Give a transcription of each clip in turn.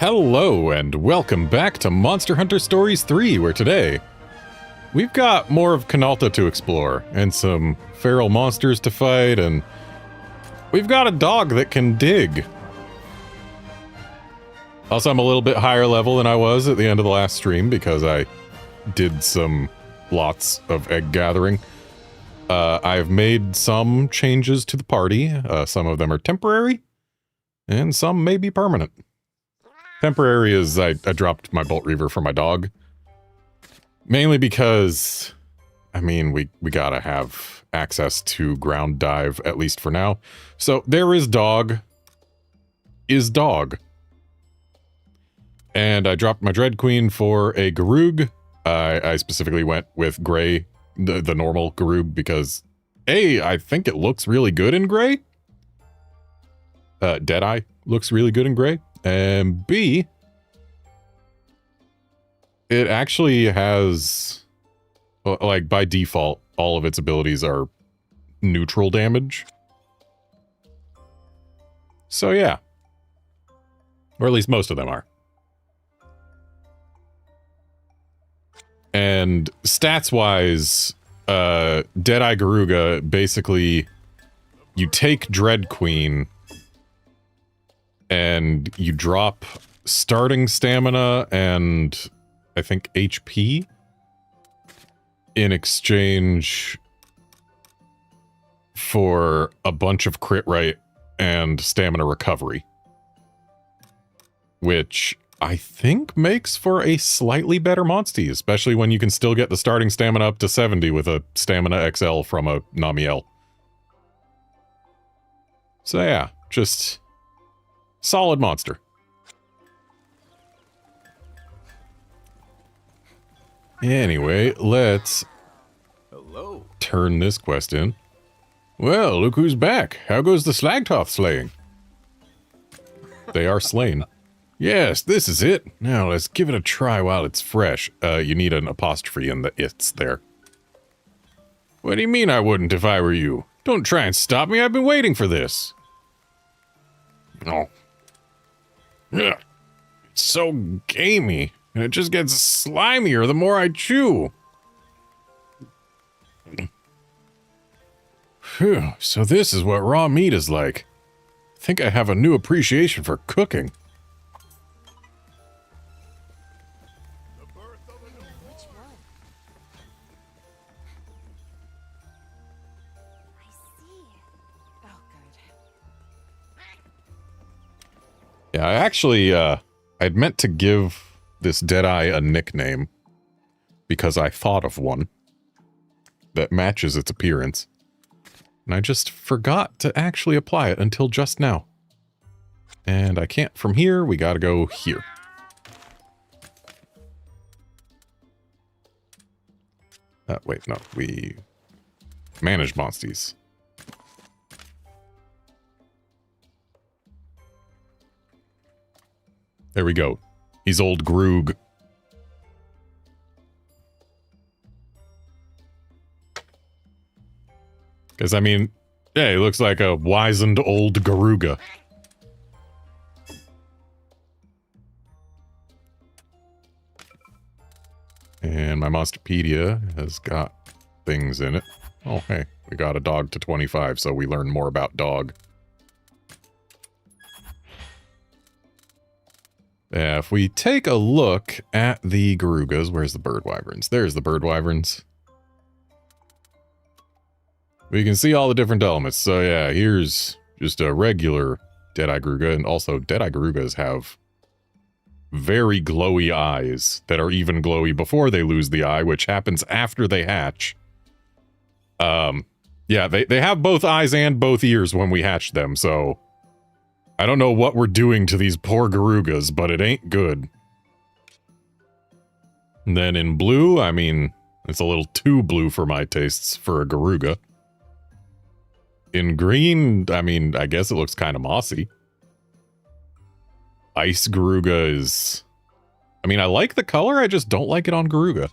Hello and welcome back to Monster Hunter Stories 3, where today we've got more of Canalta to explore and some feral monsters to fight, and we've got a dog that can dig. Also, I'm a little bit higher level than I was at the end of the last stream because I did lots of egg gathering. I've made some changes to the party. Some of them are temporary and some may be permanent. Temporary is I dropped my Bolt Reaver for my dog. Mainly because, I mean, we gotta have access to ground dive, at least for now. So there is dog. And I dropped my Dread Queen for a Garug. I specifically went with gray, the normal Garug, because A, I think it looks really good in gray. Deadeye looks really good in gray. And B, it actually has, like, by default, all of its abilities are neutral damage. So yeah. Or at least most of them are. And stats-wise, Deadeye Garuga, basically, you take Dread Queen and you drop starting stamina and I think HP in exchange for a bunch of crit rate and stamina recovery, which I think makes for a slightly better monstie, especially when you can still get the starting stamina up to 70 with a stamina XL from a Namiel. So yeah, just solid monster. Anyway, let's turn this quest in. Well, look who's back. How goes the Slagtoth slaying? They are slain. Yes, this is it. Now let's give it a try while it's fresh. You need an apostrophe in the "it's" there. What do you mean I wouldn't if I were you? Don't try and stop me. I've been waiting for this. Oh. Ugh. It's so gamey, and it just gets slimier the more I chew. Phew, so this is what raw meat is like. I think I have a new appreciation for cooking. Yeah, I actually, I'd meant to give this Deadeye a nickname because I thought of one that matches its appearance. And I just forgot to actually apply it until just now. And I can't from here, we gotta go here. Wait, no, we manage monsties. There we go. He's old Groog. Because, I mean, yeah, he looks like a wizened old Garuga. And my Monsterpedia has got things in it. Oh, hey, we got a dog to 25, so we learn more about dog. Yeah, if we take a look at the Garugas, where's the bird wyverns? There's the bird wyverns. We can see all the different elements. So yeah, here's just a regular Deadeye Garuga, and also Deadeye Garugas have very glowy eyes that are even glowy before they lose the eye, which happens after they hatch. Yeah, they have both eyes and both ears when we hatch them, so I don't know what we're doing to these poor Garugas, but it ain't good. And then in blue, I mean, it's a little too blue for my tastes for a Garuga. In green, I mean, I guess it looks kind of mossy. Ice Garuga is... I mean, I like the color, I just don't like it on Garuga.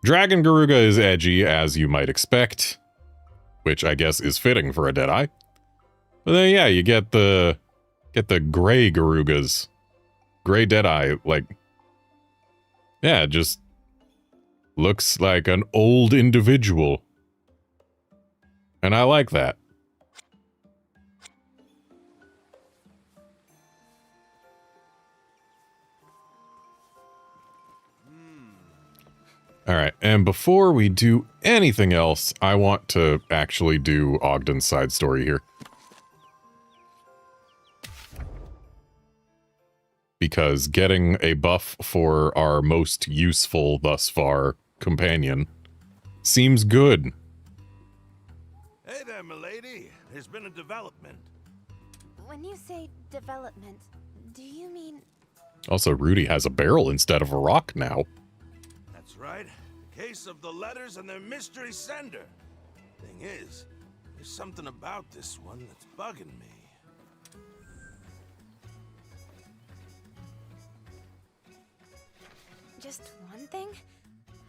Dragon Garuga is edgy, as you might expect, which I guess is fitting for a Deadeye. But then, yeah, you get the gray Garugas Gray Deadeye, like, yeah, just looks like an old individual. And I like that. Alright, and before we do anything else, I want to actually do Ogden's side story here. Because getting a buff for our most useful thus far companion seems good. Hey there, milady. There's been a development. When you say development, do you mean... Also, Rudy has a barrel instead of a rock now. That's right. The case of the letters and their mystery sender. Thing is, there's something about this one that's bugging me. Just one thing?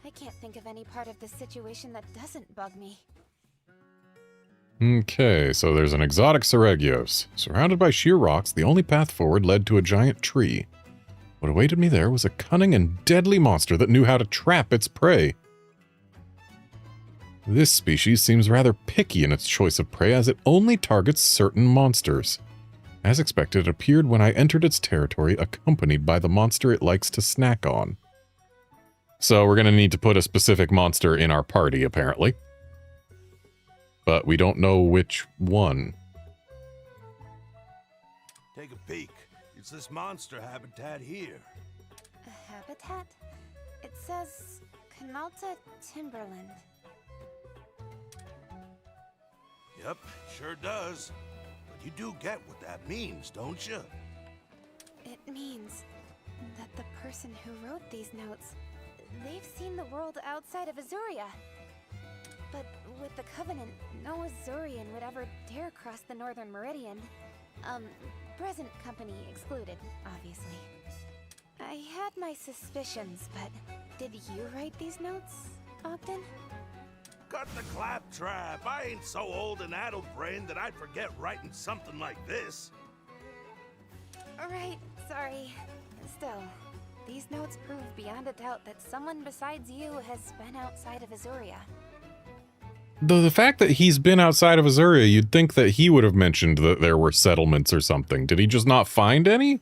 I can't think of any part of this situation that doesn't bug me. Okay, so there's an exotic Seregios. Surrounded by sheer rocks, the only path forward led to a giant tree. What awaited me there was a cunning and deadly monster that knew how to trap its prey. This species seems rather picky in its choice of prey, as it only targets certain monsters. As expected, it appeared when I entered its territory, accompanied by the monster it likes to snack on. So we're going to need to put a specific monster in our party, apparently. But we don't know which one. Take a peek. It's this monster habitat here. A habitat? It says Canalta Timberland. Yep, sure does. But you do get what that means, don't you? It means that the person who wrote these notes, they've seen the world outside of Azuria. But with the Covenant, no Azurian would ever dare cross the Northern Meridian. Present company excluded, obviously. I had my suspicions, but did you write these notes, Ogden? Cut the claptrap. I ain't so old and addle-brained that I'd forget writing something like this. Right, sorry. Still, these notes prove beyond a doubt that someone besides you has been outside of Azuria. Though the fact that he's been outside of Azuria, you'd think that he would have mentioned that there were settlements or something. Did he just not find any?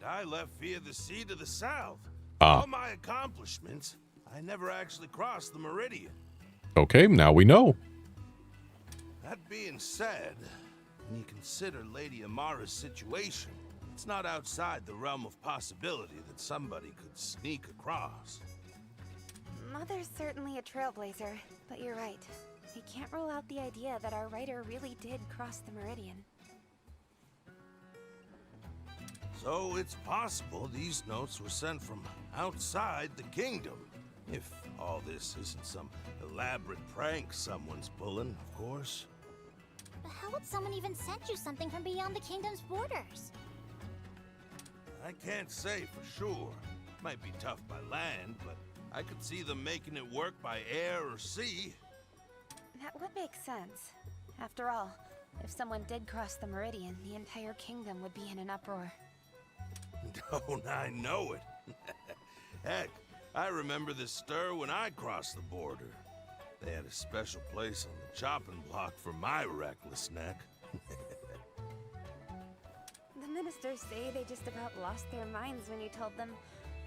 I left via the sea to the south. Ah. All my accomplishments, I never actually crossed the Meridian. Okay, now we know. That being said, when you consider Lady Amara's situation, it's not outside the realm of possibility that somebody could sneak across. Mother's certainly a trailblazer, but you're right. I can't rule out the idea that our writer really did cross the Meridian. So it's possible these notes were sent from outside the kingdom. If all this isn't some elaborate prank someone's pulling, of course. But how would someone even send you something from beyond the kingdom's borders? I can't say for sure. Might be tough by land, but I could see them making it work by air or sea. That would make sense. After all, if someone did cross the Meridian, the entire kingdom would be in an uproar. Don't I know it? Heck, I remember this stir when I crossed the border. They had a special place on the chopping block for my reckless neck. The ministers say they just about lost their minds when you told them,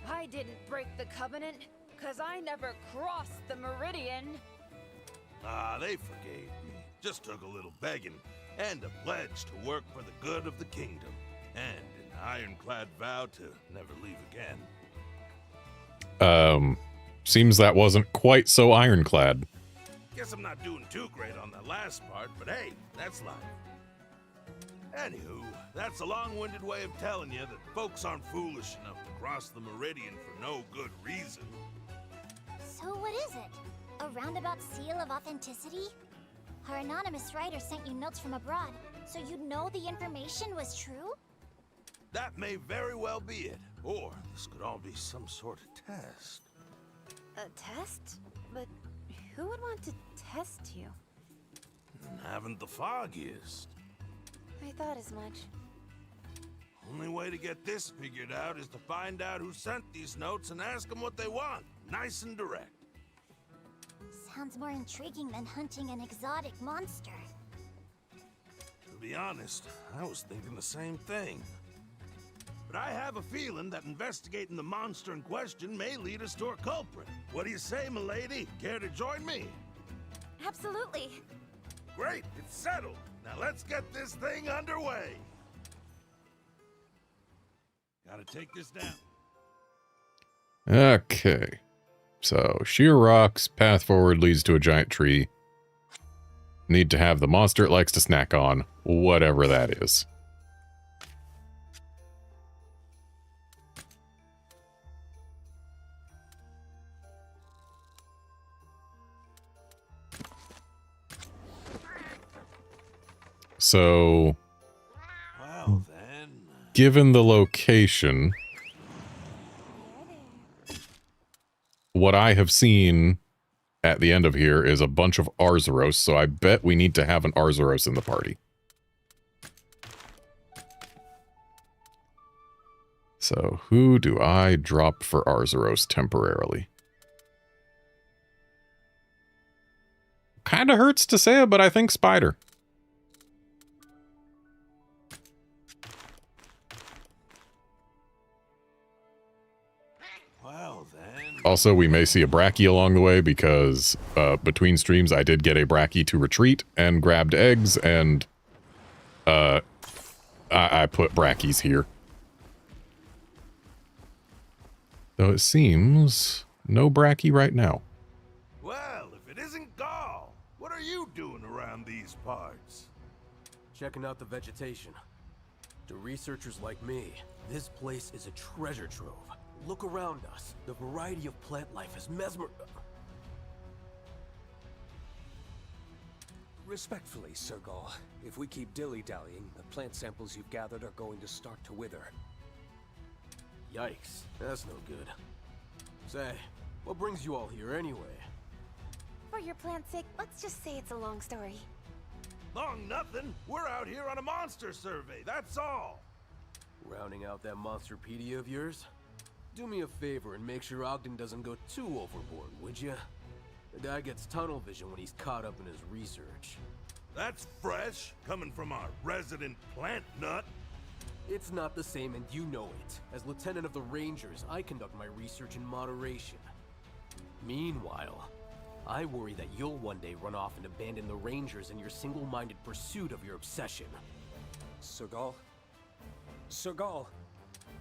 "I didn't break the covenant, 'cause I never crossed the Meridian." Ah, they forgave me. Just took a little begging and a pledge to work for the good of the kingdom. And an ironclad vow to never leave again. Seems that wasn't quite so ironclad. Guess I'm not doing too great on that last part, but hey, that's life. Anywho, that's a long-winded way of telling you that folks aren't foolish enough to cross the Meridian for no good reason. So what is it? A roundabout seal of authenticity? Our anonymous writer sent you notes from abroad, so you know the information was true? That may very well be it. Or this could all be some sort of test. A test? But who would want to test you? Haven't the foggiest. I thought as much. Only way to get this figured out is to find out who sent these notes and ask them what they want. Nice and direct. Sounds more intriguing than hunting an exotic monster. To be honest, I was thinking the same thing. But I have a feeling that investigating the monster in question may lead us to a culprit. What do you say, milady? Care to join me? Absolutely. Great, it's settled. Now let's get this thing underway. Gotta take this down. Okay. So, sheer rocks, path forward leads to a giant tree. Need to have the monster it likes to snack on, whatever that is. So, Well then, given the location, what I have seen at the end of here is a bunch of Arzuros, so I bet we need to have an Arzuros in the party. So, who do I drop for Arzuros temporarily? Kinda hurts to say it, but I think Spider. well then. Also, we may see a Bracky along the way because between streams I did get a Bracky to retreat and grabbed eggs, and I put Brackies here. Though it seems no Bracky right now. Well, if it isn't Gall, what are you doing around these parts? Checking out the vegetation. To researchers like me, this place is a treasure trove. Look around us. The variety of plant life is Respectfully, Sir Gall, if we keep dilly-dallying, the plant samples you've gathered are going to start to wither. Yikes, that's no good. Say, what brings you all here anyway? For your plant's sake, let's just say it's a long story. Long nothing. We're out here on a monster survey, that's all. Rounding out that monsterpedia of yours? Do me a favor and make sure Ogden doesn't go too overboard, would ya? The guy gets tunnel vision when he's caught up in his research. That's fresh, coming from our resident plant nut. It's not the same, and you know it. As Lieutenant of the Rangers, I conduct my research in moderation. Meanwhile, I worry that you'll one day run off and abandon the Rangers in your single-minded pursuit of your obsession. Sir Gall? Sir Gall,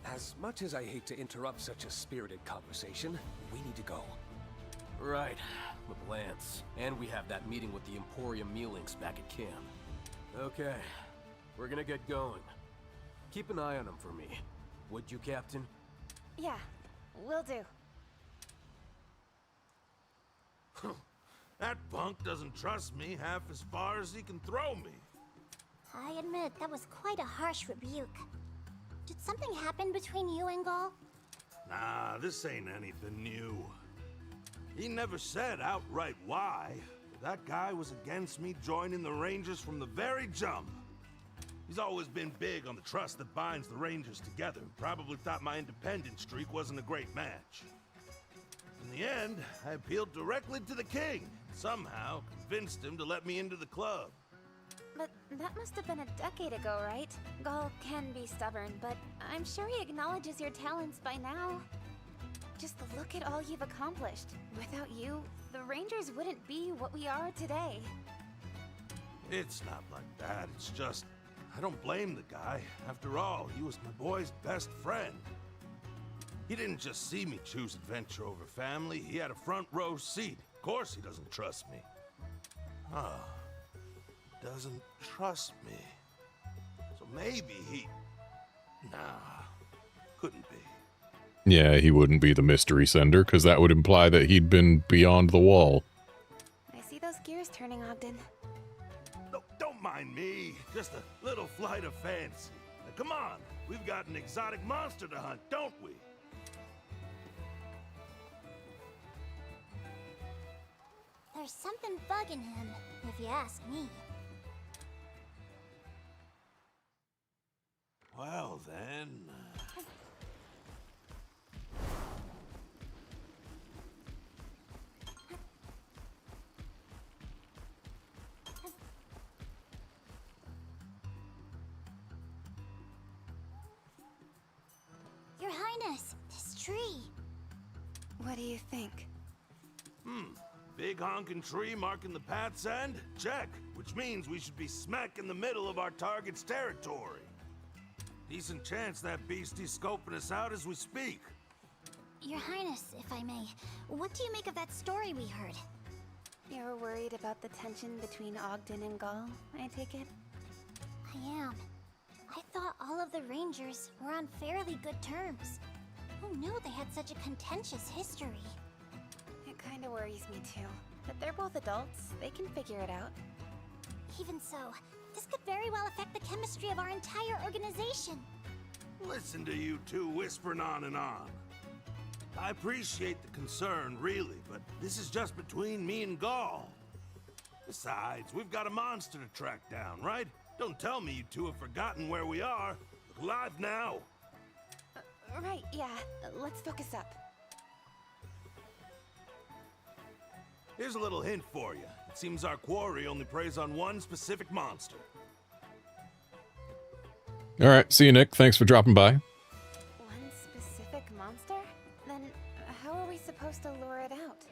as much as I hate to interrupt such a spirited conversation, we need to go. Right, with Lance. And we have that meeting with the Emporium Mealings back at camp. Okay, we're gonna get going. Keep an eye on him for me. Would you, Captain? Yeah, will do. That punk doesn't trust me half as far as he can throw me. I admit, that was quite a harsh rebuke. Did something happen between you and Gall? Nah, this ain't anything new. He never said outright why. But that guy was against me joining the Rangers from the very jump. He's always been big on the trust that binds the Rangers together. Probably thought my independent streak wasn't a great match. In the end, I appealed directly to the king. Somehow convinced him to let me into the club. But that must have been a decade ago, right? Gall can be stubborn, but I'm sure he acknowledges your talents by now. Just look at all you've accomplished. Without you, the Rangers wouldn't be what we are today. It's not like that. It's just, I don't blame the guy. After all, he was my boy's best friend. He didn't just see me choose adventure over family. He had a front row seat. Of course he doesn't trust me. Doesn't trust me. So maybe he... Nah, couldn't be. Yeah, he wouldn't be the mystery sender, because that would imply that he'd been beyond the wall. I see those gears turning, Ogden. No, don't mind me. Just a little flight of fancy. Now, come on. We've got an exotic monster to hunt, don't we? There's something bugging him, if you ask me. Well Now then. Your Highness, this tree. What do you think? Big honking tree marking the path's end? Check. Which means we should be smack in the middle of our target's territory. Decent chance that beastie's scoping us out as we speak. Your Highness, if I may, what do you make of that story we heard? You're worried about the tension between Ogden and Gaul, I take it? I am. I thought all of the Rangers were on fairly good terms. Who knew they had such a contentious history? It kinda worries me too. But they're both adults. They can figure it out. Even so, this could very well affect the chemistry of our entire organization. Listen to you two whispering on and on. I appreciate the concern, really, but this is just between me and Gaul. Besides, we've got a monster to track down, right? Don't tell me you two have forgotten where we are. Look alive now. Right, yeah. Let's focus up. Here's a little hint for you. It seems our quarry only preys on one specific monster. All right, see you, Nick. Thanks for dropping by. One specific monster? Then how are we supposed to lure it out?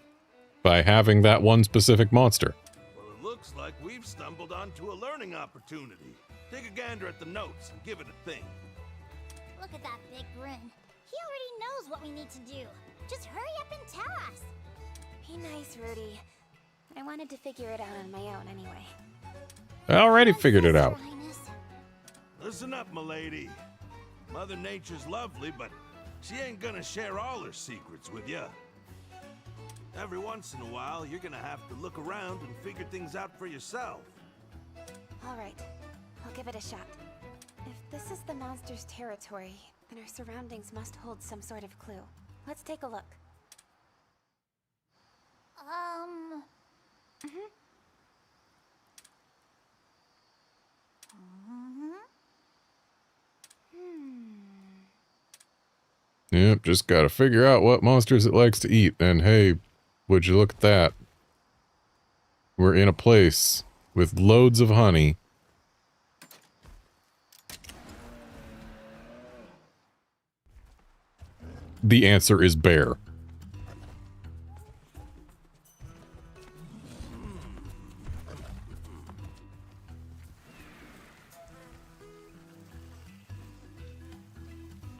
By having that one specific monster. Well, it looks like we've stumbled onto a learning opportunity. Take a gander at the notes and give it a think. Look at that big grin. He already knows what we need to do. Just hurry up and tell us. Be nice, Rudy. I wanted to figure it out on my own anyway. I already figured it out. Your Highness. Listen up, milady. Mother Nature's lovely, but she ain't gonna share all her secrets with you. Every once in a while, you're gonna have to look around and figure things out for yourself. All right. I'll give it a shot. If this is the monster's territory, then our surroundings must hold some sort of clue. Let's take a look. Yep, just gotta figure out what monsters it likes to eat. And hey, would you look at that? We're in a place with loads of honey. The answer is bear.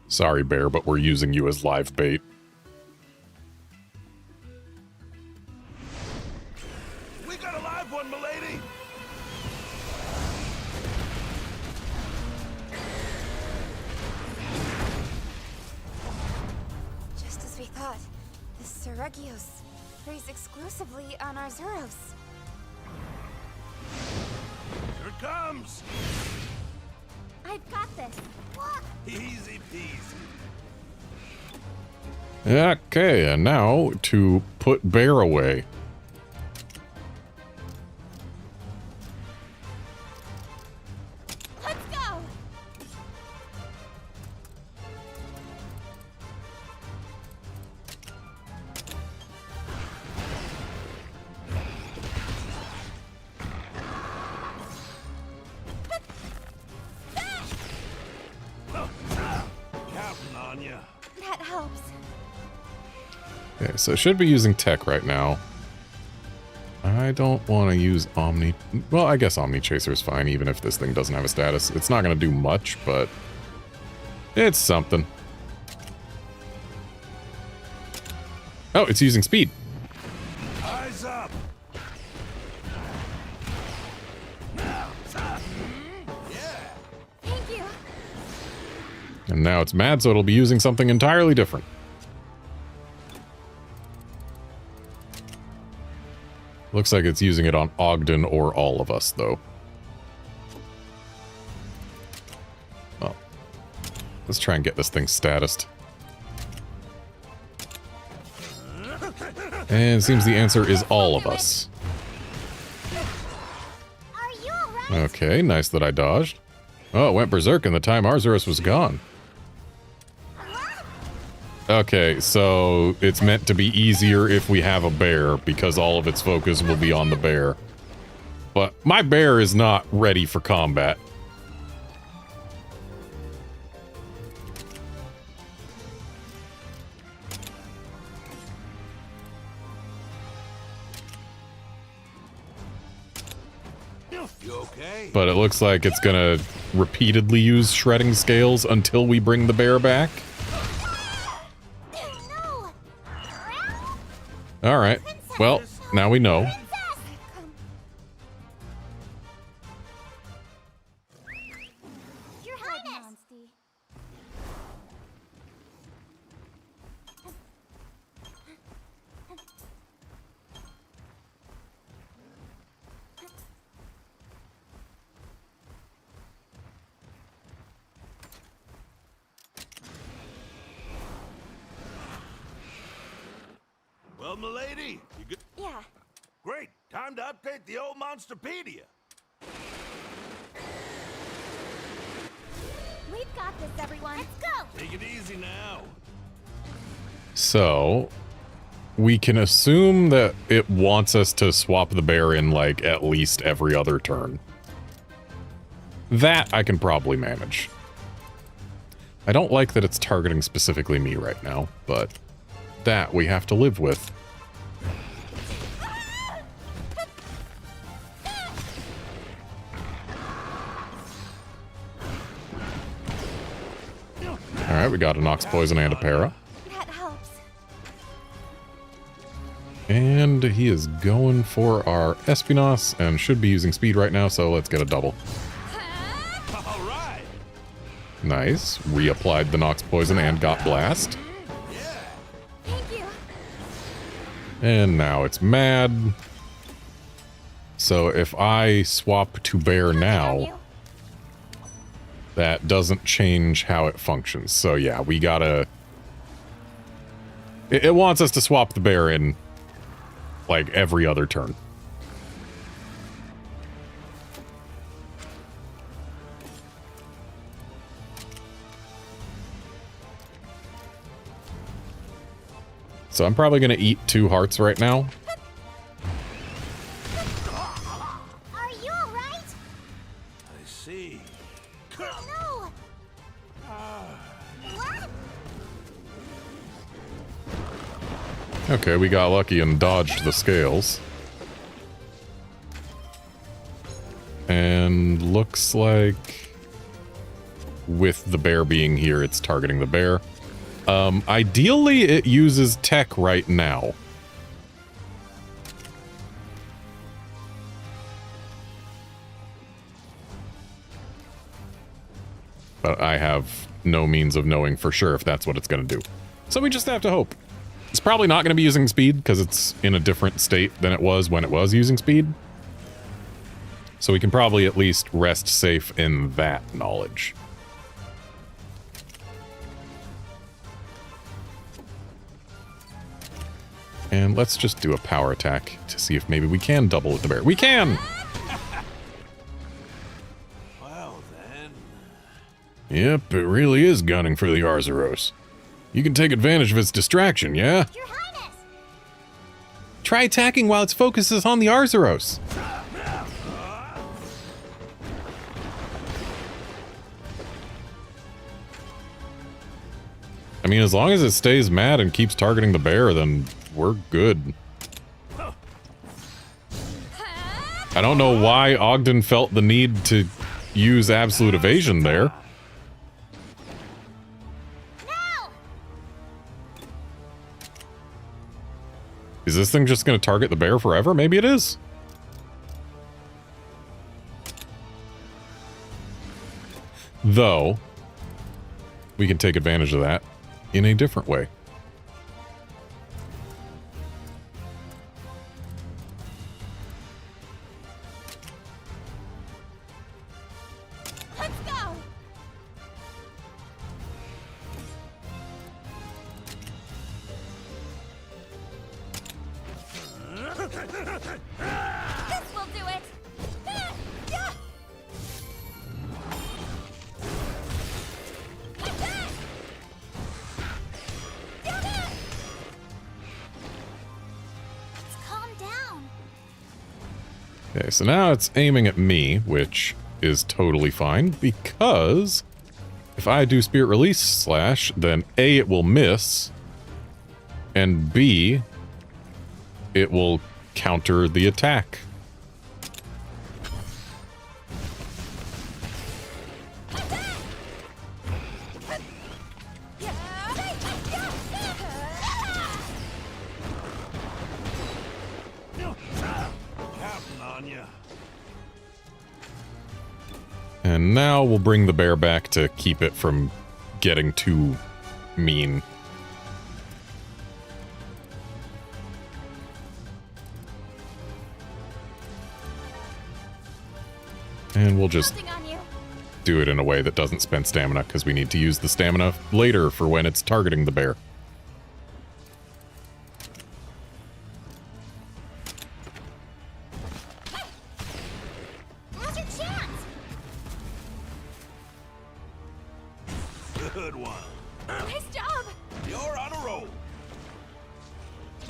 Sorry, bear, but we're using you as live bait. We got a live one, milady! Just as we thought, the Seregios preys exclusively on our Zuros. Here it comes! I've got this. Easy peasy. Okay, and now to put bear away. Let's go! Counting on you. That helps. Okay, so should be using tech right now. I don't want to use Omni... Well, I guess Omni Chaser is fine, even if this thing doesn't have a status. It's not going to do much, but... it's something. Oh, it's using speed. Eyes up! Thank you. And now it's mad, so it'll be using something entirely different. Looks like it's using it on Ogden or all of us, though. Well, let's try and get this thing statused. And it seems the answer is all of us. Are you alright? Okay, nice that I dodged. Oh, it went berserk in the time Arzuros was gone. Okay, so it's meant to be easier if we have a bear, because all of its focus will be on the bear. But my bear is not ready for combat. You okay? But it looks like it's gonna repeatedly use shredding scales until we bring the bear back. No! Alright, well, now we know. Your Highness! Well, milady, you good? Yeah. Great. Time to update the old Monsterpedia. We've got this, everyone. Let's go! Take it easy now. So, we can assume that it wants us to swap the bear in, like, at least every other turn. That I can probably manage. I don't like that it's targeting specifically me right now, but that we have to live with. Alright, we got a Nox Poison and a Para. That helps. And he is going for our Espionage and should be using speed right now, so let's get a double. All right. Nice. Reapplied the Nox Poison and got Blast. Thank you. And now it's mad. So if I swap to bear now, that doesn't change how it functions. So yeah, we gotta... It wants us to swap the bear in, like, every other turn. So I'm probably gonna eat 2 hearts right now. Are you alright? I see. No! What? Okay, we got lucky and dodged the scales. And looks like with the bear being here, it's targeting the bear. Ideally, it uses tech right now. But I have no means of knowing for sure if that's what it's going to do. So we just have to hope. It's probably not going to be using speed because it's in a different state than it was when it was using speed. So we can probably at least rest safe in that knowledge. And let's just do a power attack to see if maybe we can double with the bear. We can! Well, then. Yep, it really is gunning for the Arzuros. You can take advantage of its distraction, yeah? Your Highness! Try attacking while its focus is on the Arzuros. I mean, as long as it stays mad and keeps targeting the bear, then we're good. I don't know why Ogden felt the need to use absolute evasion there. No! Is this thing just going to target the bear forever? Maybe it is. Though, we can take advantage of that in a different way. Let's go. This will do it. Okay, so now it's aiming at me, which is totally fine, because if I do Spirit Release Slash, then A, it will miss, and B, it will counter the attack. And now we'll bring the bear back to keep it from getting too mean. And we'll just do it in a way that doesn't spend stamina, because we need to use the stamina later for when it's targeting the bear. Now's your chance! Good one. Nice job! You're on a roll.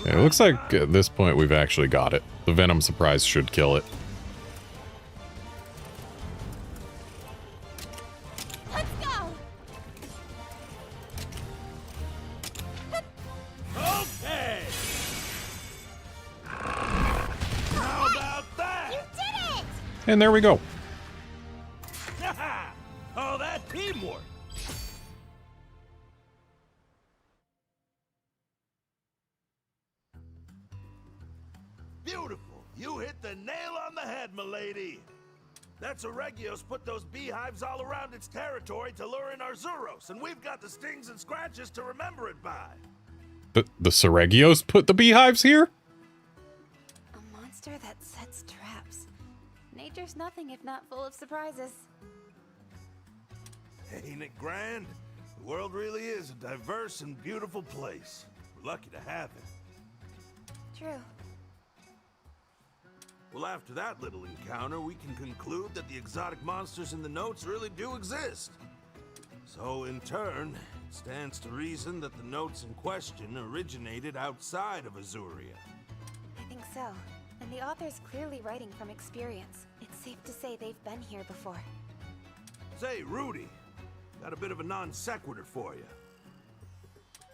Yeah, it looks like at this point we've actually got it. The Venom Surprise should kill it. Let's go! Okay. How about You that? did it! And there we go. Oh, that teamwork. Beautiful. You hit the nail on the head, milady. That's Oregios put those beehives all around its territory to lure in our Zuros, and we've got the stings and scratches to remember it by. The Seregios put the beehives here? A monster that sets traps. Nature's nothing if not full of surprises. Ain't it grand? The world really is a diverse and beautiful place. We're lucky to have it. True. Well, after that little encounter, we can conclude that the exotic monsters in the notes really do exist. So, in turn, it stands to reason that the notes in question originated outside of Azuria. I think so. And the author's clearly writing from experience. It's safe to say they've been here before. Say, Rudy, got a bit of a non sequitur for you.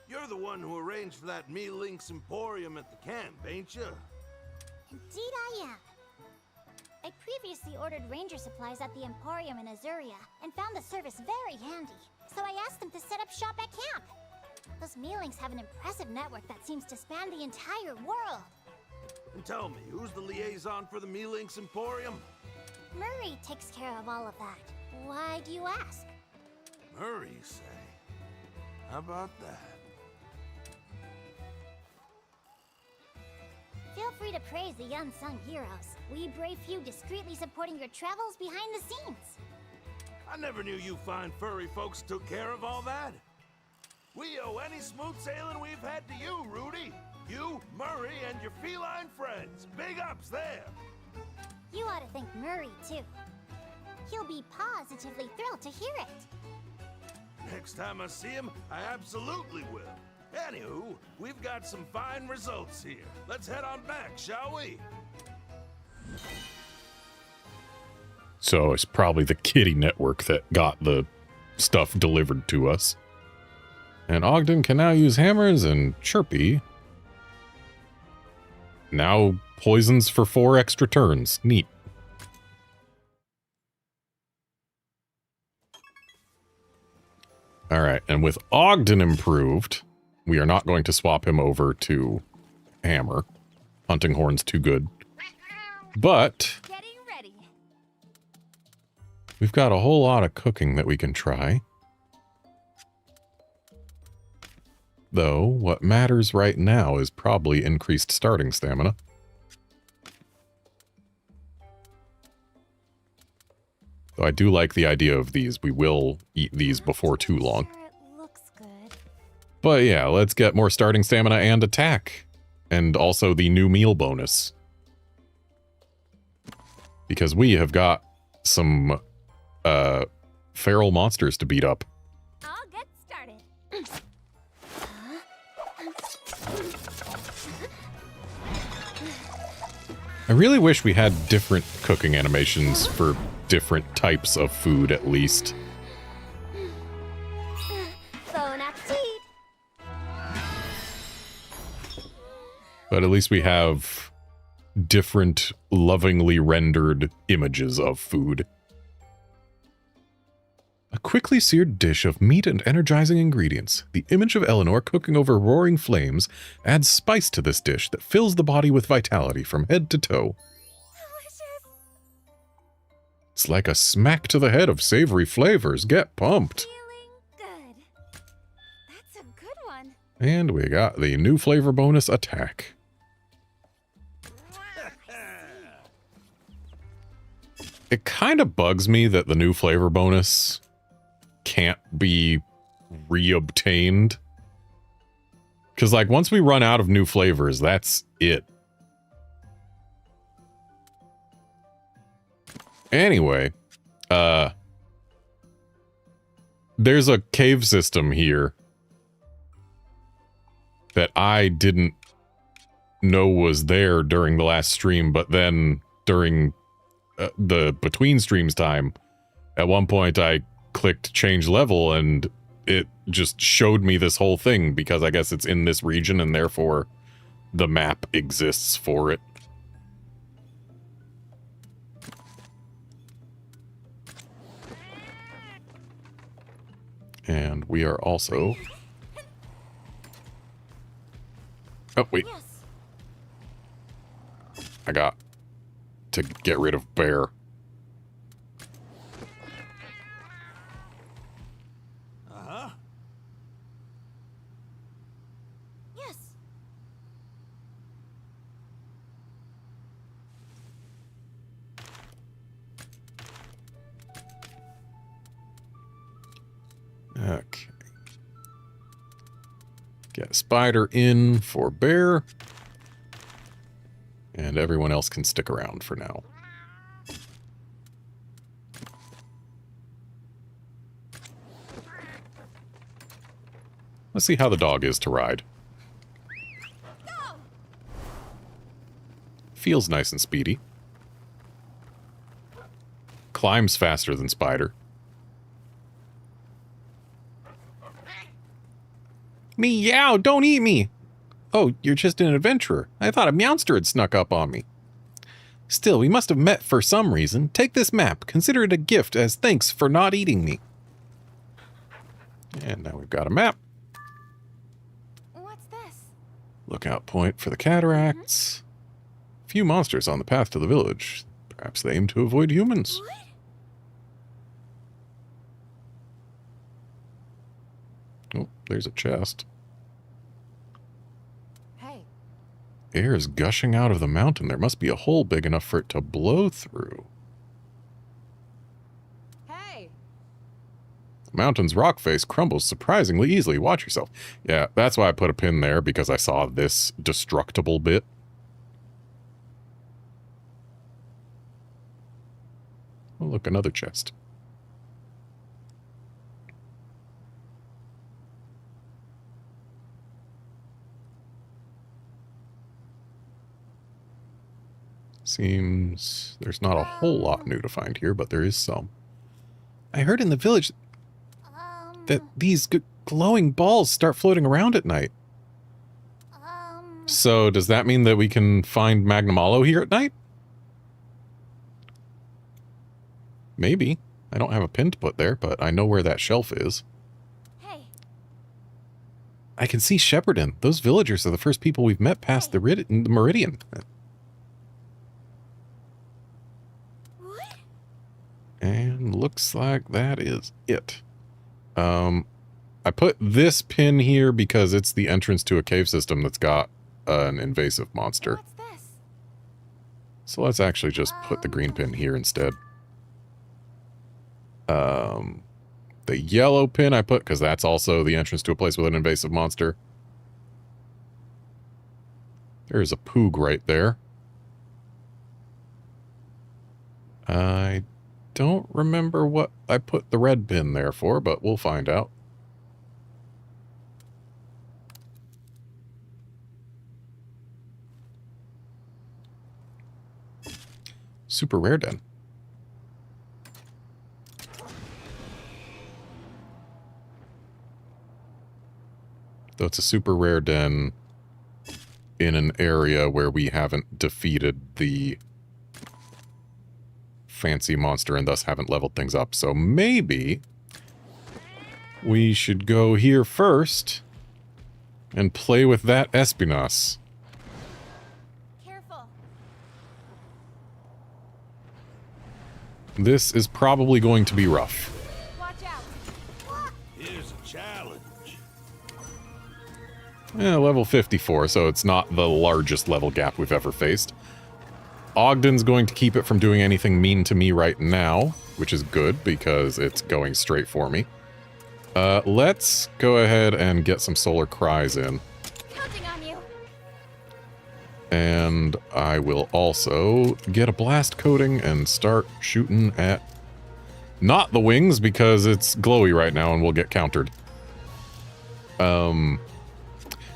You're the one who arranged for that Me-Link's Emporium at the camp, ain't you? Indeed I am. I previously ordered ranger supplies at the Emporium in Azuria and found the service very handy, so I asked them to set up shop at camp. Those Me-Links have an impressive network that seems to span the entire world. And tell me, who's the liaison for the Me-Link's Emporium? Murray takes care of all of that. Why do you ask? Murray, you say? How about that? Feel free to praise the unsung heroes. We brave few discreetly supporting your travels behind the scenes. I never knew you fine furry folks took care of all that. We owe any smooth sailing we've had to you, Rudy. You, Murray, and your feline friends. Big ups there. You ought to thank Murray, too. He'll be positively thrilled to hear it. Next time I see him, I absolutely will. Anywho, we've got some fine results here. Let's head on back, shall we? So it's probably the Kitty Network that got the stuff delivered to us. And Ogden can now use hammers, and Chirpy now poisons for 4 extra turns. Neat. Alright, and with Ogden improved, we are not going to swap him over to Hammer. Hunting Horn's too good. But Getting ready. we've got a whole lot of cooking that we can try. Though, what matters right now is probably increased starting stamina. Though I do like the idea of these. We will eat these before too long. Sure it looks good. But yeah, let's get more starting stamina and attack. And also the new meal bonus. Because we have got some feral monsters to beat up. I'll get started. I really wish we had different cooking animations for different types of food, at least. Bon appetit! But at least we have different, lovingly rendered images of food. A quickly seared dish of meat and energizing ingredients. The image of Eleanor cooking over roaring flames adds spice to this dish that fills the body with vitality from head to toe. Delicious. It's like a smack to the head of savory flavors. Get pumped. Feeling good. That's a good one. And we got the new flavor bonus attack. It kind of bugs me that the new flavor bonus can't be reobtained. Because, like, once we run out of new flavors, that's it. Anyway, there's a cave system here that I didn't know was there during the last stream, but then during the between streams time, at one point I clicked change level and it just showed me this whole thing because I guess it's in this region and therefore the map exists for it. And we are also... Oh, wait. Yes. I got to get rid of bear. Uh-huh. Yes. Okay. Get spider in for bear. And everyone else can stick around for now. Let's see how the dog is to ride. Go. Feels nice and speedy. Climbs faster than spider. Meow, don't eat me! Oh, you're just an adventurer. I thought a meowster had snuck up on me. Still, we must have met for some reason. Take this map. Consider it a gift as thanks for not eating me. And now we've got a map. What's this? Lookout point for the cataracts. Few monsters on the path to the village. Perhaps they aim to avoid humans. What? Oh, there's a chest. Hey. Air is gushing out of the mountain. There must be a hole big enough for it to blow through. Hey. The mountain's rock face crumbles surprisingly easily. Watch yourself. Yeah, that's why I put a pin there, because I saw this destructible bit. Oh, look, another chest. Seems there's not a whole lot new to find here, but there is some. I heard in the village that these glowing balls start floating around at night. So does that mean that we can find Magnum Aloe here at night? Maybe. I don't have a pin to put there, but I know where that shelf is. Hey. I can see Shepparton. Those villagers are the first people we've met past the Meridian. What? And looks like that is it. I put this pin here because it's the entrance to a cave system that's got an invasive monster. What's this? So let's actually just put the green pin here instead. The yellow pin I put because that's also the entrance to a place with an invasive monster. There's a poog right there. I don't remember what I put the red pin there for, but we'll find out. Super rare den. So it's a super rare den in an area where we haven't defeated the fancy monster and thus haven't leveled things up. So maybe we should go here first and play with that Espinas. Careful. This is probably going to be rough. Watch out. Here's a challenge. Yeah, level 54, so it's not the largest level gap we've ever faced. Ogden's going to keep it from doing anything mean to me right now, which is good because it's going straight for me. Let's go ahead and get some solar cries in. Counting on you. And I will also get a blast coating and start shooting at not the wings because it's glowy right now and we'll get countered.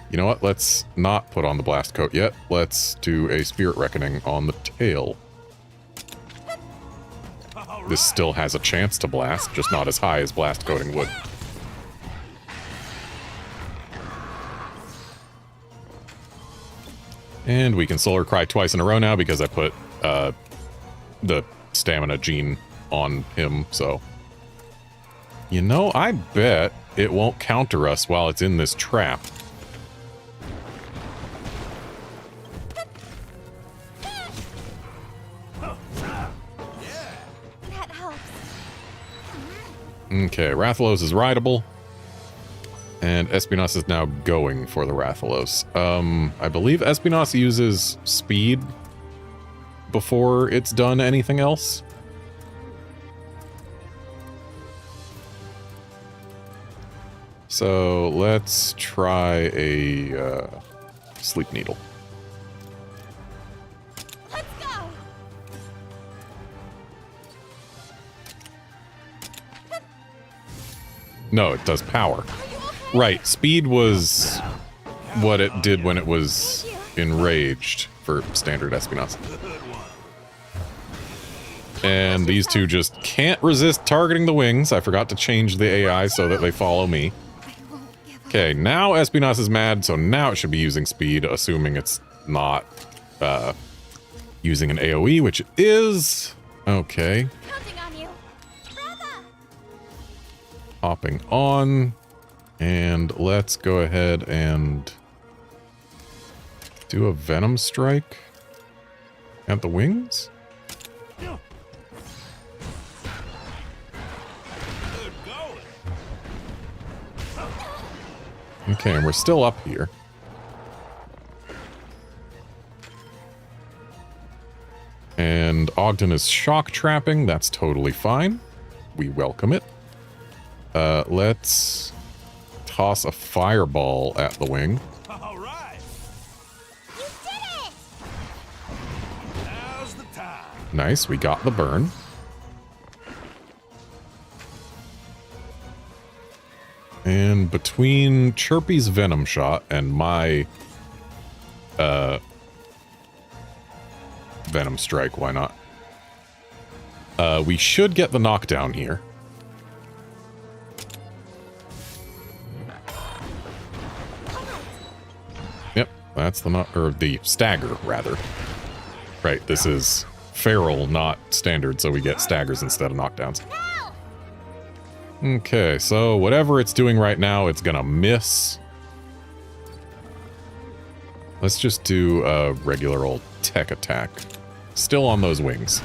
You know what? Let's not put on the blast coat yet. Let's do a spirit reckoning on the tail. This still has a chance to blast, just not as high as blast coating would. And we can solar cry twice in a row now because I put the stamina gene on him, so. You know, I bet it won't counter us while it's in this trap. That helps. Okay, Rathalos is rideable. And Espinas is now going for the Rathalos. I believe Espinas uses speed before it's done anything else. So let's try a sleep needle. Let's go. No, it does power. Right, speed was what it did when it was enraged for standard Espinas. And these two just can't resist targeting the wings. I forgot to change the AI so that they follow me. Okay, now Espinas is mad, so now it should be using speed, assuming it's not using an AoE, which it is. Okay. Counting on you. Brother. Hopping on. And let's go ahead and do a Venom Strike at the wings. Okay, and we're still up here. And Ogden is shock trapping. That's totally fine. We welcome it. Let's toss a fireball at the wing. All right. You did it! Now's the time. Nice, we got the burn. And between Chirpy's Venom Shot and my Venom Strike, why not? We should get the knockdown here. Yep, that's the stagger, rather. Right, this is feral, not standard, so we get staggers instead of knockdowns. Okay, so whatever it's doing right now, it's gonna miss. Let's just do a regular old tech attack. Still on those wings.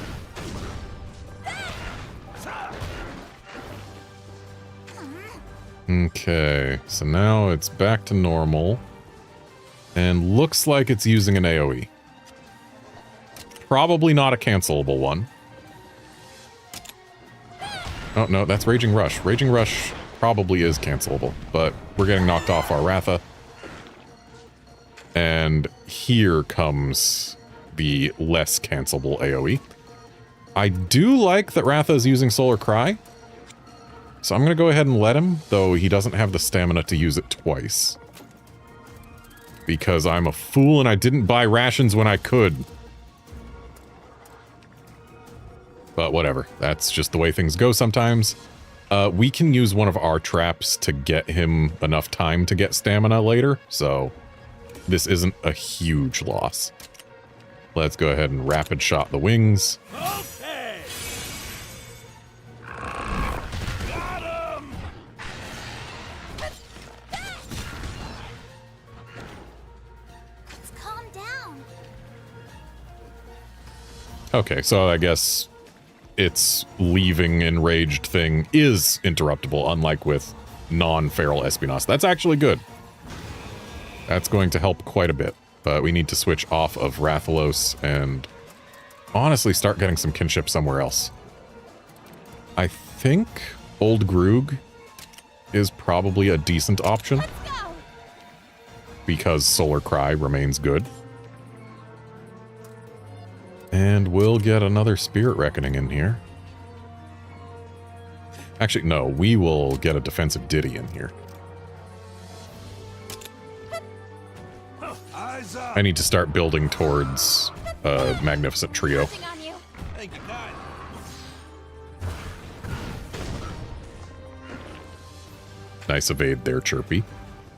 Okay, so now it's back to normal. And looks like it's using an AoE. Probably not a cancelable one. Oh, no, that's Raging Rush. Raging Rush probably is cancelable, but we're getting knocked off our Ratha. And here comes the less cancelable AoE. I do like that Ratha is using Solar Cry. So I'm going to go ahead and let him, though he doesn't have the stamina to use it twice. Because I'm a fool and I didn't buy rations when I could. But whatever. That's just the way things go sometimes. We can use one of our traps to get him enough time to get stamina later, so this isn't a huge loss. Let's go ahead and rapid shot the wings. Okay. Got him. Let's calm down. Okay, so I guess its leaving enraged thing is interruptible, unlike with non-feral Espionage. That's actually good. That's going to help quite a bit. But we need to switch off of Rathalos and honestly start getting some kinship somewhere else. I think Old Groog is probably a decent option. Let's go. Because Solar Cry remains good. And we'll get another Spirit Reckoning in here. Actually, no, we will get a Defensive Ditty in here. Eyes up. I need to start building towards a Magnificent Trio. Nothing on you. Thank you, Canyne. Nice evade there, Chirpy.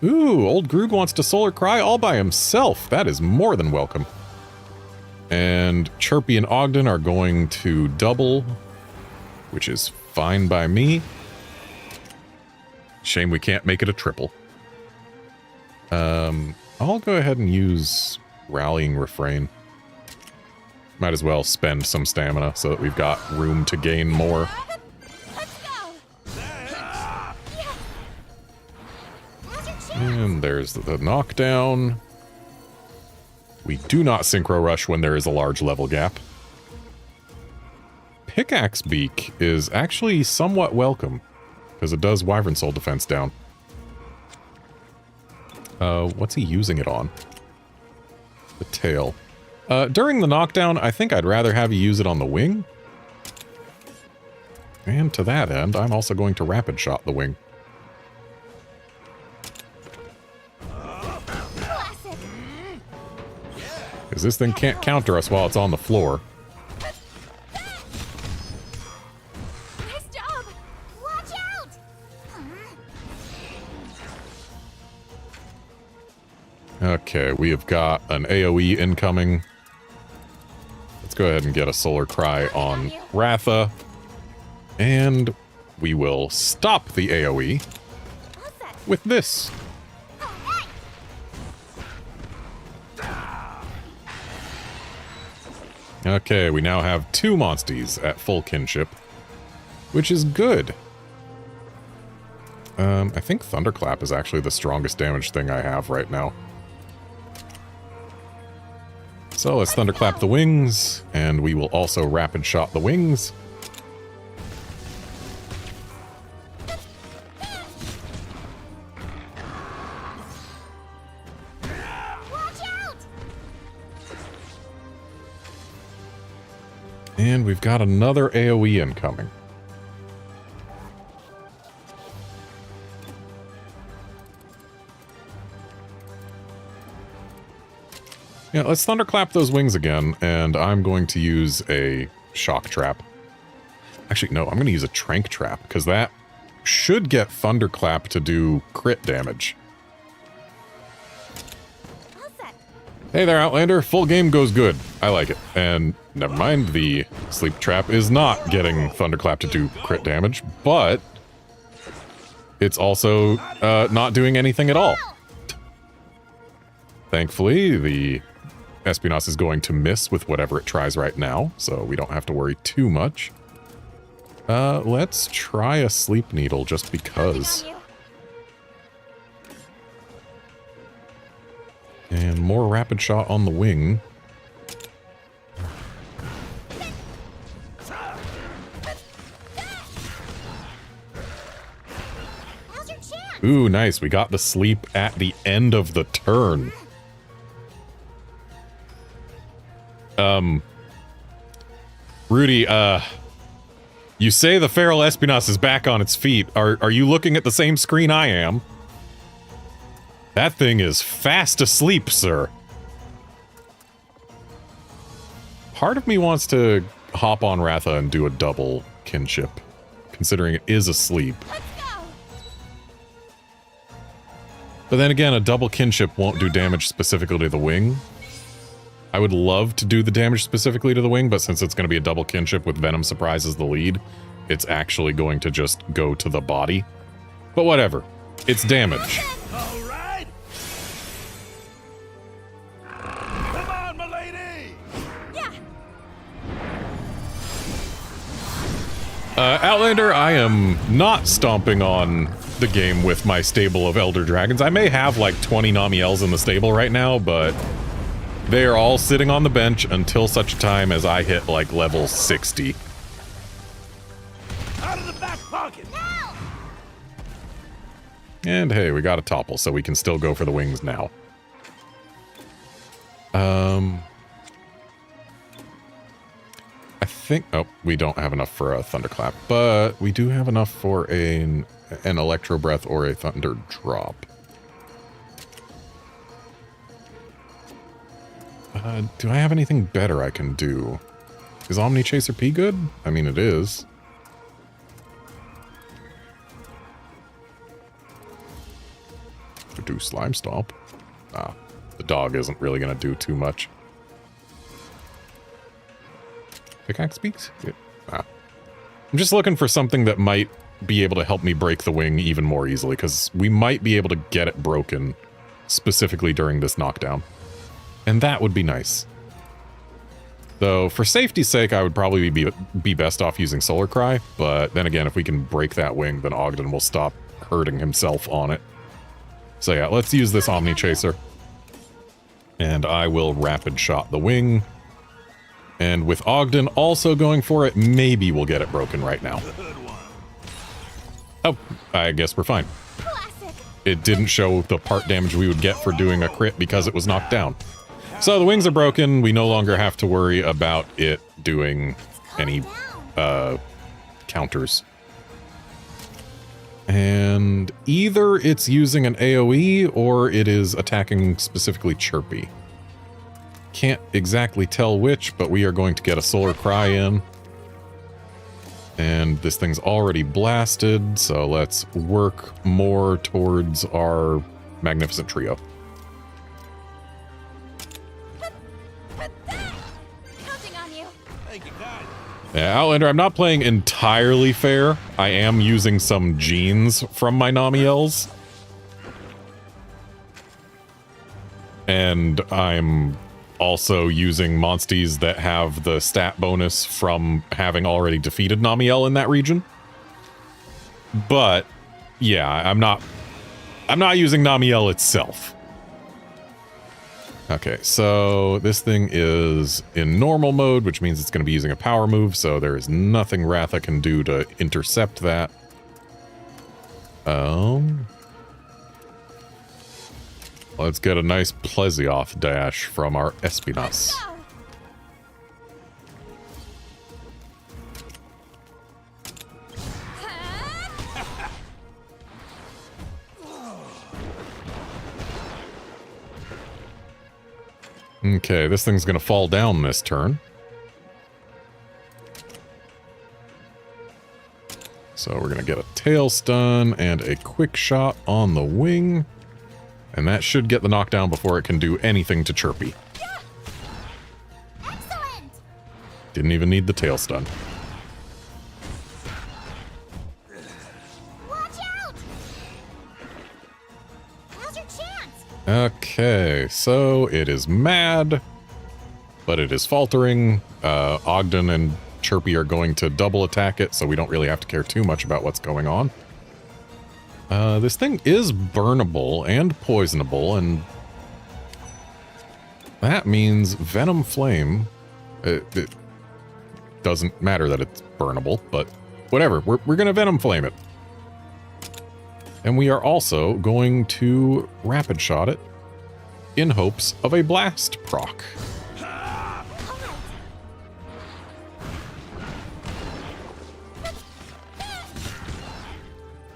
Ooh, Old Groog wants to Solar Cry all by himself. That is more than welcome. And Chirpy and Ogden are going to double, which is fine by me. Shame we can't make it a triple. I'll go ahead and use Rallying Refrain. Might as well spend some stamina so that we've got room to gain more. Let's go. How's your chance? And there's the knockdown. We do not Synchro Rush when there is a large level gap. Pickaxe Beak is actually somewhat welcome, because it does Wyvern Soul defense down. What's he using it on? The tail. During the knockdown, I think I'd rather have you use it on the wing. And to that end, I'm also going to rapid shot the wing. Classic. Because this thing can't counter us while it's on the floor. Nice job. Watch out. Okay, we have got an AoE incoming. Let's go ahead and get a Solar Cry on Ratha. And we will stop the AoE What's that? with this. Oh, hey. Okay, we now have 2 Monsties at full kinship, which is good. I think Thunderclap is actually the strongest damage thing I have right now. So let's Thunderclap the wings, and we will also rapid shot the wings. Watch out. And we've got another AoE incoming. Yeah, let's Thunderclap those wings again, and I'm going to use a Shock Trap. Actually, no, I'm going to use a Trank Trap, because that should get Thunderclap to do crit damage. All set. Hey there, Outlander. Full game goes good. I like it. And never mind, the Sleep Trap is not getting Thunderclap to do crit damage, but it's also not doing anything at all. Thankfully, the Espionage is going to miss with whatever it tries right now, so we don't have to worry too much. Let's try a Sleep Needle just because. Nothing on you. And more rapid shot on the wing. How's your chance? Ooh, nice. We got the sleep at the end of the turn. Rudy, you say the Feral Espionage is back on its feet. Are you looking at the same screen I am? That thing is fast asleep, sir. Part of me wants to hop on Ratha and do a double kinship, considering it is asleep. Let's go! But then again, a double kinship won't do damage specifically to the wing. I would love to do the damage specifically to the wing, but since it's going to be a double kinship with Venom Surprise as the lead, it's actually going to just go to the body. But whatever. It's damage. All right. Come on, milady. Yeah! Outlander, I am not stomping on the game with my stable of Elder Dragons. I may have like 20 Namiels in the stable right now, but they are all sitting on the bench until such time as I hit like level 60. Out of the back pocket. And hey, we got a topple, so we can still go for the wings now. I think... Oh, we don't have enough for a Thunderclap, but we do have enough for an Electro Breath or a Thunder Drop. Do I have anything better I can do? Is Omni Chaser P good? I mean, it is. To do Slime Stomp. Ah, the dog isn't really going to do too much. Pickaxe speaks? Yeah. Ah. I'm just looking for something that might be able to help me break the wing even more easily, because we might be able to get it broken specifically during this knockdown. And that would be nice. Though, for safety's sake, I would probably be best off using Solar Cry, but then again, if we can break that wing, then Ogden will stop hurting himself on it. So yeah, let's use this Omni Chaser. And I will Rapid Shot the wing. And with Ogden also going for it, maybe we'll get it broken right now. Oh, I guess we're fine. Classic! It didn't show the part damage we would get for doing a crit because it was knocked down. So the wings are broken. We no longer have to worry about it doing any counters. And either it's using an AoE or it is attacking specifically Chirpy. Can't exactly tell which, but we are going to get a Solar Cry in. And this thing's already blasted, so let's work more towards our Magnificent Trio. Counting on you. Thank you, guys. Yeah, Outlander, I'm not playing entirely fair. I am using some genes from my Namiels. And I'm also using monsties that have the stat bonus from having already defeated Namiel in that region. But yeah, I'm not using Namiel itself. Okay, so this thing is in normal mode, which means it's going to be using a power move, so there is nothing Ratha can do to intercept that. Let's get a nice Plesioth dash from our Espinas. Okay, this thing's gonna fall down this turn. So we're gonna get a tail stun and a quick shot on the wing. And that should get the knockdown before it can do anything to Chirpy. Yeah. Excellent. Didn't even need the tail stun. Watch out. Now's your chance. Okay, so it is mad, but it is faltering. Ogden and Chirpy are going to double attack it, so we don't really have to care too much about what's going on. This thing is burnable and poisonable, and that means Venom Flame. It doesn't matter that it's burnable, but whatever. We're going to Venom Flame it. And we are also going to Rapid Shot it in hopes of a Blast proc.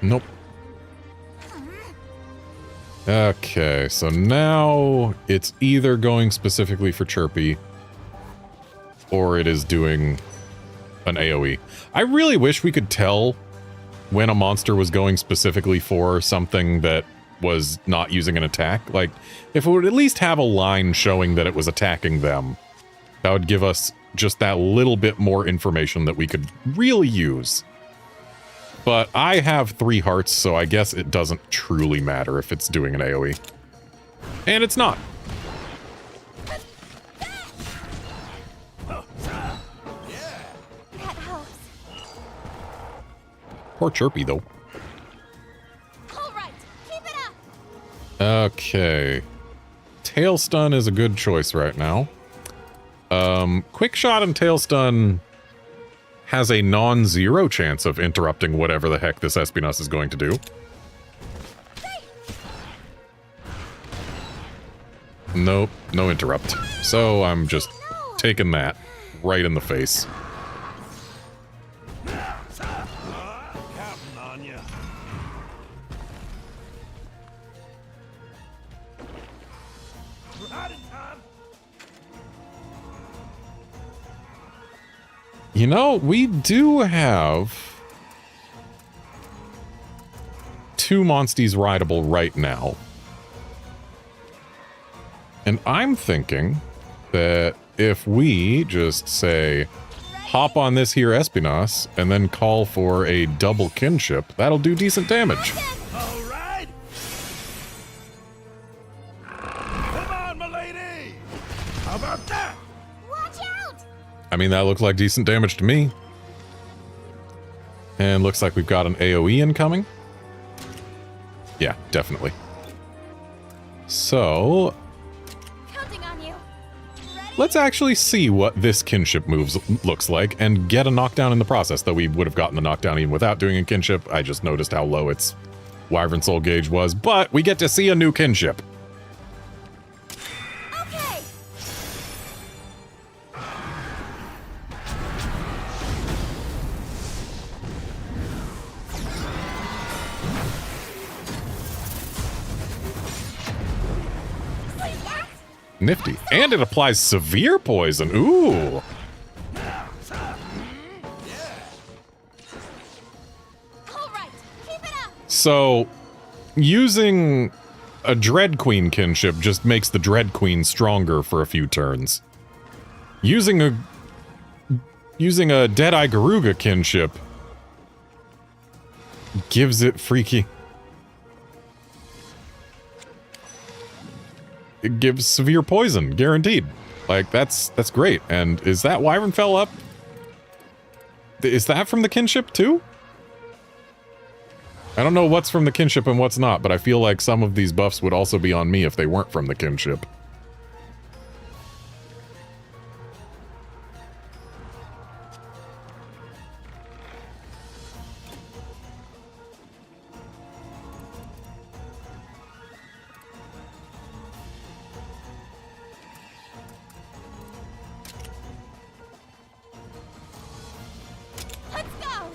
Nope. Okay, so now it's either going specifically for Chirpy, or it is doing an AoE. I really wish we could tell when a monster was going specifically for something that was not using an attack. Like, if it would at least have a line showing that it was attacking them, that would give us just that little bit more information that we could really use. But I have 3 hearts, so I guess it doesn't truly matter if it's doing an AoE. And it's not. That helps. Poor Chirpy, though. All right, keep it up. Okay. Tail Stun is a good choice right now. Quick Shot and Tail Stun has a non-zero chance of interrupting whatever the heck this Espinas is going to do. Nope, no interrupt. So I'm just taking that right in the face. Counting on you. Right in time. You know, we do have 2 Monsties rideable right now. And I'm thinking that if we just say, hop on this here Espinas, and then call for a double kinship, that'll do decent damage. All right. Come on, milady. How about that? Watch out! I mean, that looked like decent damage to me. And looks like we've got an AoE incoming. Yeah, definitely. So Counting on you. Ready? let's actually see what this kinship moves looks like and get a knockdown in the process, though we would have gotten the knockdown even without doing a kinship. I just noticed how low its Wyvern Soul gauge was, but we get to see a new kinship. Okay. See that? Nifty. And it applies severe poison. Ooh. All right, keep it up. So, using a Dread Queen kinship just makes the Dread Queen stronger for a few turns. Using a Deadeye Garuga kinship gives it freaky. It gives severe poison, guaranteed. Like, that's great. And is that Wyvern Fell up? Is that from the kinship too? I don't know what's from the kinship and what's not, but I feel like some of these buffs would also be on me if they weren't from the kinship. Let's go.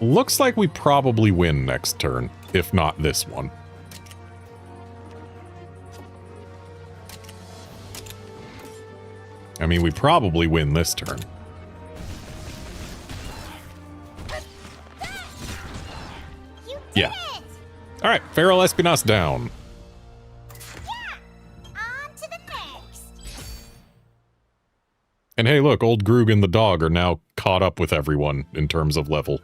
Looks like we probably win next turn, if not this one. I mean, we probably win this turn. You did Yeah. it. All right, Feral Espinas down. Yeah. On to the next. And hey, look, old Groog and the dog are now caught up with everyone in terms of level.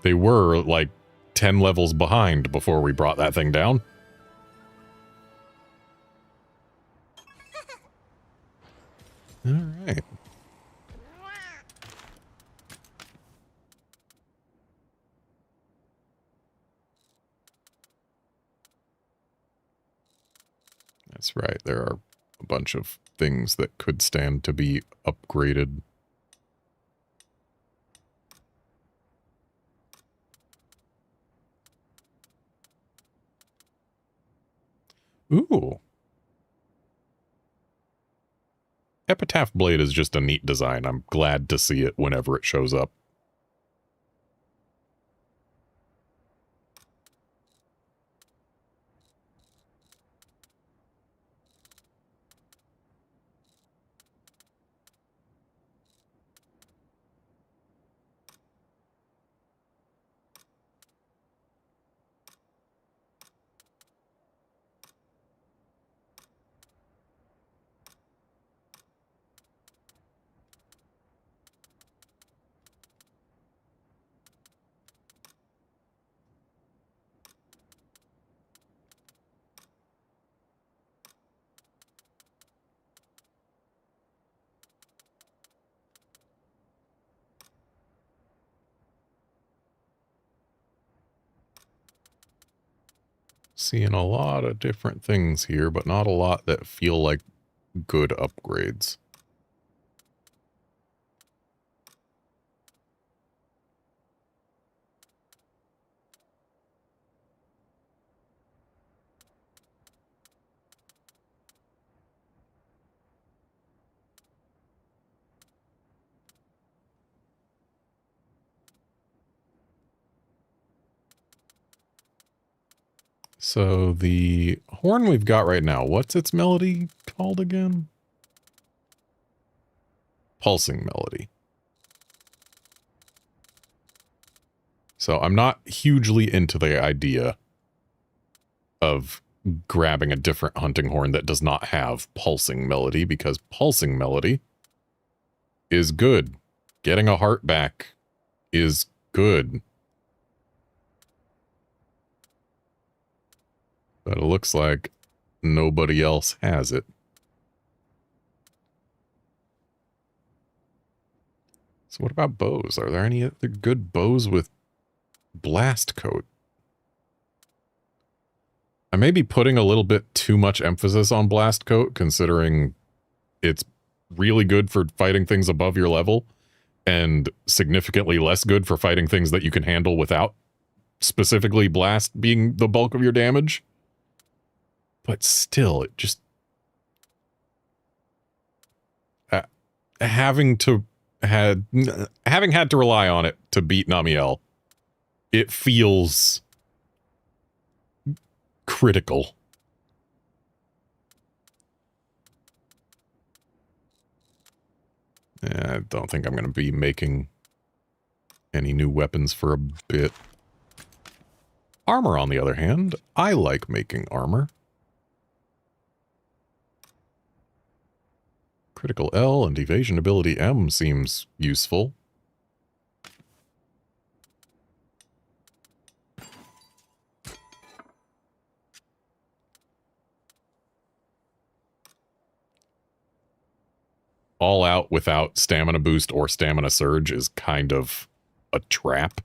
They were like 10 levels behind before we brought that thing down. All right. That's right. There are a bunch of things that could stand to be upgraded. Ooh. Epitaph Blade is just a neat design. I'm glad to see it whenever it shows up. Seeing a lot of different things here, but not a lot that feel like good upgrades. So the horn we've got right now, what's its melody called again? Pulsing melody. So I'm not hugely into the idea of grabbing a different hunting horn that does not have pulsing melody, because pulsing melody is good. Getting a heart back is good. But it looks like nobody else has it. So what about bows? Are there any other good bows with blast coat? I may be putting a little bit too much emphasis on blast coat, considering it's really good for fighting things above your level and significantly less good for fighting things that you can handle without specifically blast being the bulk of your damage. But still, it just... having had to rely on it to beat Namiel, it feels critical. I don't think I'm going to be making any new weapons for a bit. Armor, on the other hand, I like making armor. Critical L and evasion ability M seems useful. All out without stamina boost or stamina surge is kind of a trap.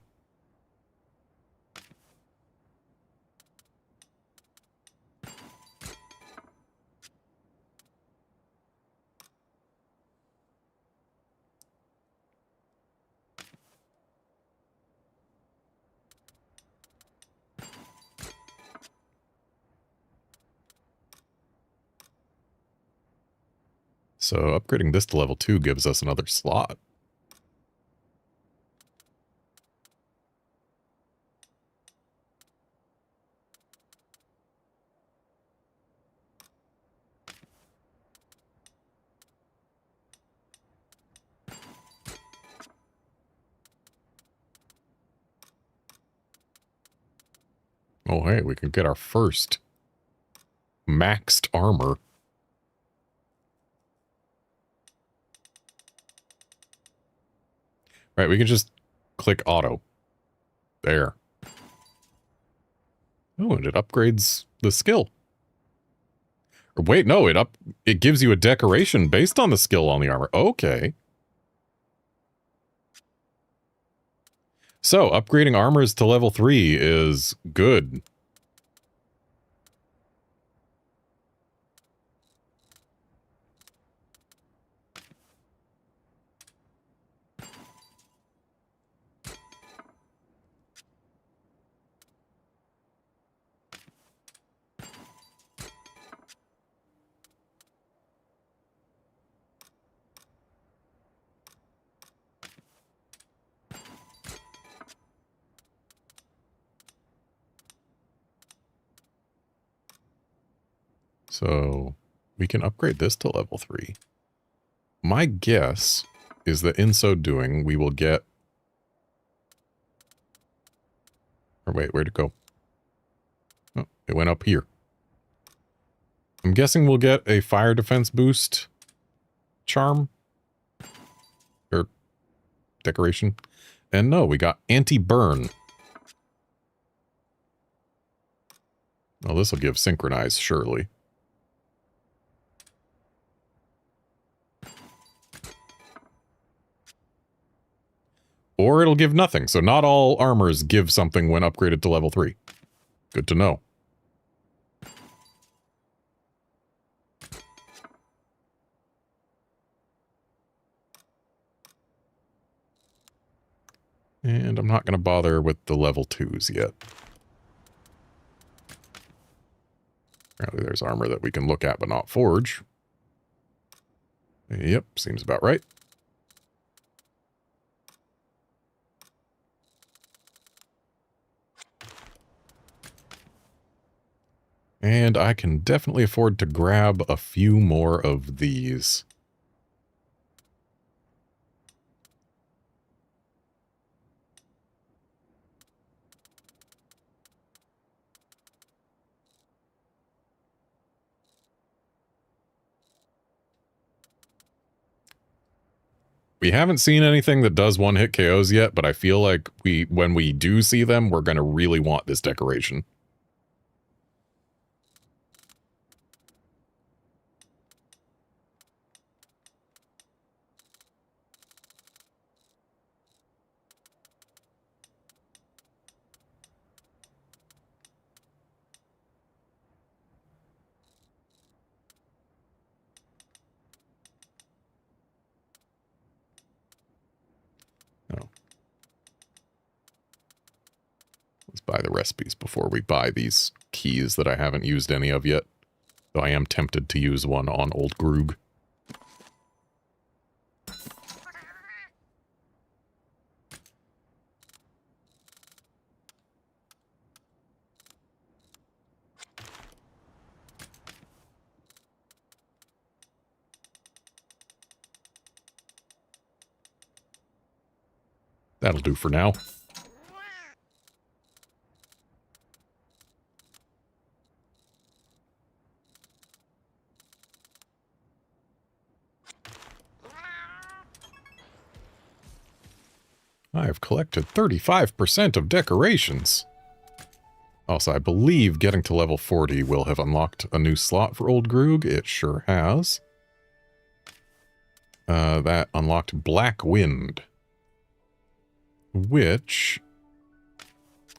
So upgrading this to level 2 gives us another slot. Oh, hey, we can get our first maxed armor. Right, we can just click auto. There. Oh, and it upgrades the skill. Or wait, no, it gives you a decoration based on the skill on the armor. Okay. So, upgrading armors to level 3 is good. So we can upgrade this to level 3. My guess is that in so doing, we will get... Or wait, where'd it go? Oh, it went up here. I'm guessing we'll get a fire defense boost charm. Or decoration. And no, we got anti-burn. Well, this will give synchronize, surely. Or it'll give nothing, so not all armors give something when upgraded to level 3. Good to know. And I'm not going to bother with the level 2s yet. Apparently there's armor that we can look at but not forge. Yep, seems about right. And I can definitely afford to grab a few more of these. We haven't seen anything that does one-hit KOs yet, but I feel like when we do see them, we're going to really want this decoration. Let's buy the recipes before we buy these keys that I haven't used any of yet. Though I am tempted to use one on Old Groog. That'll do for now. I have collected 35% of decorations. Also, I believe getting to level 40 will have unlocked a new slot for Old Groog. It sure has. That unlocked Black Wind. Which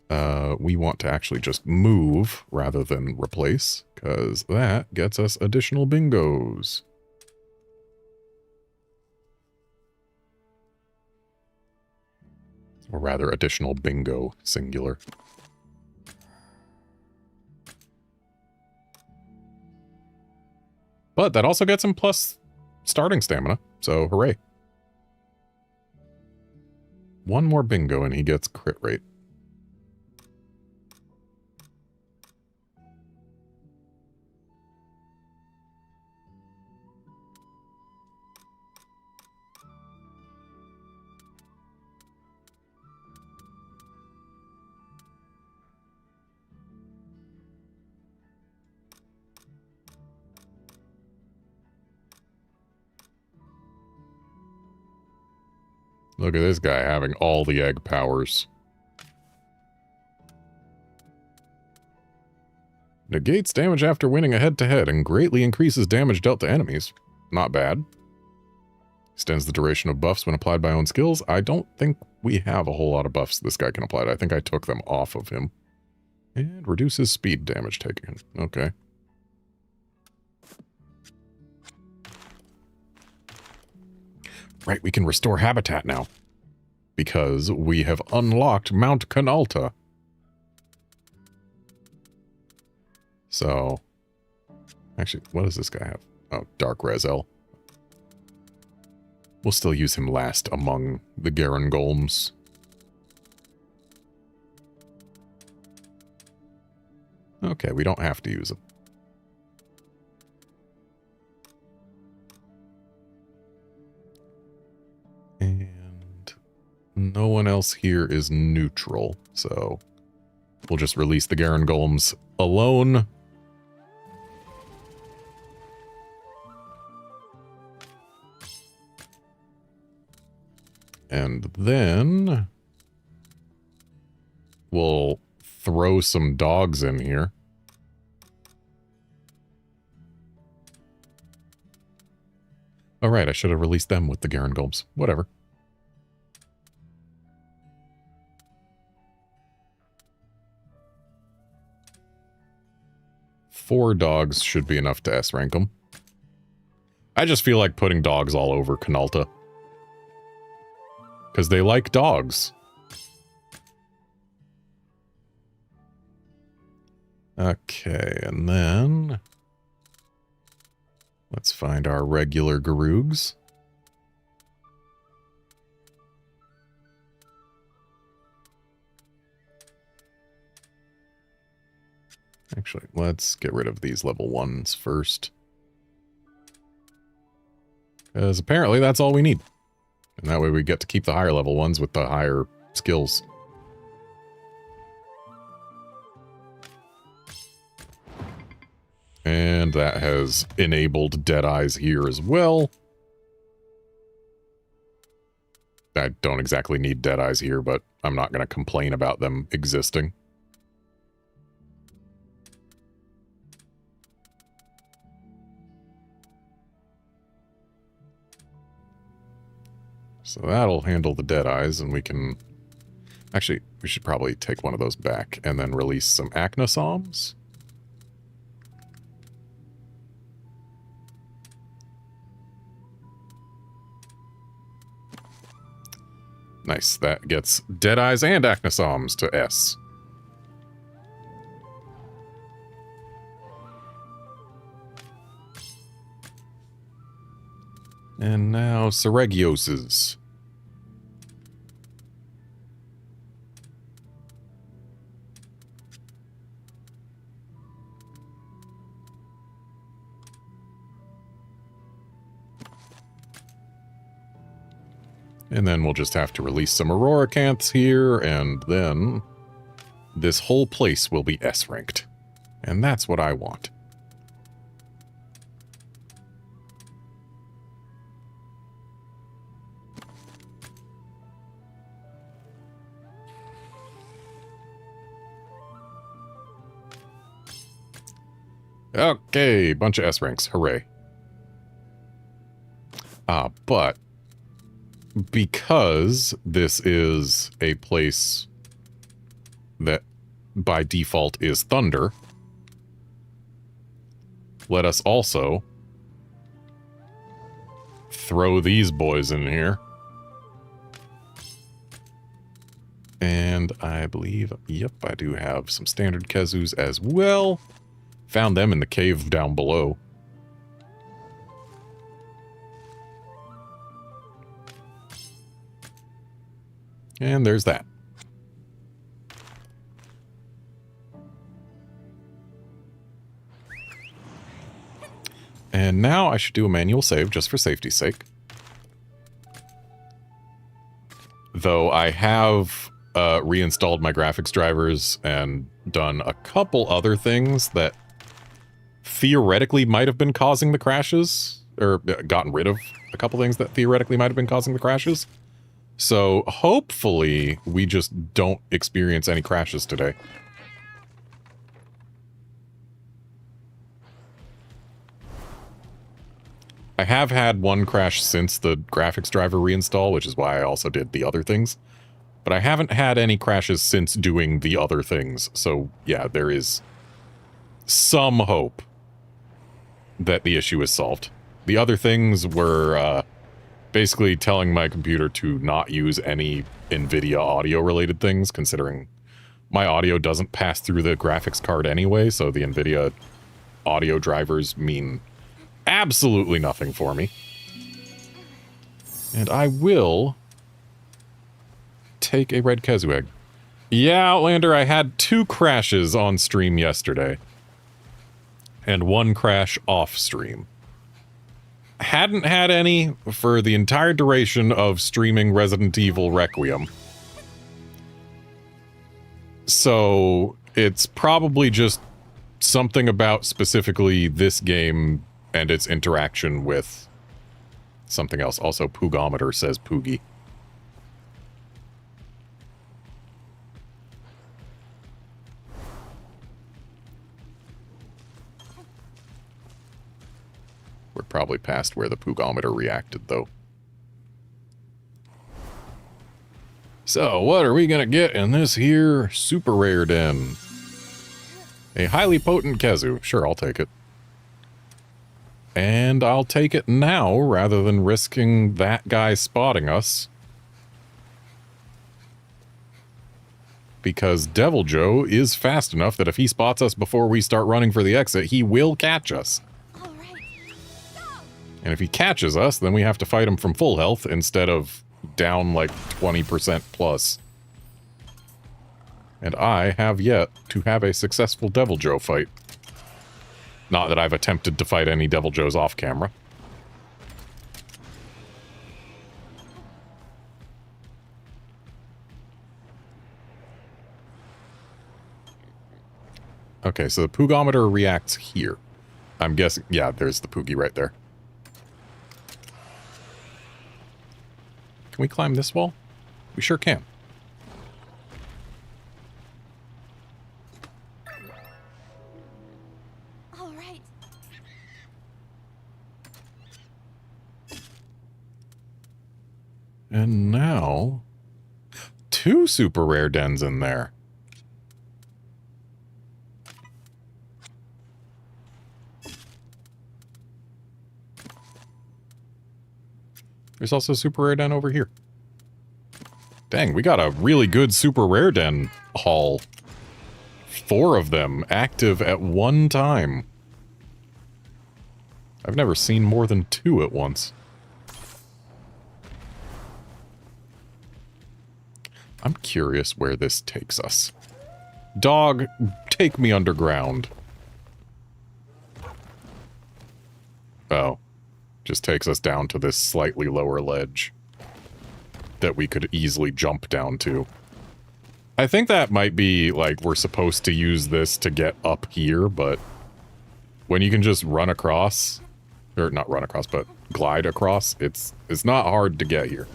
we want to actually just move rather than replace, because that gets us additional bingos. Or rather, additional bingo, singular. But that also gets him plus starting stamina, so hooray. One more bingo and he gets crit rate. Look at this guy having all the egg powers. Negates damage after winning a head-to-head and greatly increases damage dealt to enemies. Not bad. Extends the duration of buffs when applied by own skills. I don't think we have a whole lot of buffs this guy can apply to. I think I took them off of him. And reduces speed damage taken. Okay. Right, we can restore habitat now. Because we have unlocked Mount Canalta. So, actually, what does this guy have? Oh, Dark Rezel. We'll still use him last among the Garen Golms. Okay, we don't have to use him. No one else here is neutral, so we'll just release the Garen Golems alone. And then we'll throw some dogs in here. Oh, right, I should have released them with the Garen Golems. Whatever. Four dogs should be enough to S-rank them. I just feel like putting dogs all over Canalta. Because they like dogs. Okay, and then let's find our regular Garoogs. Actually, let's get rid of these level 1s first. Because apparently that's all we need. And that way we get to keep the higher level ones with the higher skills. And that has enabled Deadeyes here as well. I don't exactly need Deadeyes here, but I'm not going to complain about them existing. So that'll handle the Deadeyes, and we can... Actually, we should probably take one of those back and then release some Acnosoms. Nice, that gets Deadeyes and Acnosoms to S. And now Seregioses. And then we'll just have to release some Auroracants here, and then this whole place will be S-ranked. And that's what I want. Okay, bunch of S-ranks. Hooray. But because this is a place that by default is Thunder, let us also throw these boys in here. And I believe, yep, I do have some standard Kezus as well. Found them in the cave down below. And there's that. And now I should do a manual save just for safety's sake. Though I have reinstalled my graphics drivers and done a couple other things that theoretically might have been causing the crashes, or gotten rid of a couple things that theoretically might have been causing the crashes. So hopefully we just don't experience any crashes today. I have had one crash since the graphics driver reinstall, which is why I also did the other things. But I haven't had any crashes since doing the other things. So yeah, there is some hope that the issue is solved. The other things were basically telling my computer to not use any NVIDIA audio-related things, considering my audio doesn't pass through the graphics card anyway, so the NVIDIA audio drivers mean absolutely nothing for me. And I will take a red Kezu egg. Yeah, Outlander, I had 2 crashes on stream yesterday. And 1 crash off stream. hadn't had any for the entire duration of streaming Resident Evil Requiem. So it's probably just something about specifically this game and its interaction with something else. Also, Poogometer says Poogie. We're probably past where the Poogometer reacted, though. So, what are we gonna get in this here super rare den? A highly potent Kezu. Sure, I'll take it. And I'll take it now, rather than risking that guy spotting us. Because Devil Joe is fast enough that if he spots us before we start running for the exit, he will catch us. All right. Go! And if he catches us, then we have to fight him from full health instead of down like 20% plus. And I have yet to have a successful Devil Joe fight. Not that I've attempted to fight any Devil Joes off camera. Okay, so the Poogometer reacts here. I'm guessing, yeah, there's the Poogie right there. Can we climb this wall? We sure can. All right. And now, 2 super rare dens in there. There's also a super rare den over here. Dang, we got a really good super rare den haul. 4 of them active at one time. I've never seen more than 2 at once. I'm curious where this takes us. Dog, take me underground. Oh. Just takes us down to this slightly lower ledge that we could easily jump down to. I think that might be, like, we're supposed to use this to get up here, but when you can just run across, or not run across, but glide across, it's not hard to get here.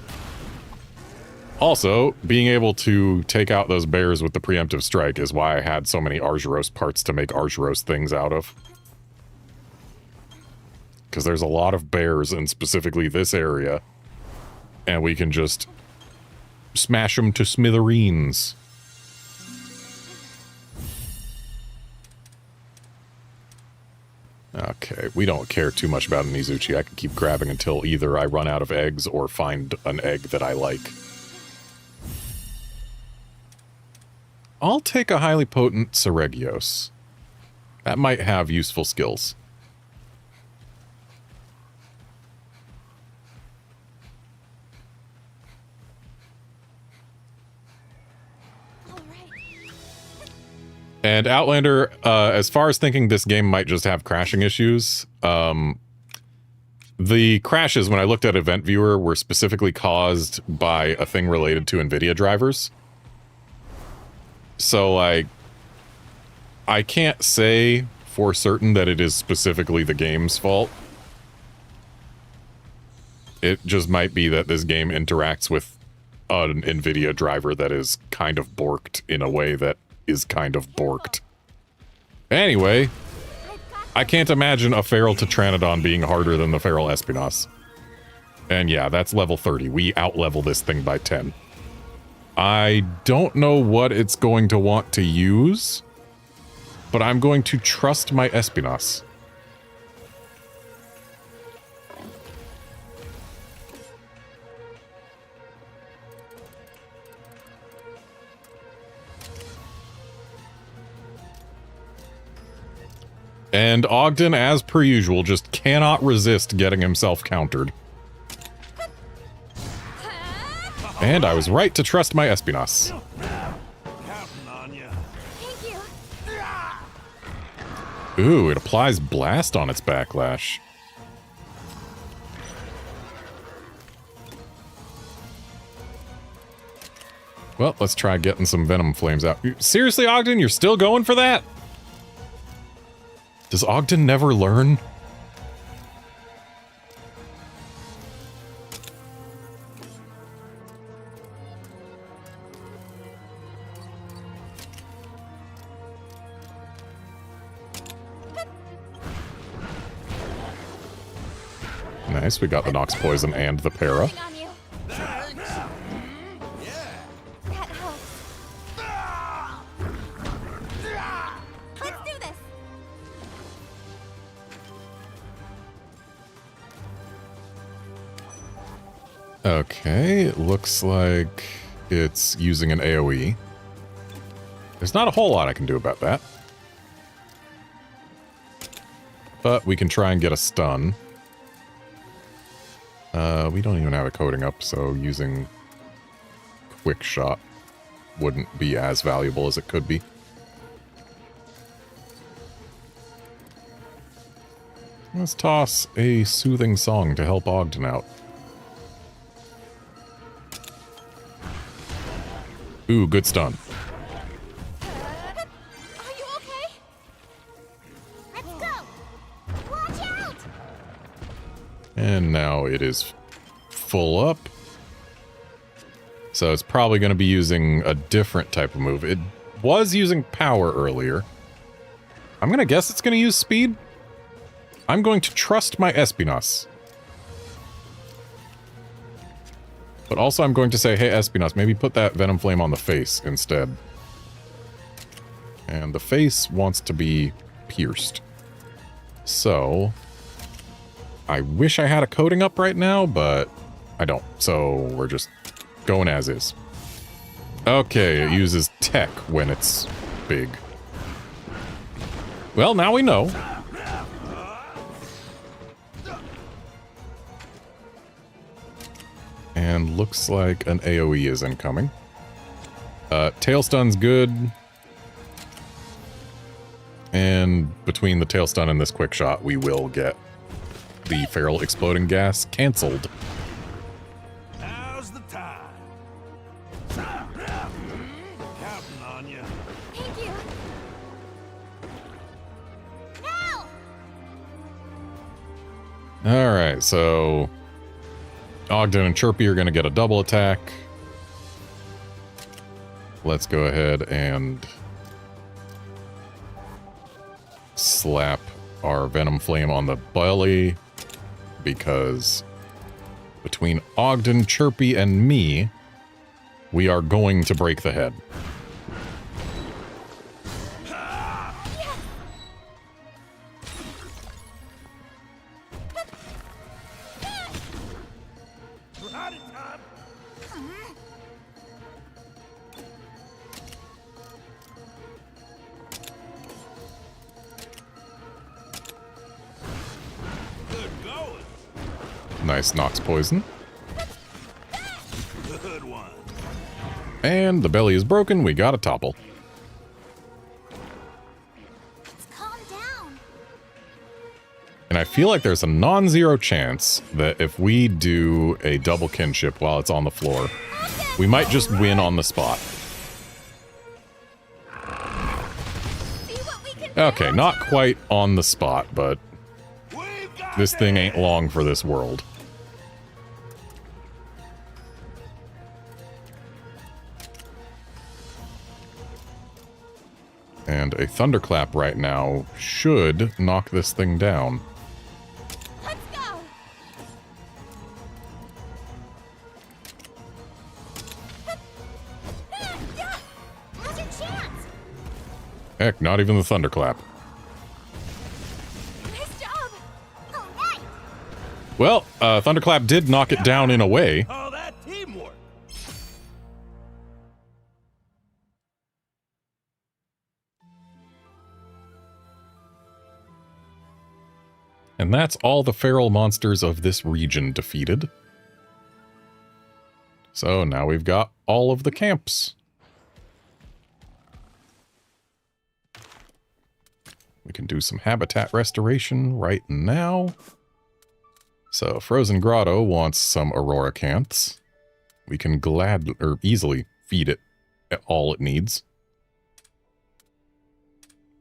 Also, being able to take out those bears with the preemptive strike is why I had so many Argyros parts to make Argyros things out of. Because there's a lot of bears in specifically this area, and we can just smash them to smithereens. Okay, we don't care too much about an Izuchi. I can keep grabbing until either I run out of eggs or find an egg that I like. I'll take a highly potent Seregios. That might have useful skills. And Outlander, as far as thinking this game might just have crashing issues, the crashes, when I looked at Event Viewer, were specifically caused by a thing related to NVIDIA drivers. So, like, I can't say for certain that it is specifically the game's fault. It just might be that this game interacts with an NVIDIA driver that is kind of borked in a way that is kind of borked. Anyway, I can't imagine a Feral Tetranodon being harder than the Feral Espinas. And yeah, that's level 30. We out-level this thing by 10. I don't know what it's going to want to use, but I'm going to trust my Espinas. And Ogden, as per usual, just cannot resist getting himself countered. And I was right to trust my Espinas. Counting on ya. Thank you. Ooh, it applies blast on its backlash. Well, let's try getting some venom flames out. Seriously, Ogden, you're still going for that? Does Ogden never learn? Nice, we got the Nox Poison and the Para. Counting on you. That helps. Let's do this. Okay, looks like it's using an AoE. There's not a whole lot I can do about that. But we can try and get a stun. We don't even have a coating up, so using quick shot wouldn't be as valuable as it could be. Let's toss a soothing song to help Ogden out. Ooh, good stun. Are you okay? Let's go! Watch out! And now it is full up. So it's probably going to be using a different type of move. It was using power earlier. I'm going to guess it's going to use speed. I'm going to trust my Espinas. But also I'm going to say, hey Espinas, maybe put that Venom Flame on the face instead. And the face wants to be pierced. So I wish I had a coating up right now, but I don't. So we're just going as is. Okay, it uses tech when it's big. Well, now we know. And looks like an AoE is incoming. Tail Stun's good. And between the Tail Stun and this quick shot, we will get the Feral Exploding Gas cancelled. Now's the time. Counting on you. Thank you. Now! Alright, so Ogden and Chirpy are going to get a double attack. Let's go ahead and slap our Venom Flame on the belly, because between Ogden, Chirpy, and me, we are going to break the head. We're out of time. Good going. Nice Nox Poison. Good one. And the belly is broken, we got a topple. Let's calm down. And I feel like there's a non-zero chance that if we do a double kinship while it's on the floor, we might just win on the spot. See what we can do. Okay, not quite on the spot, but We've got this thing ain't long for this world. And a thunderclap right now should knock this thing down. Let's go. Now's your chance! Heck, not even the thunderclap. Nice job. All right! Well, thunderclap did knock it down in a way. all that teamwork. And that's all the feral monsters of this region defeated. So now we've got all of the camps. We can do some habitat restoration right now. So Frozen Grotto wants some Aurora Canths. We can easily feed it all it needs.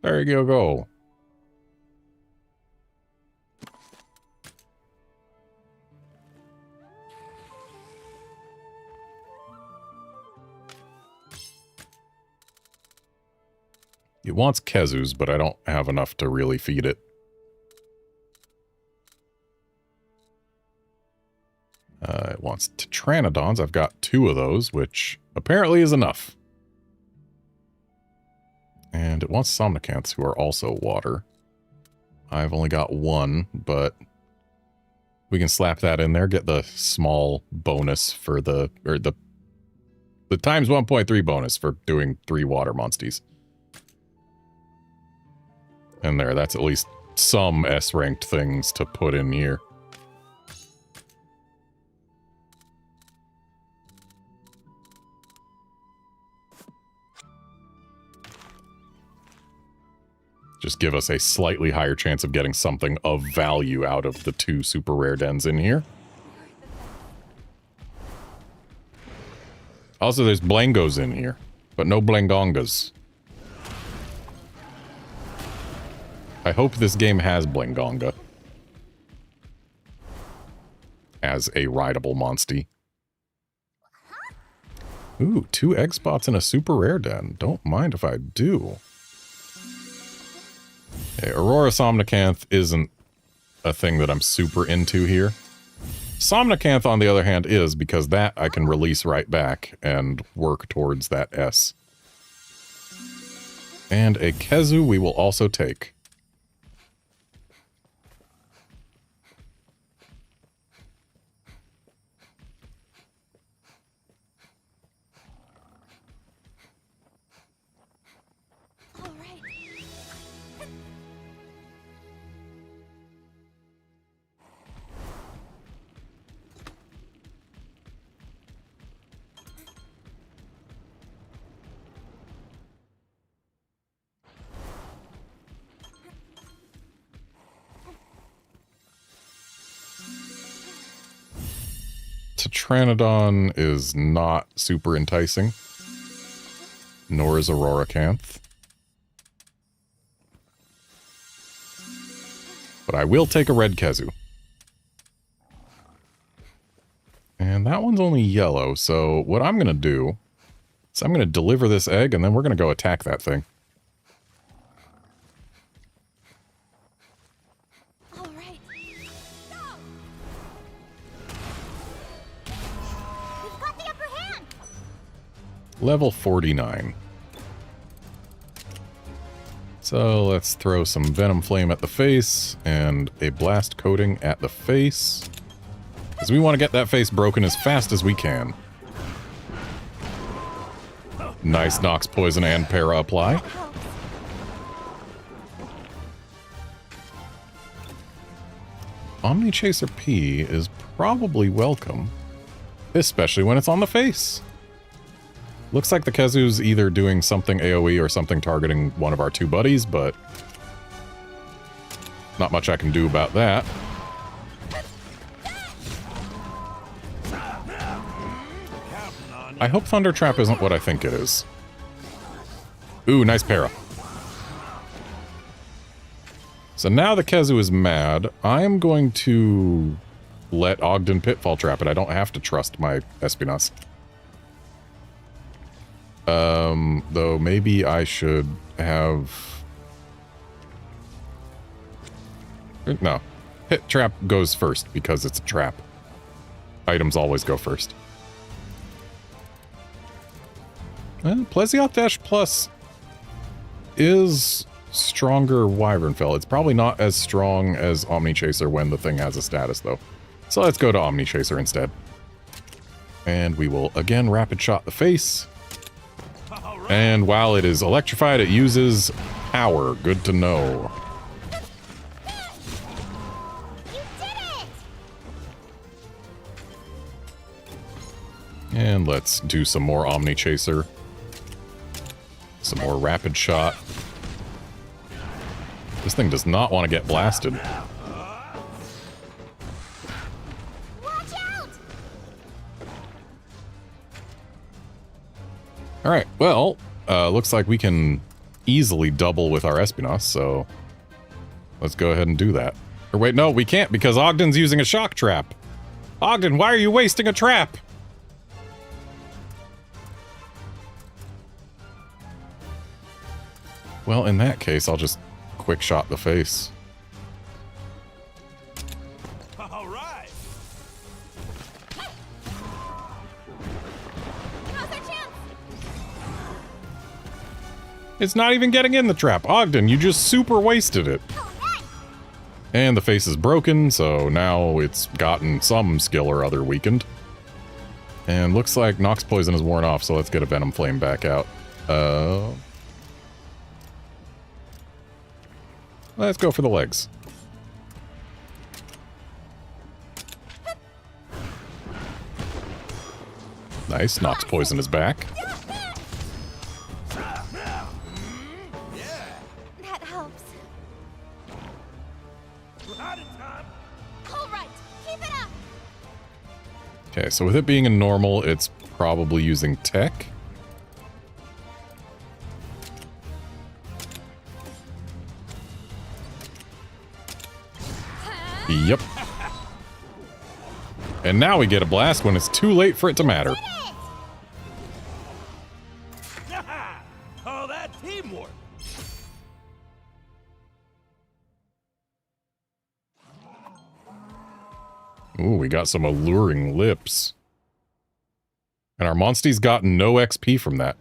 There you go. It wants Kezus, but I don't have enough to really feed it. It wants Tetranodons. I've got 2 of those, which apparently is enough. And it wants Somnicanths, who are also water. I've only got 1, but we can slap that in there, get the small bonus for the times 1.3 bonus for doing 3 water monsties. And there, that's at least some S-ranked things to put in here. Just give us a slightly higher chance of getting something of value out of the 2 super rare dens in here. Also, there's Blangos in here, but no Blangongas. I hope this game has Blangonga as a rideable monstie. Ooh, 2 egg spots in a super rare den. Don't mind if I do. Okay, Aurora Somnicanth isn't a thing that I'm super into here. Somnicanth, on the other hand, is, because that I can release right back and work towards that S. And a Kezu we will also take. Tetranodon is not super enticing, nor is Auroracanth. But I will take a red Kezu. And that one's only yellow, so what I'm going to do is I'm going to deliver this egg, and then we're going to go attack that thing. Level 49. So let's throw some Venom Flame at the face and a Blast Coating at the face, because we want to get that face broken as fast as we can. Nice Nox Poison and Para apply. Omnichaser P is probably welcome, especially when it's on the face. Looks like the Kezu's either doing something AoE or something targeting one of our 2 buddies, but not much I can do about that. I hope Thunder Trap isn't what I think it is. Ooh, nice para. So now the Kezu is mad. I am going to let Ogden Pitfall Trap it. I don't have to trust my Espinas. Though maybe I should have... No. Pit Trap goes first because it's a trap. Items always go first. Plesioth Dash Plus is stronger Wyvern Fell. It's probably not as strong as Omnichaser when the thing has a status, though. So let's go to Omnichaser instead. And we will again Rapid Shot the face. And while it is electrified, it uses power. Good to know. You did it! And let's do some more Omnichaser. Some more Rapid Shot. This thing does not want to get blasted. Watch out! Alright, well, looks like we can easily double with our Espionage, so let's go ahead and do that. Or wait, no, we can't because Ogden's using a shock trap. Ogden, why are you wasting a trap? Well, in that case, I'll just quick shot the face. All right. Now's our chance! It's not even getting in the trap. Ogden, you just super wasted it. And the face is broken, so now it's gotten some skill or other weakened. And looks like Nox Poison is worn off, so let's get a Venom Flame back out. Let's go for the legs. Nice, Nox Poison is back. That helps. Right in time. All right, keep it up! Okay, so with it being a normal, it's probably using tech. Yep. And now we get a blast when it's too late for it to matter. Oh, that teamwork. Ooh, we got some alluring lips. And our Monsties got no XP from that.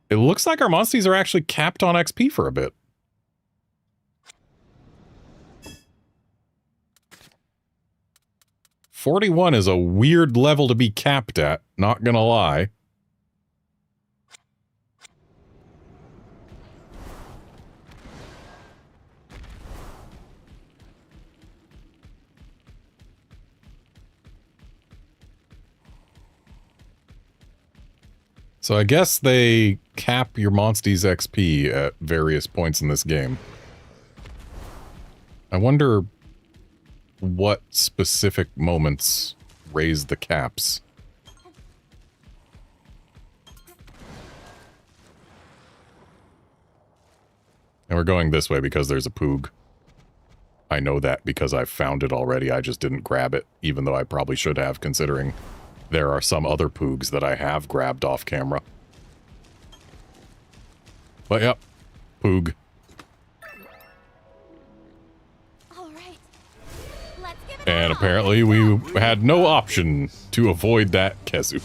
It looks like our Monsties are actually capped on XP for a bit. $41 is a weird level to be capped at, not gonna lie. So I guess they cap your Monsties XP at various points in this game. I wonder what specific moments raise the caps. And we're going this way because there's a Poog. I know that because I've found it already. I just didn't grab it, even though I probably should have, considering there are some other Poogs that I have grabbed off camera. But yep, Poog. All right. Let's give it And apparently we had no option to avoid that Kezu.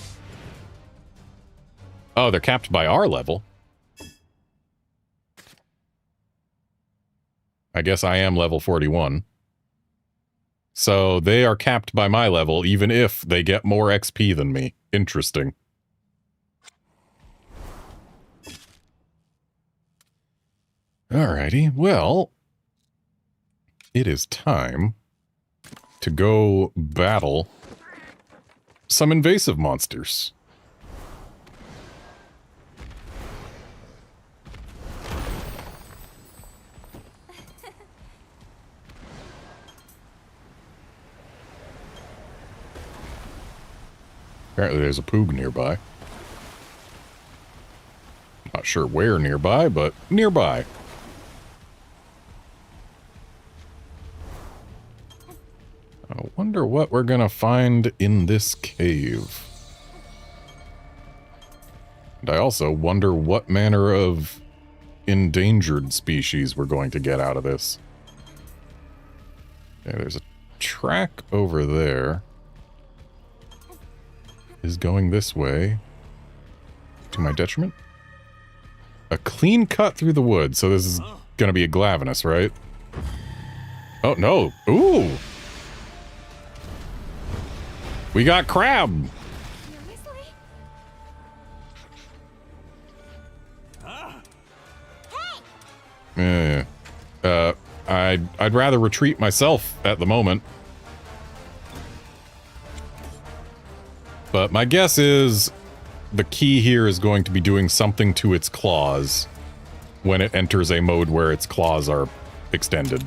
Oh, they're capped by our level. I guess I am level 41. So they are capped by my level, even if they get more XP than me. Interesting. Alrighty, well, it is time to go battle some invasive monsters. Apparently there's a Poog nearby. Not sure where nearby, but nearby. I wonder what we're gonna find in this cave. And I also wonder what manner of endangered species we're going to get out of this. Okay, there's a track over there. Is going this way. To my detriment. A clean cut through the wood, so this is gonna be a Glavenus, right? Oh, no. Ooh! We got crab! Seriously? I'd rather retreat myself at the moment. But my guess is the key here is going to be doing something to its claws when it enters a mode where its claws are extended.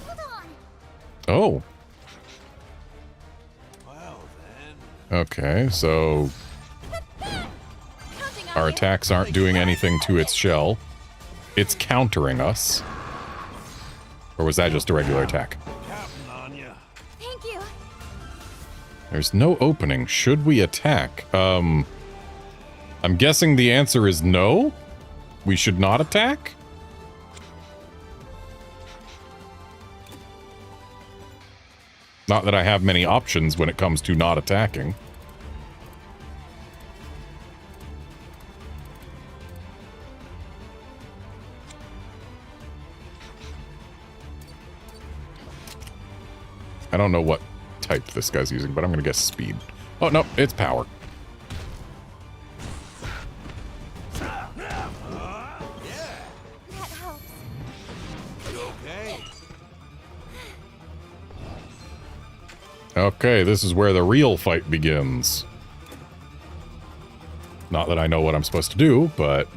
Hold on. Oh. Well then. Okay, so Our attacks aren't doing anything to its shell. It's countering us. Or was that just a regular attack? Counting on ya. Thank you. There's no opening. Should we attack? I'm guessing the answer is no? We should not attack? Not that I have many options when it comes to not attacking. I don't know what type this guy's using, but I'm going to guess speed. Oh, no, it's power. That helps. You okay? Okay, this is where the real fight begins. Not that I know what I'm supposed to do, but...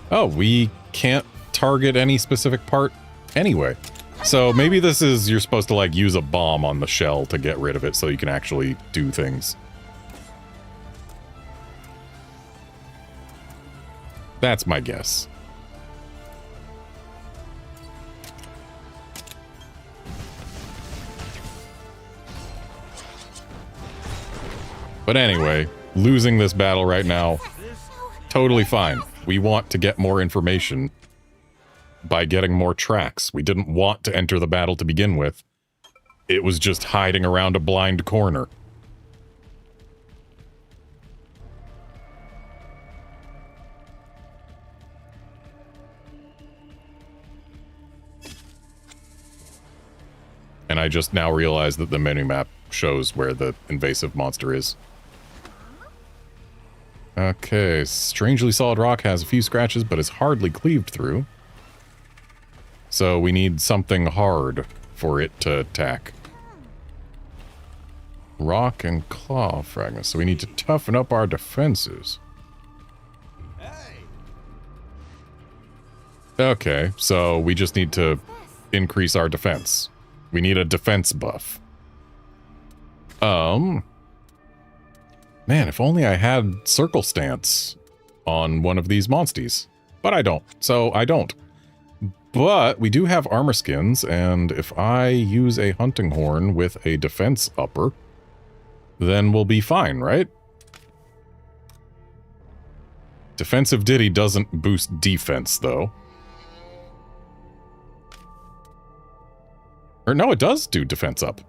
Oh, we can't target any specific part anyway. So maybe this is, you're supposed to like use a bomb on the shell to get rid of it so you can actually do things. That's my guess. But anyway, losing this battle right now, totally fine. We want to get more information by getting more tracks. We didn't want to enter the battle to begin with. It was just hiding around a blind corner. And I just now realized that the minimap shows where the invasive monster is. Okay, strangely solid rock has a few scratches, but is hardly cleaved through. So we need something hard for it to attack. Rock and claw fragments. So we need to toughen up our defenses. Hey. Okay, so we just need to increase our defense. We need a defense buff. Man, if only I had circle stance on one of these monsties. But I don't, so I don't. But we do have armor skins, and if I use a hunting horn with a defense upper, then we'll be fine, right? Defensive Ditty doesn't boost defense, though. Or no, it does do defense up.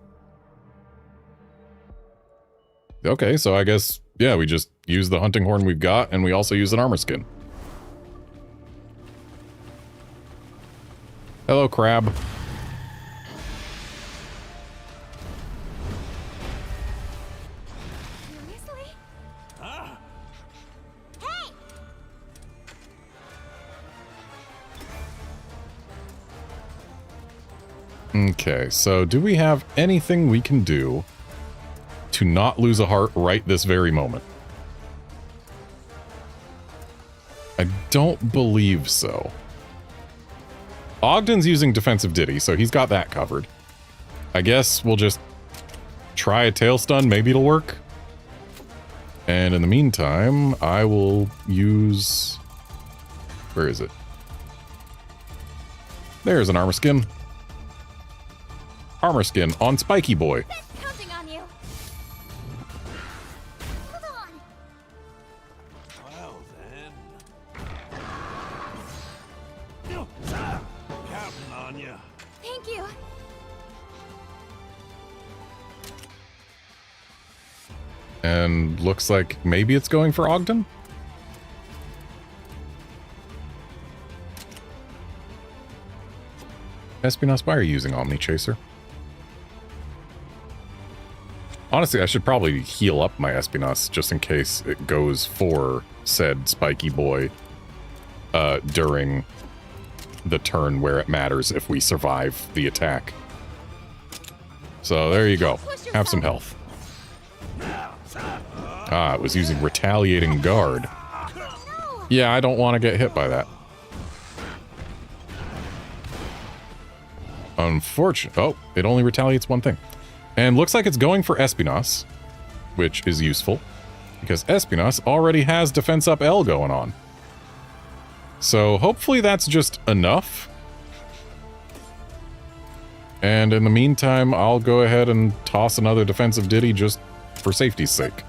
Okay, so I guess, yeah, we just use the hunting horn we've got, and we also use an armor skin. Hello, crab. Seriously? Hey! Okay, so do we have anything we can do to not lose a heart right this very moment? I don't believe so. Ogden's using defensive Ditty, so he's got that covered. I guess we'll just try a tail stun, maybe it'll work. And in the meantime, I will use... Where is it? There's an armor skin. Armor skin on Spiky Boy. Counting on you. Hold on! Well then. Counting on ya. Thank you. And looks like maybe it's going for Ogden? Espionage, why are you using Omni Chaser? Honestly, I should probably heal up my Espionage just in case it goes for said Spiky Boy during the turn where it matters if we survive the attack. So there you go. Have some health. Ah, it was using Retaliating Guard. Yeah, I don't want to get hit by that. Unfortunate. Oh, it only retaliates one thing. And looks like it's going for Espionage, which is useful. Because Espinas already has defense up L going on. So hopefully that's just enough. And in the meantime, I'll go ahead and toss another defensive ditty just for safety's sake.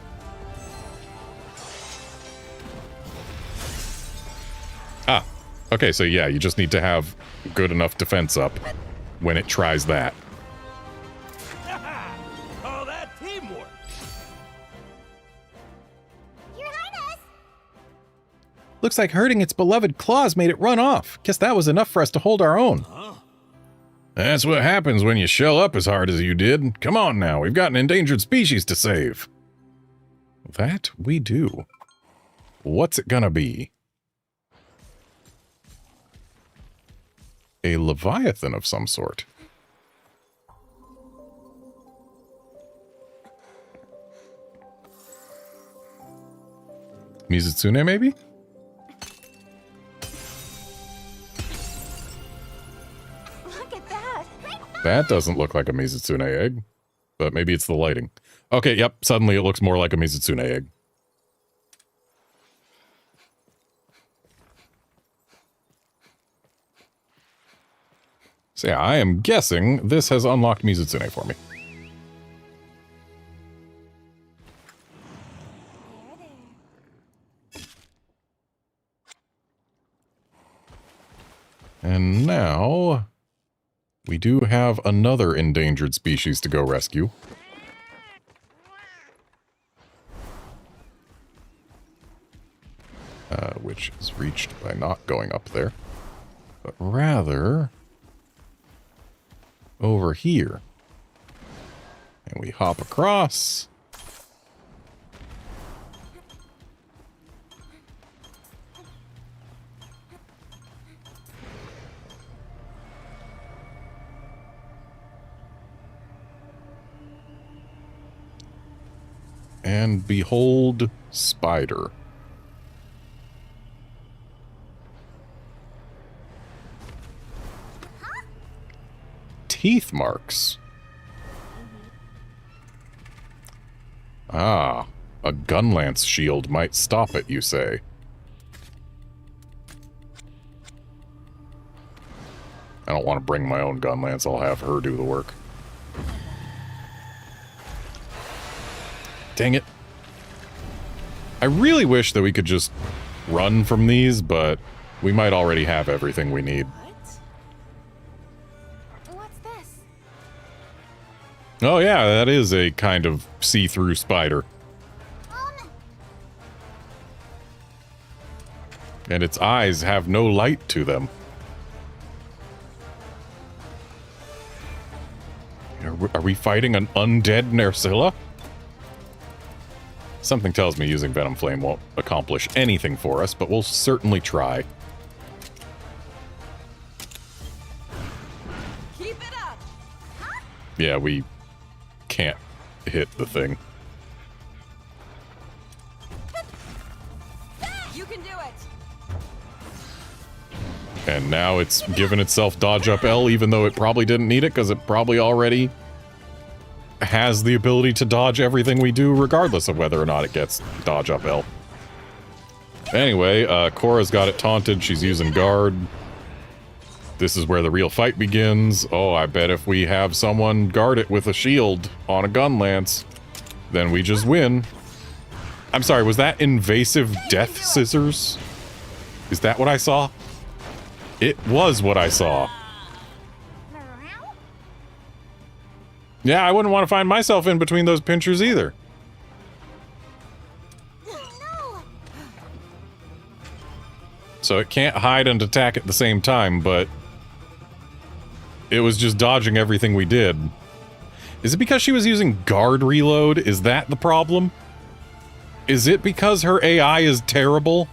Ah, okay, so yeah, you just need to have good enough defense up when it tries that. All that teamwork. Your Highness! Looks like hurting its beloved claws made it run off. Guess that was enough for us to hold our own. That's what happens when you shell up as hard as you did. Come on now, we've got an endangered species to save. That we do. What's it gonna be? A leviathan of some sort. Mizutsune, maybe? Look at that. That doesn't look like a Mizutsune egg, but maybe it's the lighting. Okay, yep, suddenly it looks more like a Mizutsune egg. So yeah, I am guessing this has unlocked Mizutsune for me. And now we do have another endangered species to go rescue. Which is reached by not going up there, but rather over here. And we hop across. And behold, spider. Teeth marks. Ah, a gun lance shield might stop it, you say. I don't want to bring my own gun lance, I'll have her do the work. Dang it. I really wish that we could just run from these, but we might already have everything we need. What's this? Oh yeah, that is a kind of see-through spider. And its eyes have no light to them. Are we fighting an undead Nerscylla? Something tells me using Venom Flame won't accomplish anything for us, but we'll certainly try. Keep it up. Yeah, we can't hit the thing. You can do it. And now it's given itself dodge up L, even though it probably didn't need it, because it probably already has the ability to dodge everything we do, regardless of whether or not it gets dodge up L. Anyway, Cora's got it taunted. She's using guard. This is where the real fight begins. Oh, I bet if we have someone guard it with a shield on a gun lance, then we just win. I'm sorry, was that invasive death scissors? Is that what I saw? It was what I saw. Yeah, I wouldn't want to find myself in between those pinchers either. No. So it can't hide and attack at the same time, but it was just dodging everything we did. Is it because she was using guard reload? Is that the problem? Is it because her AI is terrible?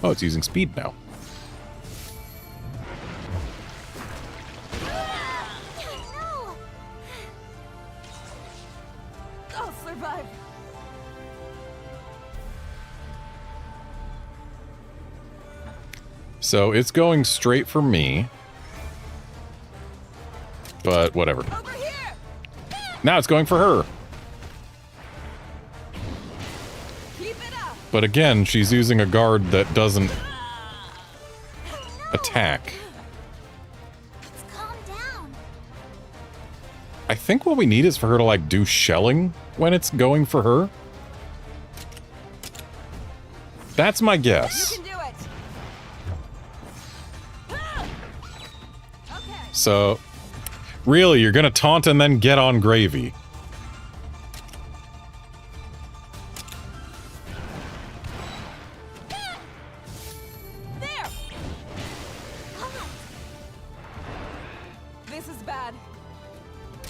Oh, it's using speed now. No. I'll survive. So it's going straight for me. But whatever. Now it's going for her. But again, she's using a guard that doesn't attack. Let's calm down. I think what we need is for her to, like, do shelling when it's going for her. That's my guess. You can do it. So, really, you're gonna taunt and then get on gravy. There. This is bad.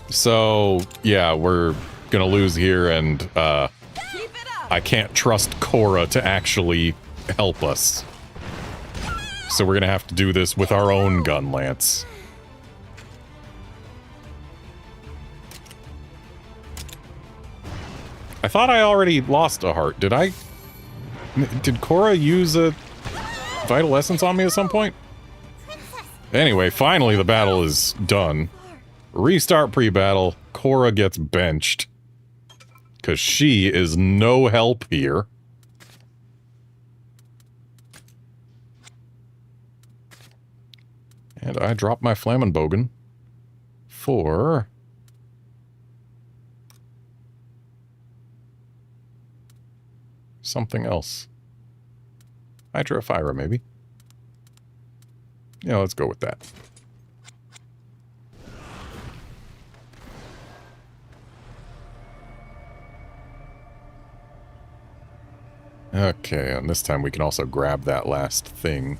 So, yeah, we're gonna lose here, and, Keep it up. I can't trust Cora to actually help us. So we're gonna have to do this with our own gun lance. I thought I already lost a heart. Did I? Did Cora use a vital essence on me at some point? Anyway, finally the battle is done. Restart pre-battle. Cora gets benched. Because she is no help here. And I drop my Flammenbogen for something else. Hydrophyra, maybe. Yeah, let's go with that. Okay, and this time we can also grab that last thing.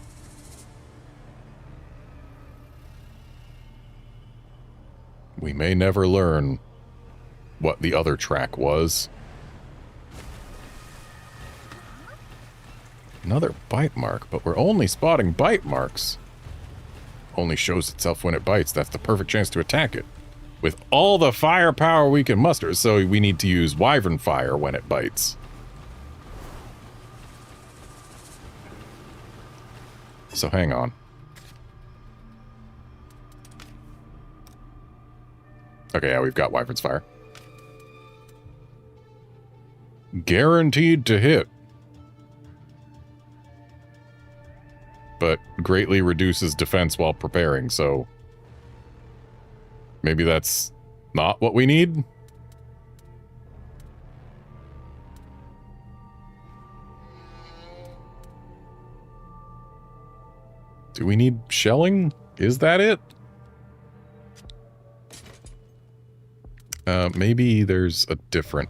We may never learn what the other track was. Another bite mark, but we're only spotting bite marks. Only shows itself when it bites. That's the perfect chance to attack it. With all the firepower we can muster, so we need to use Wyvern Fire when it bites. So hang on. Okay, yeah, we've got Wyvern's Fire. Guaranteed to hit. But greatly reduces defense while preparing, so... maybe that's not what we need? Do we need shelling? Is that it? Maybe there's a different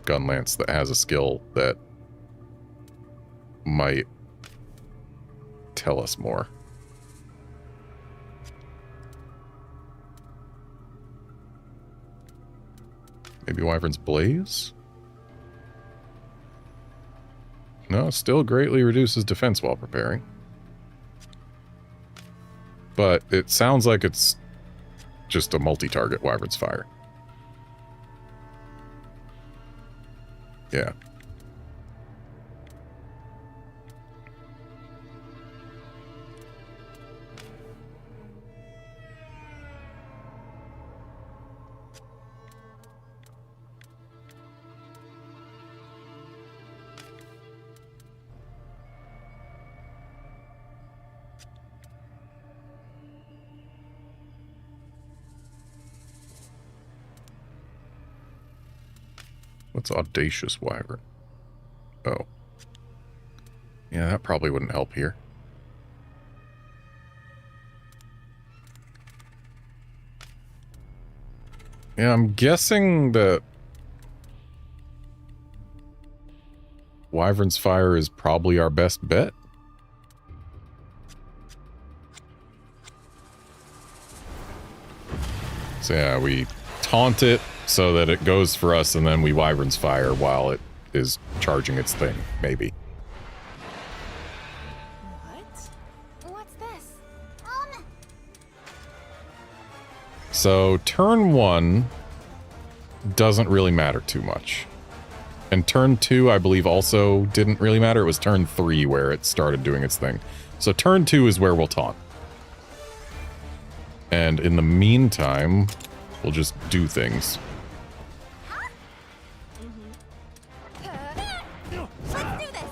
gun lance that has a skill that might tell us more. Maybe Wyvern's Blaze? No, still greatly reduces defense while preparing. But it sounds like it's just a multi-target Wyvern's Fire. Yeah. What's Audacious Wyvern? Oh. Yeah, that probably wouldn't help here. Yeah, I'm guessing that Wyvern's Fire is probably our best bet. So yeah, we taunt it so that it goes for us, and then we Wyvern's Fire while it is charging its thing, maybe. What? What's this? So turn 1 doesn't really matter too much. And turn 2, I believe, also didn't really matter. It was turn 3 where it started doing its thing. So turn 2 is where we'll taunt. And in the meantime, we'll just do things. Let's do this!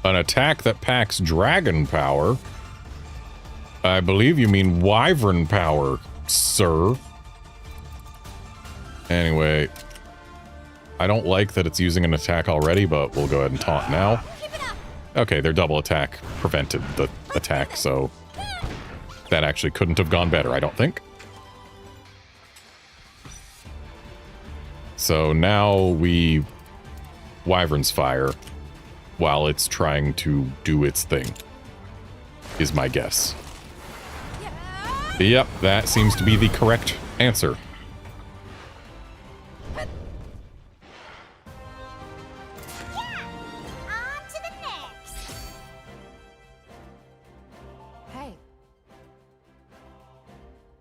An attack that packs dragon power? I believe you mean wyvern power, sir. Anyway, I don't like that it's using an attack already, but we'll go ahead and taunt now. Okay, their double attack prevented the attack, so that actually couldn't have gone better, I don't think. So now we wyvern's fire while it's trying to do its thing, is my guess. Yep, that seems to be the correct answer. On to the next. Hey,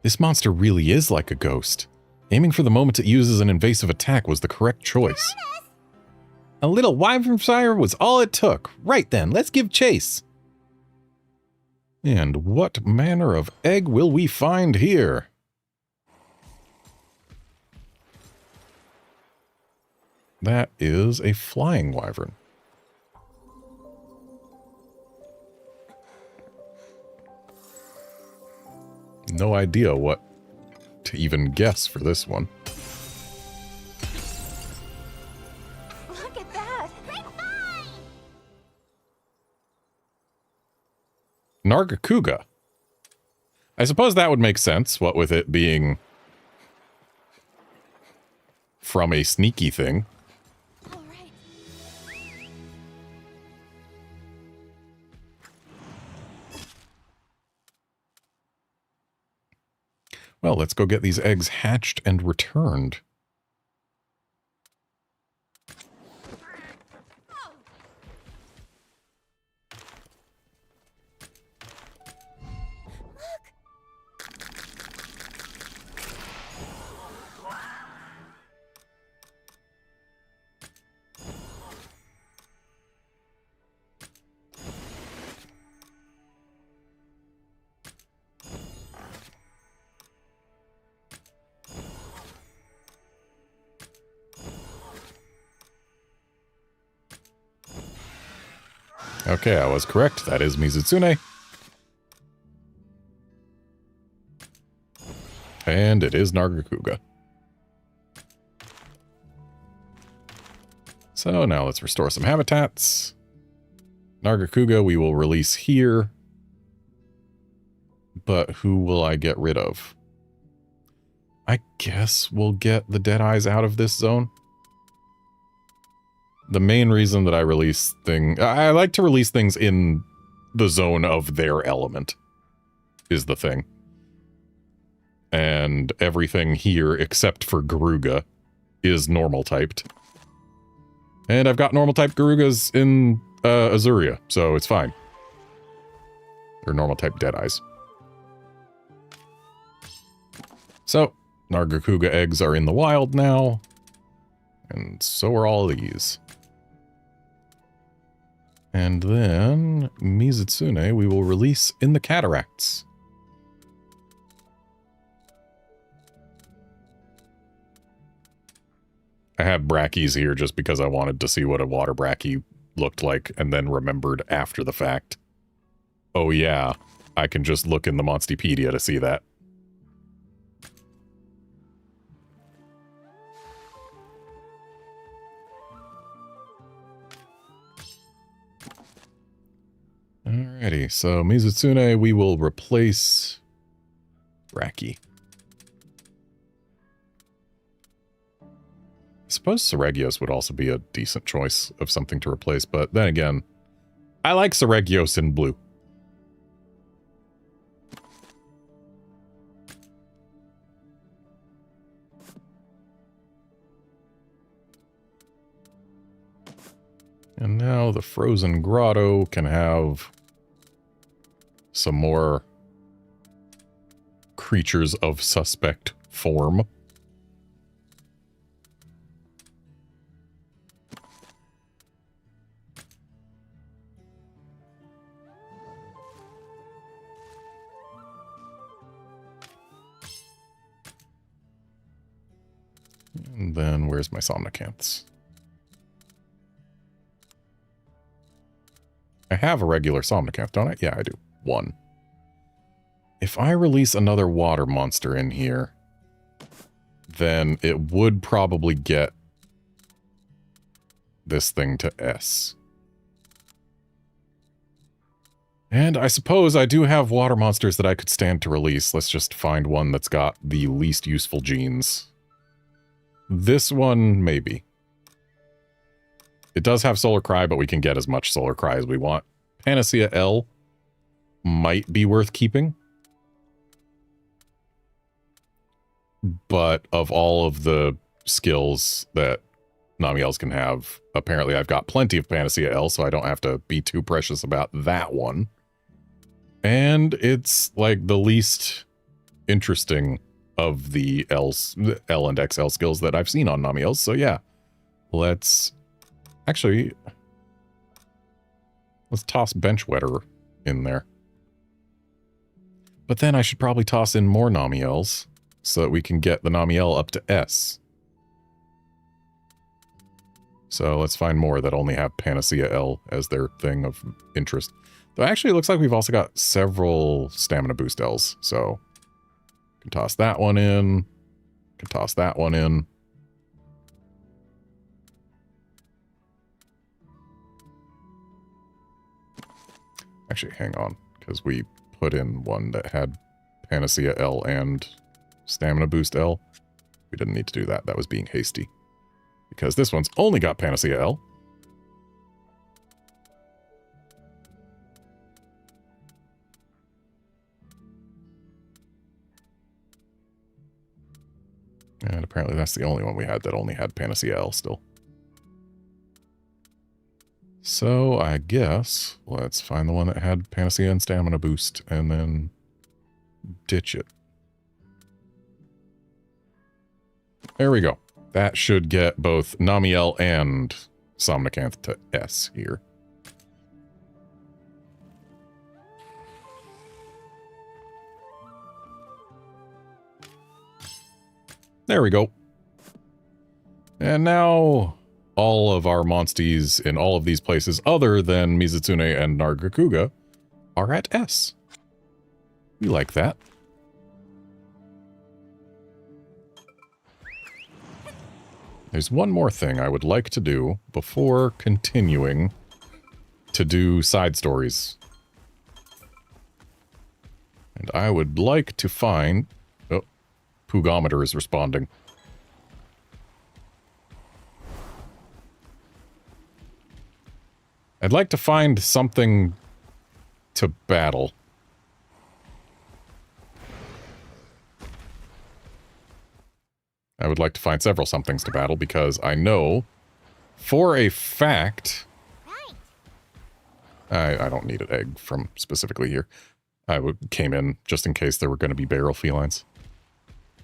This monster really is like a ghost. Aiming for the moment it uses an invasive attack was the correct choice. A little wyvern fire was all it took. Right then, let's give chase. And what manner of egg will we find here? That is a flying wyvern. No idea what to even guess for this one. look at that! Nargacuga. I suppose that would make sense, what with it being from a sneaky thing. All right. Well, let's go get these eggs hatched and returned. Okay, I was correct. That is Mizutsune. And it is Nargacuga. So now let's restore some habitats. Nargacuga we will release here. But who will I get rid of? I guess we'll get the Deadeyes out of this zone. The main reason that I release I like to release things in the zone of their element, is the thing. And everything here, except for Garuga, is normal typed. And I've got normal type Garugas in Azuria, so it's fine. They're normal type Deadeyes. So, Nargacuga eggs are in the wild now. And so are all these. And then Mizutsune we will release in the cataracts. I have brackies here just because I wanted to see what a water brackie looked like and then remembered after the fact. Oh yeah, I can just look in the Monstipedia to see that. Alrighty, so Mizutsune we will replace Brachy. I suppose Seregios would also be a decent choice of something to replace, but then again, I like Seregios in blue. And now the Frozen Grotto can have some more creatures of suspect form. And then where's my Somnicanths? I have a regular Somnicanth, don't I? Yeah, I do. 1. If I release another water monster in here, then it would probably get this thing to S. And I suppose I do have water monsters that I could stand to release. Let's just find one that's got the least useful genes. This one, maybe. It does have Solar Cry, but we can get as much Solar Cry as we want. Panacea L might be worth keeping. But of all of the skills that Namiels can have, apparently I've got plenty of Panacea L, so I don't have to be too precious about that one. And it's like the least interesting of the L and XL skills that I've seen on Namiels. So yeah, let's toss Benchwetter in there. But then I should probably toss in more Namiels so that we can get the Namiel up to S. So let's find more that only have Panacea L as their thing of interest. Though actually it looks like we've also got several stamina boost Ls, so can toss that one in, can toss that one in. Actually, hang on, because we put in one that had Panacea L and Stamina Boost L. We didn't need to do that. That was being hasty. Because this one's only got Panacea L. And apparently that's the only one we had that only had Panacea L still. So I guess let's find the one that had Panacea and Stamina Boost and then ditch it. There we go. That should get both Namiel and Somnicanth to S here. There we go. And now all of our monsties in all of these places other than Mizutsune and Nargacuga are at S. We like that. There's one more thing I would like to do before continuing to do side stories. And I would like to find... Oh, Pugometer is responding. I'd like to find something to battle. I would like to find several somethings to battle because I know for a fact... I don't need an egg from specifically here. Came in just in case there were going to be barrel felines.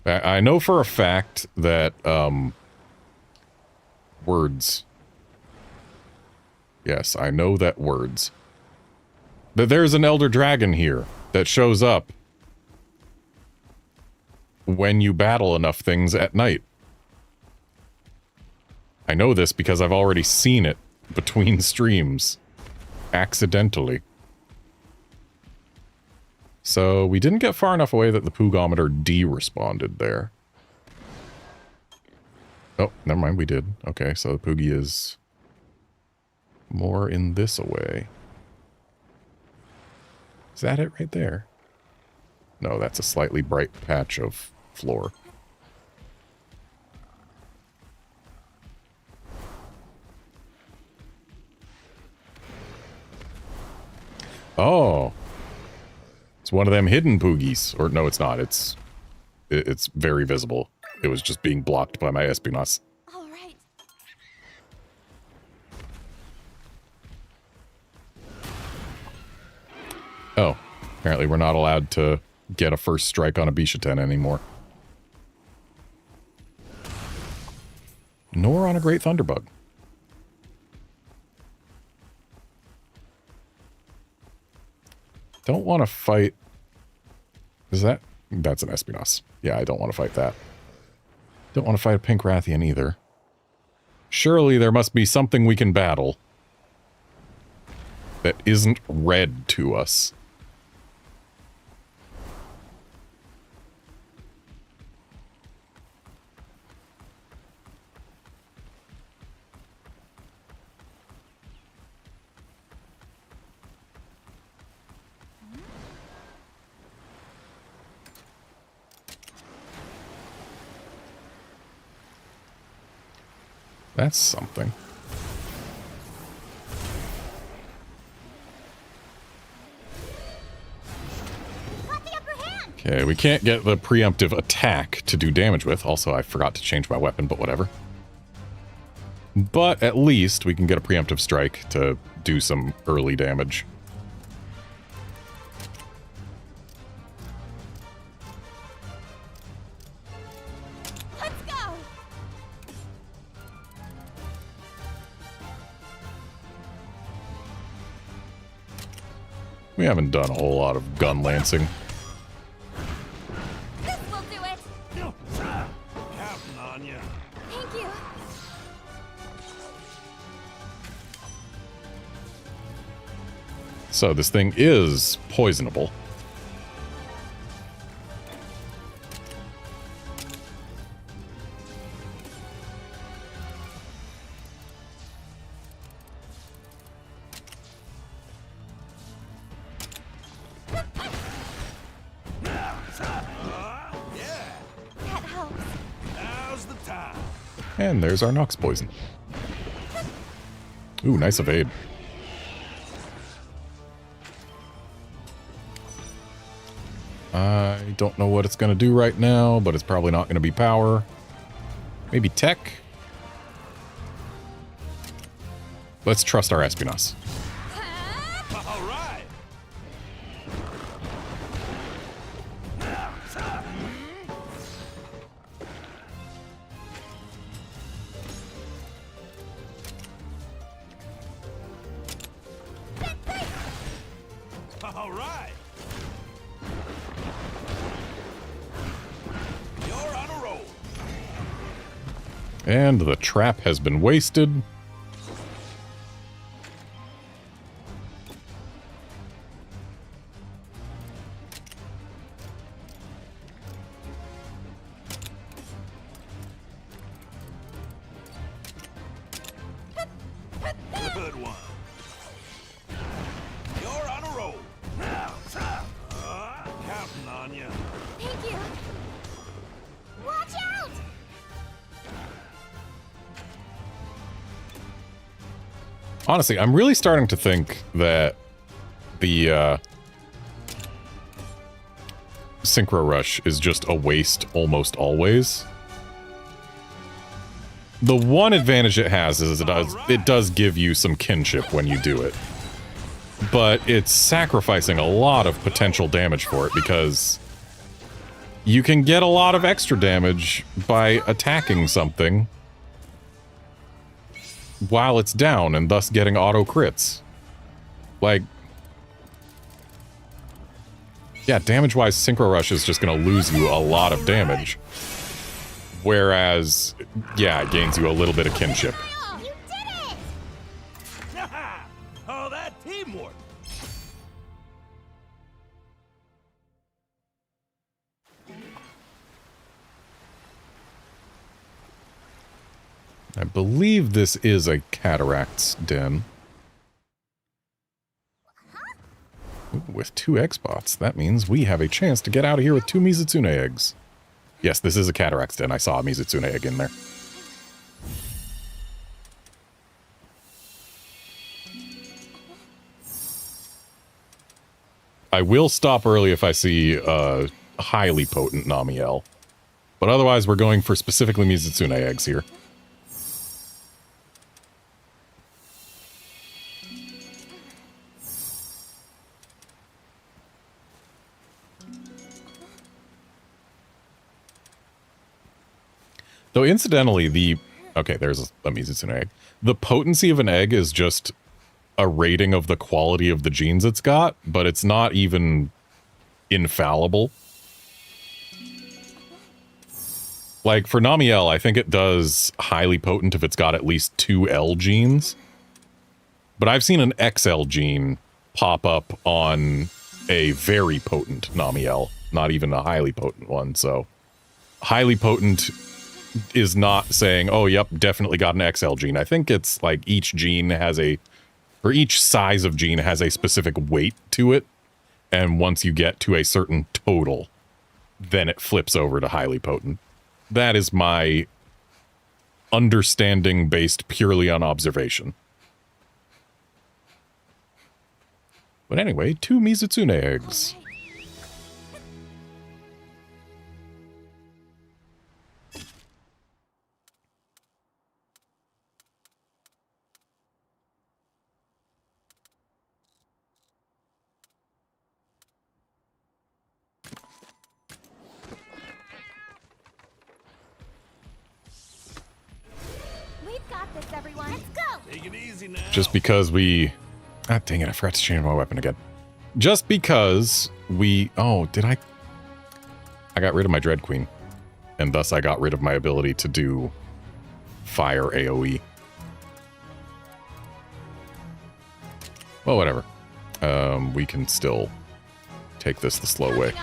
I know for a fact that words. Yes, I know that words. That there's an elder dragon here that shows up when you battle enough things at night. I know this because I've already seen it between streams. Accidentally. So we didn't get far enough away that the Pugometer de-responded there. Oh, never mind, we did. Okay, so the Poogie is more in this away. Is that it right there? No, that's a slightly bright patch of floor. Oh. It's one of them hidden Poogies. Or no, it's not. It's very visible. It was just being blocked by my Espinas. All right. Oh. Apparently we're not allowed to get a first strike on a Bisheten anymore. Nor on a Great Thunderbug. Don't want to fight... Is that... That's an Espinas. Yeah, I don't want to fight that. Don't want to fight a pink Rathian either. Surely there must be something we can battle that isn't red to us. That's something. Okay, we can't get the preemptive attack to do damage with. Also, I forgot to change my weapon, but whatever. But at least we can get a preemptive strike to do some early damage. Let's go! We haven't done a whole lot of gun lancing. This will do it! Counting on ya. Thank you! So this thing is poisonable. That helps. Now's the time. And there's our Nox poison. Ooh, nice evade. I don't know what it's going to do right now, but it's probably not going to be power. Maybe tech? Let's trust our Espionage. All right. All right. You're on a roll. And the trap has been wasted. Good one. You're on a roll. Counting on you. Thank you! Watch out! Honestly, I'm really starting to think that the Synchro Rush is just a waste almost always. The one advantage it has is it does give you some kinship when you do it. But it's sacrificing a lot of potential damage for it because you can get a lot of extra damage by attacking something while it's down and thus getting auto crits. Like, yeah, damage-wise, Synchro Rush is just going to lose you a lot of damage. Whereas, yeah, it gains you a little bit of kinship. You did it! Oh, that teamwork. I believe this is a Cataract's Den. Ooh, with 2 X-Bots, that means we have a chance to get out of here with 2 Mizutsune eggs. Yes, this is a Cataract's Den. I saw a Mizutsune egg in there. I will stop early if I see a highly potent Namiel. But otherwise, we're going for specifically Mizutsune eggs here. Though incidentally, okay, there's a Mizutsune egg. The potency of an egg is just a rating of the quality of the genes it's got, but it's not even infallible. Like, for Namiel, I think it does highly potent if it's got at least 2 L genes. But I've seen an XL gene pop up on a very potent Namiel, not even a highly potent one, so... Highly potent is not saying, oh, yep, definitely got an XL gene. I think it's like each gene has a... Or each size of gene has a specific weight to it, and once you get to a certain total, then it flips over to highly potent. That is my understanding based purely on observation. But anyway, 2 Mizutsune eggs. Take it easy now. Just because we... Ah, dang it, I forgot to change my weapon again. Just because we... Oh, did I... I got rid of my Dread Queen. And thus I got rid of my ability to do fire AoE. Well, whatever. We can still take this the slow way.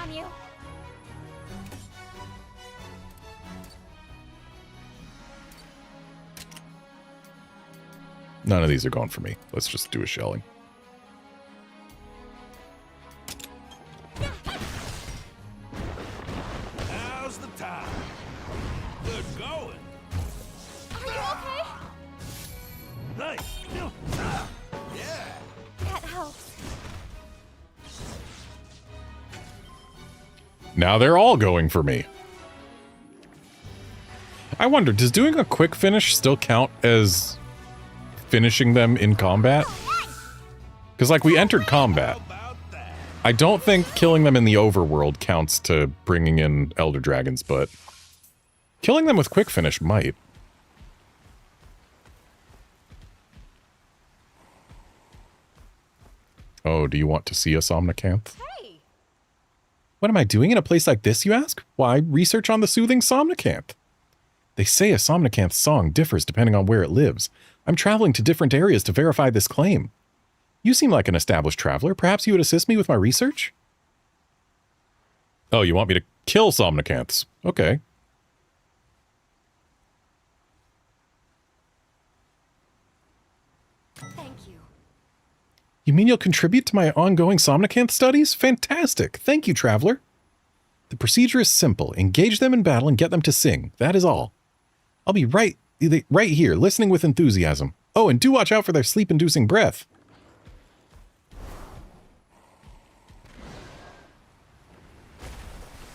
None of these are going for me. Let's just do a shelling. Now's the time. Good going. Are you okay? Nice. Yeah. That helps. Now they're all going for me. I wonder, does doing a quick finish still count as finishing them in combat? Because, like, we entered combat. I don't think killing them in the overworld counts to bringing in Elder Dragons, but killing them with quick finish might. Oh, do you want to see a Somnicanth? Hey! What am I doing in a place like this, you ask? Why, research on the soothing Somnicanth. They say a Somnicanth's song differs depending on where it lives. I'm traveling to different areas to verify this claim. You seem like an established traveler. Perhaps you would assist me with my research? Oh, you want me to kill Somnicanths? Okay. Thank you. You mean you'll contribute to my ongoing Somnicanth studies? Fantastic. Thank you, traveler. The procedure is simple. Engage them in battle and get them to sing. That is all. I'll be right here, listening with enthusiasm. Oh, and do watch out for their sleep-inducing breath.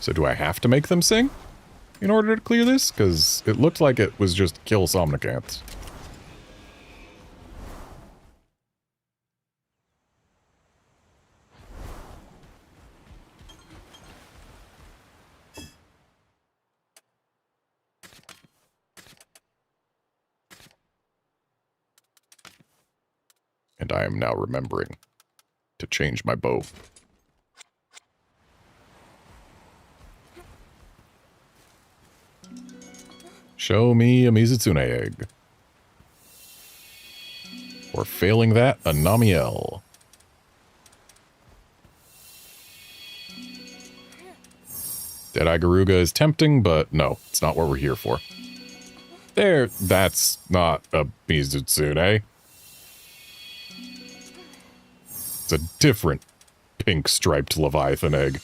So do I have to make them sing in order to clear this? Because it looked like it was just kill Somnicanths. And I am now remembering to change my bow. Show me a Mizutsune egg. Or failing that, a Namiel. Deadeye Garuga is tempting, but no, it's not what we're here for. There, that's not a Mizutsune. It's a different pink striped Leviathan egg.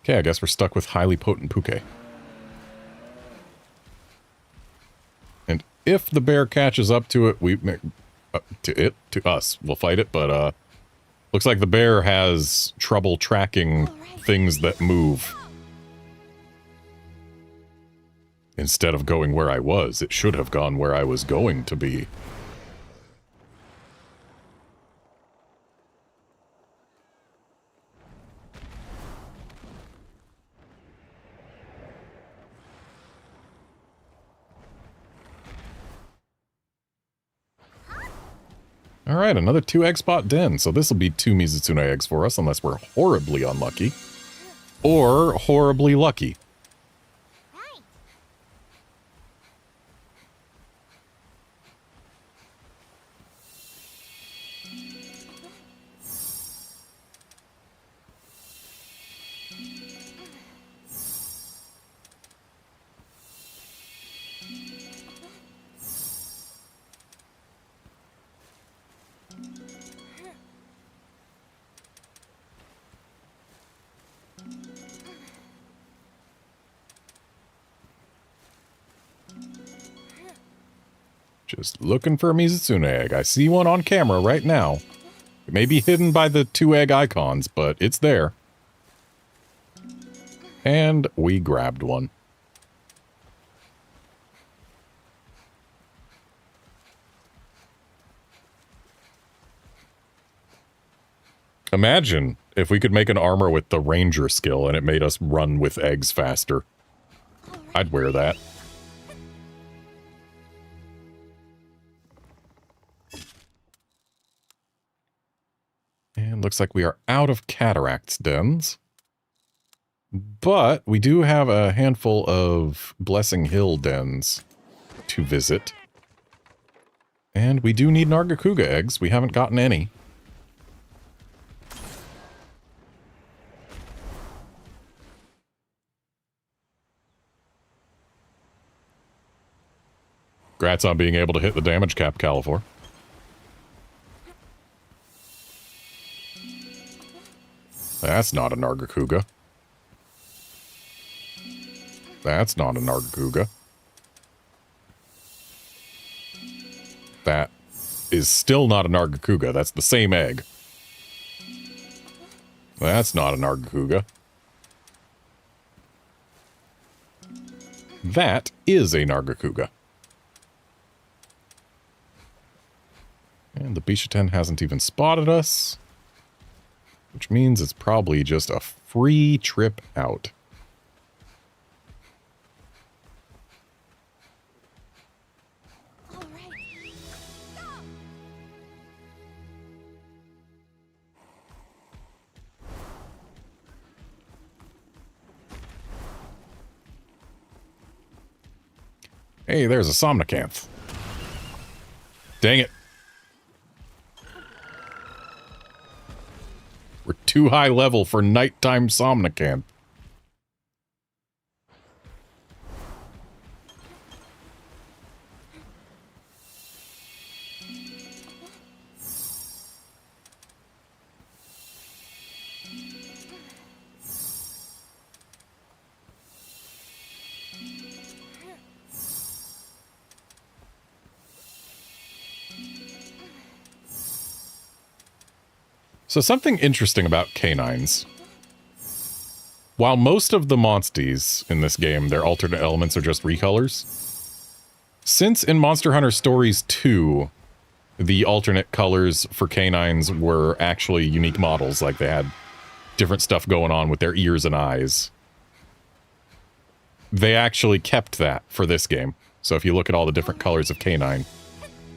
Okay, I guess we're stuck with highly potent Puke. And if the bear catches up to it, to us, we'll fight it, but looks like the bear has trouble tracking things that move. Instead of going where I was, it should have gone where I was going to be. Alright, another 2 egg spot den, so this will be 2 Mizutsune eggs for us, unless we're horribly unlucky. or horribly lucky. Right. Just looking for a Mizutsuno egg. I see one on camera right now. It may be hidden by the 2 egg icons, but it's there. And we grabbed one. Imagine if we could make an armor with the ranger skill and it made us run with eggs faster. I'd wear that. And looks like we are out of cataracts dens. But we do have a handful of Blessing Hill dens to visit. And we do need Nargacuga eggs. We haven't gotten any. Congrats on being able to hit the damage cap, Califor. That's not a Nargacuga. That's not a Nargacuga. That is still not a Nargacuga. That's the same egg. That's not a Nargacuga. That is a Nargacuga. And the Bishaten hasn't even spotted us. Which means it's probably just a free trip out. All right. Go! Hey, there's a Somnicanth. Dang it. We're too high level for nighttime Somnicanth. So something interesting about canines. While most of the monsties in this game, their alternate elements are just recolors, since in Monster Hunter Stories 2, the alternate colors for canines were actually unique models, like they had different stuff going on with their ears and eyes. They actually kept that for this game. So if you look at all the different colors of canine,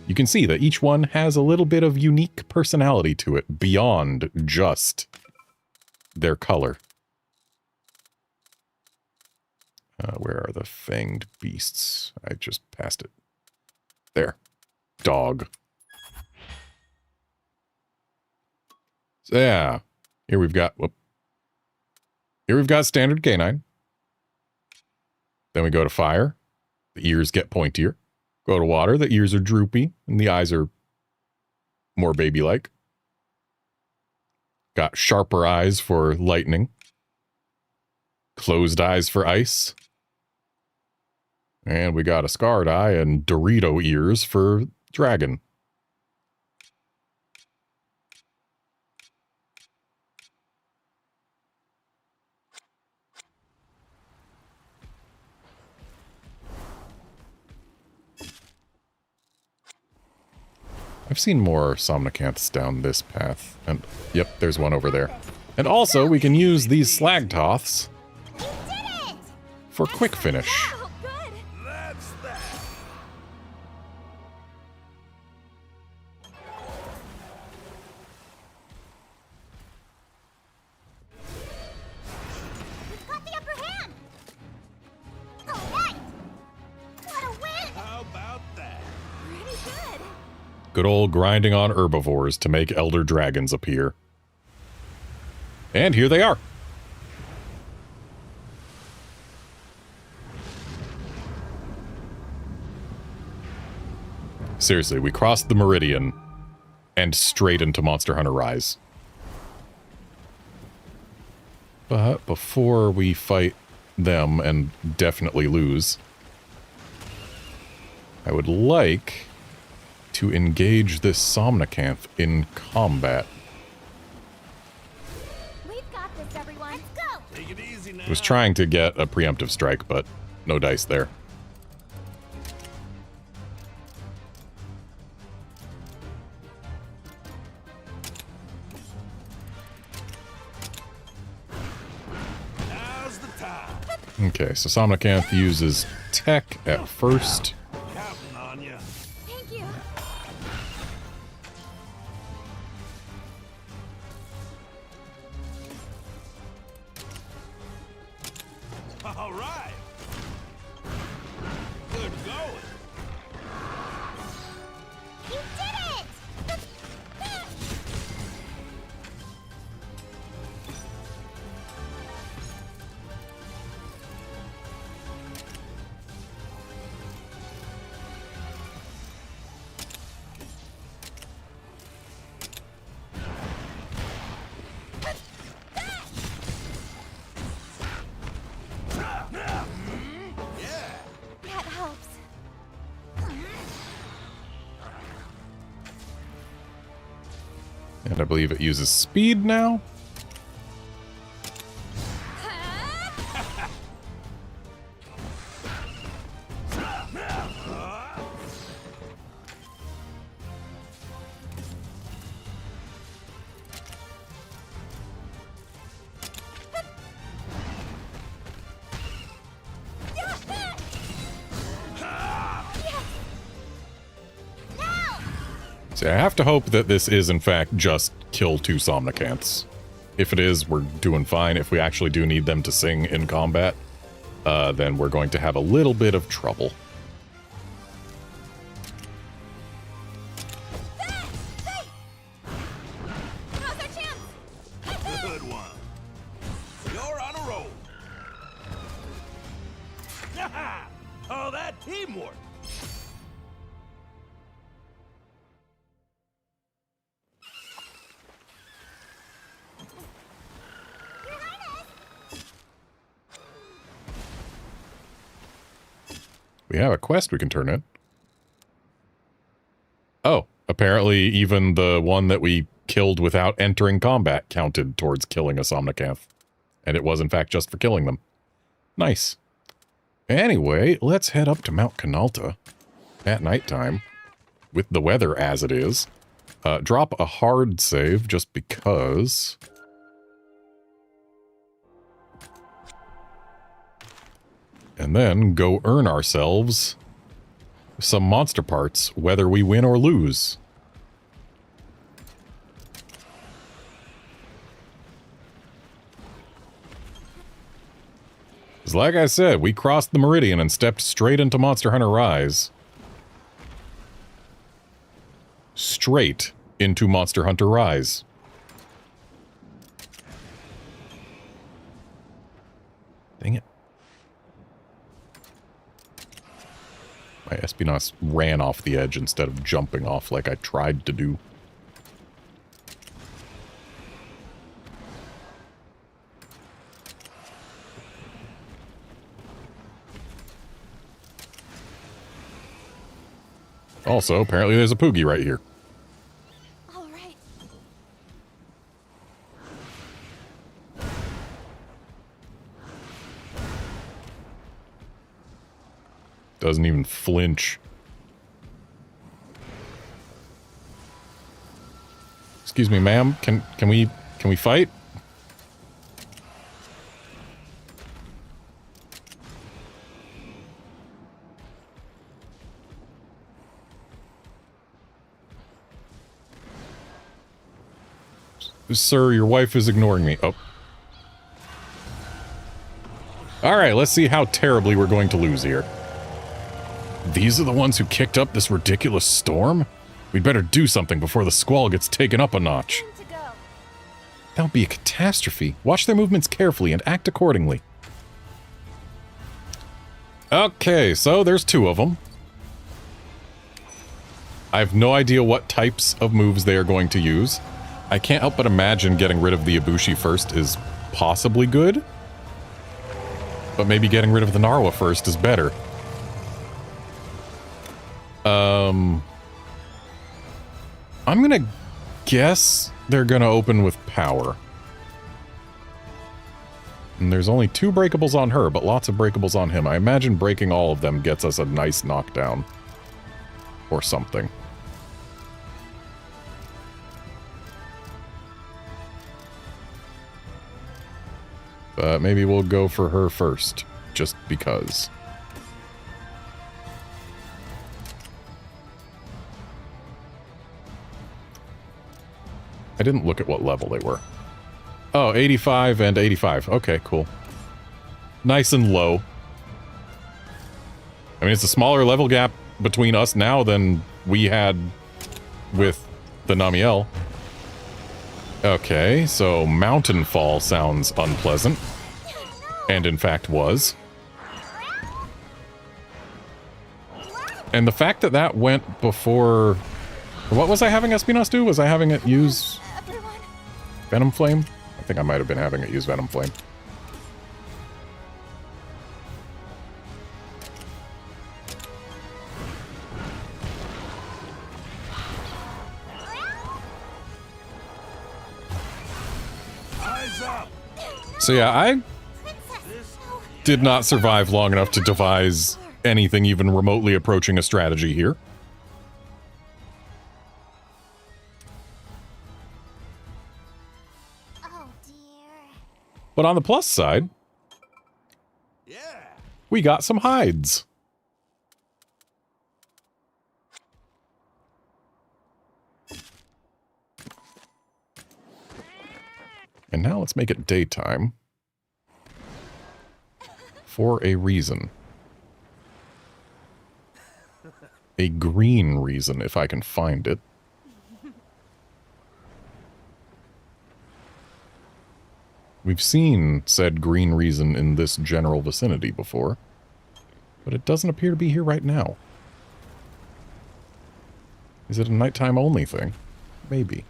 you can see that each one has a little bit of unique personality to it beyond just their color. Where are the fanged beasts? I just passed it. There. Dog. So yeah. Here we've got, whoop. Here we've got standard canine. Then we go to fire. The ears get pointier. Go to water, the ears are droopy, and the eyes are more baby-like. Got sharper eyes for lightning. Closed eyes for ice. And we got a scarred eye and Dorito ears for dragon. I've seen more Somnicanths down this path. And, yep, there's one over there. And also, we can use these Slagtoths for quick finish. Oh, good. That's that. Good old grinding on herbivores to make elder dragons appear. And here they are. Seriously, we crossed the meridian and straight into Monster Hunter Rise. But before we fight them and definitely lose, I would like to engage this Somnicanth in combat. We've got this, everyone. Let's go. Take it easy now. I was trying to get a preemptive strike, but no dice there. Now's the time. Okay, so Somnicanth uses tech at first. Counting on you. Thank you. All right. Good going. You did it! That helps. And I believe it uses speed now. See, I have to hope that this is, in fact, just kill 2 Somnicanths. If it is, we're doing fine. If we actually do need them to sing in combat, then we're going to have a little bit of trouble. Now's our chance. Good one. You're on a roll. Oh, that teamwork. We have a quest we can turn in. Oh, apparently even the one that we killed without entering combat counted towards killing a Somnicanth. And it was, in fact, just for killing them. Nice. Anyway, let's head up to Mount Canalta at nighttime, with the weather as it is. Drop a hard save just because. And then go earn ourselves some monster parts, whether we win or lose. 'Cause like I said, we crossed the meridian and stepped straight into Monster Hunter Rise. Straight into Monster Hunter Rise. Dang it. My Espinosa ran off the edge instead of jumping off like I tried to do. Also, apparently there's a Poogie right here. All right. Doesn't even flinch. Excuse me, ma'am. Can we fight? Sir, your wife is ignoring me. Oh. Alright, let's see how terribly we're going to lose here. These are the ones who kicked up this ridiculous storm? We'd better do something before the squall gets taken up a notch. Time to go. That would be a catastrophe. Watch their movements carefully and act accordingly. Okay, so there's 2 of them. I have no idea what types of moves they are going to use. I can't help but imagine getting rid of the Ibushi first is possibly good. But maybe getting rid of the Narwa first is better. I'm gonna guess they're gonna open with power. And there's only 2 breakables on her, but lots of breakables on him. I imagine breaking all of them gets us a nice knockdown. Or something. But maybe we'll go for her first, just because. I didn't look at what level they were. Oh, 85 and 85. Okay, cool. Nice and low. I mean, it's a smaller level gap between us now than we had with the Namiel. Okay, so Mountain Fall sounds unpleasant. And in fact was. And the fact that that went before... What was I having Espinos do? Was I having it use Venom Flame? I think I might have been having it use Venom Flame. So yeah, I did not survive long enough to devise anything even remotely approaching a strategy here. But on the plus side, we got some hides. And now let's make it daytime. For a reason. A green reason, if I can find it. We've seen said green reason in this general vicinity before, but it doesn't appear to be here right now. Is it a nighttime only thing? Maybe.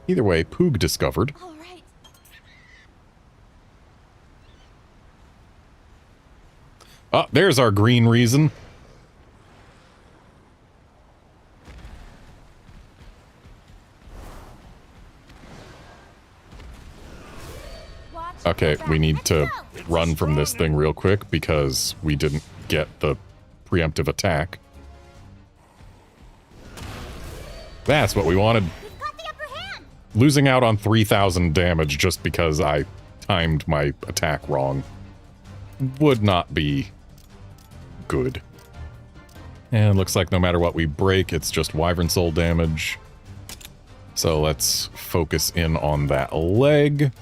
Either way, Poog discovered. All right. Ah, there's our green reason. Okay, we need to run from this thing real quick because we didn't get the preemptive attack. That's what we wanted. Losing out on 3,000 damage just because I timed my attack wrong would not be good. And looks like no matter what we break, it's just Wyvern Soul damage. So let's focus in on that leg.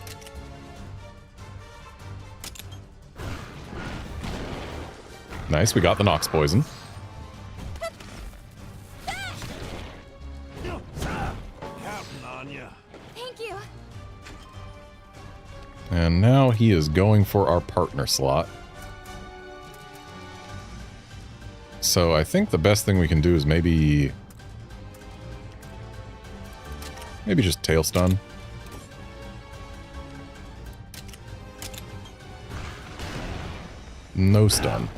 Nice, we got the Nox Poison. Thank you. And now he is going for our partner slot. So I think the best thing we can do is maybe just tail stun. No stun.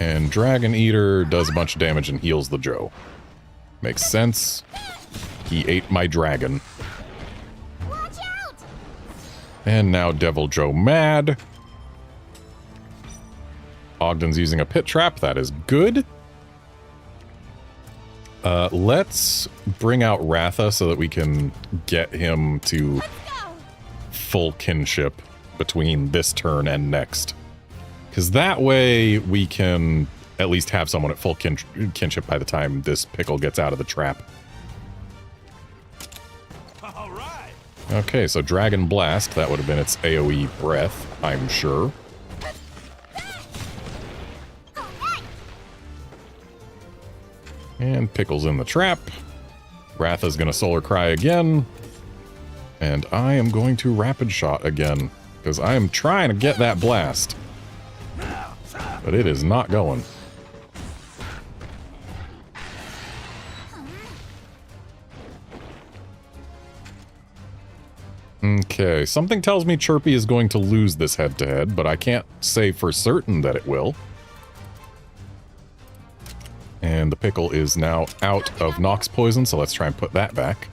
And Dragon Eater does a bunch of damage and heals the Joe. Makes sense. He ate my dragon. Watch out! And now Devil Joe mad. Ogden's using a pit trap. That is good. Let's bring out Ratha so that we can get him to full kinship between this turn and next. Because that way we can at least have someone at full kinship by the time this pickle gets out of the trap. All right. Okay, so Dragon Blast, that would have been its AoE breath, I'm sure. And Pickle's in the trap. Ratha's gonna Solar Cry again. And I am going to Rapid Shot again, because I am trying to get that blast. But it is not going. Okay, something tells me Chirpy is going to lose this head-to-head, but I can't say for certain that it will. And the Pickle is now out of Nox Poison, so let's try and put that back.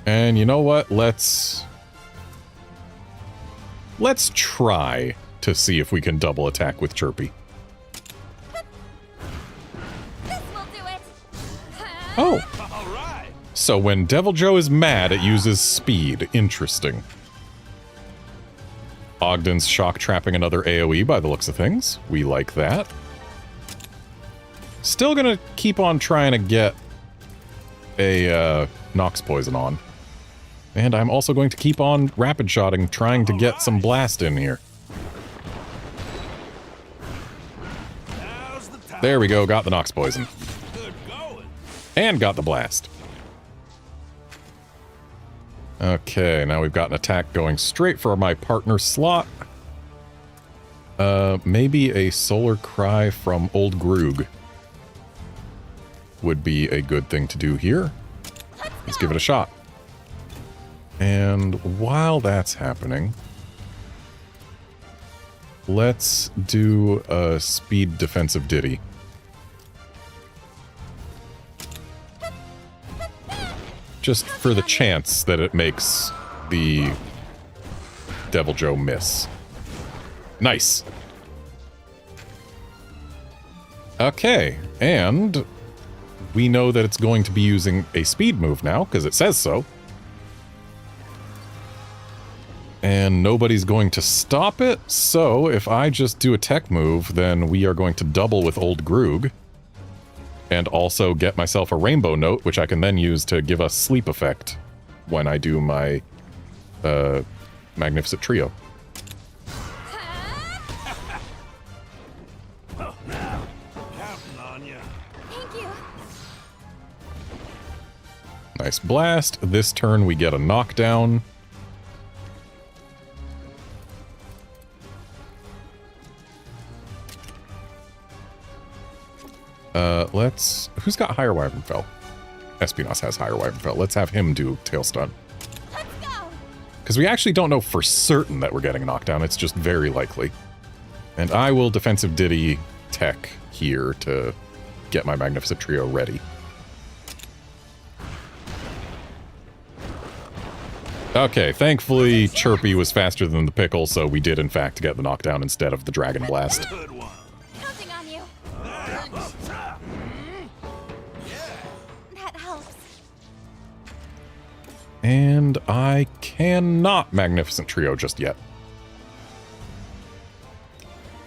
And you know what? Let's try to see if we can double attack with Chirpy. This will do it. Oh! So when Devil Joe is mad, it uses speed. Interesting. Ogden's shock trapping another AoE by the looks of things. We like that. Still gonna keep on trying to get a Nox Poison on. And I'm also going to keep on rapid shotting, trying to get some blast in here. There we go, got the Nox Poison. And got the blast. Okay, now we've got an attack going straight for my partner slot. Maybe a Solar Cry from Old Groog would be a good thing to do here. Let's give it a shot. And while that's happening, let's do a speed defensive ditty. Just for the chance that it makes the Devil Joe miss. Nice. Okay, and we know that it's going to be using a speed move now, because it says so. And nobody's going to stop it, so if I just do a tech move, then we are going to double with Old Groog. And also get myself a Rainbow Note, which I can then use to give us sleep effect when I do my Magnificent Trio. Nice blast. This turn we get a knockdown. Who's got higher Wyvern Fell? Espinos has higher Wyvern Fell. Let's have him do Tail Stun. Let's go. Because we actually don't know for certain that we're getting a knockdown. It's just very likely. And I will Defensive Ditty Tech here to get my Magnificent Trio ready. Okay, thankfully Chirpy was faster than the Pickle, so we did in fact get the knockdown instead of the Dragon Blast. Counting on you. That helps. And I cannot Magnificent Trio just yet.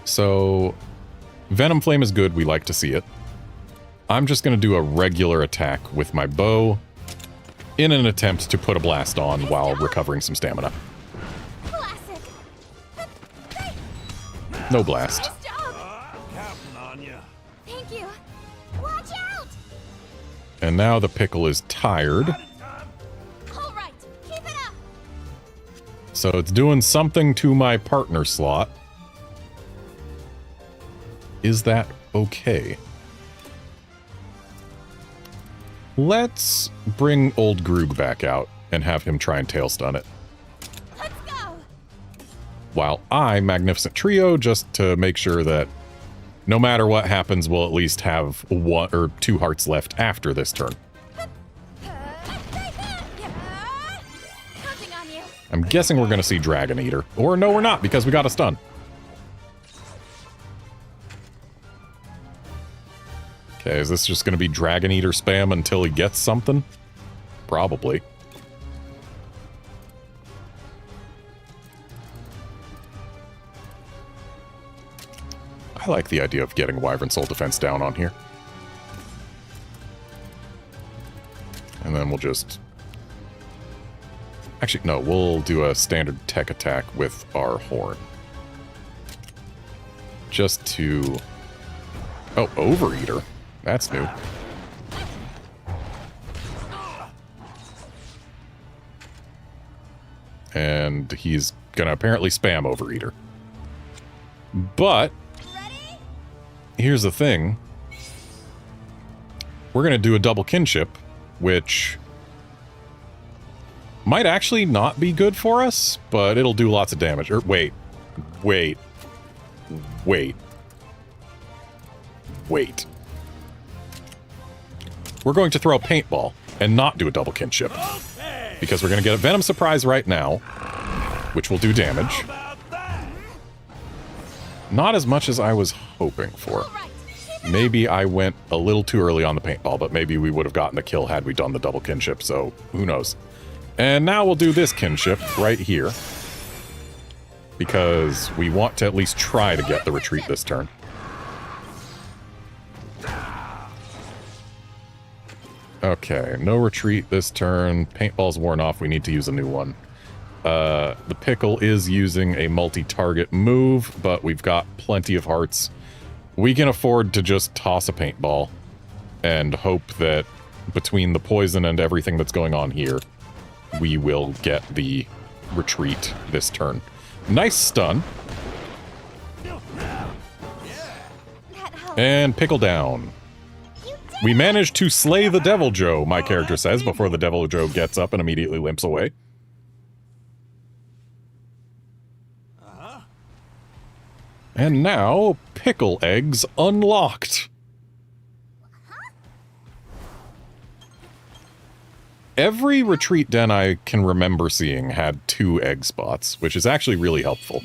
So, Venom Flame is good, we like to see it. I'm just going to do a regular attack with my bow in an attempt to put a blast on while recovering some stamina. Classic. No blast. Nice job. Counting on you. Thank you. Watch out. And now the Pickle is tired. All right. Keep it up. So it's doing something to my partner slot. Is that okay? Let's bring Old Groog back out and have him try and tail stun it. Let's go. While I Magnificent Trio just to make sure that no matter what happens, we'll at least have 1 or 2 hearts left after this turn. Counting on you. I'm guessing we're going to see Dragon Eater. Or no, we're not, because we got a stun. Okay, is this just going to be Dragon Eater spam until he gets something? Probably. I like the idea of getting Wyvern Soul Defense down on here. And then we'll just... Actually, no, we'll do a standard tech attack with our horn. Just to... Oh, Overeater. That's new. And he's gonna apparently spam Overeater. But here's the thing. We're gonna do a double kinship, which might actually not be good for us, but it'll do lots of damage. Or wait. Wait. We're going to throw a paintball and not do a double kinship. Because we're going to get a Venom Surprise right now, which will do damage. Not as much as I was hoping for. Maybe I went a little too early on the paintball, but maybe we would have gotten the kill had we done the double kinship, so who knows. And now we'll do this kinship right here. Because we want to at least try to get the retreat this turn. Okay, no retreat this turn. Paintball's worn off. We need to use a new one. The Pickle is using a multi-target move, but we've got plenty of hearts. We can afford to just toss a paintball and hope that between the poison and everything that's going on here, we will get the retreat this turn. Nice stun. And Pickle down. We managed to slay the Devil Joe, my character says, before the Devil Joe gets up and immediately limps away. And now, Pickle Eggs unlocked. Every retreat den I can remember seeing had 2 egg spots, which is actually really helpful.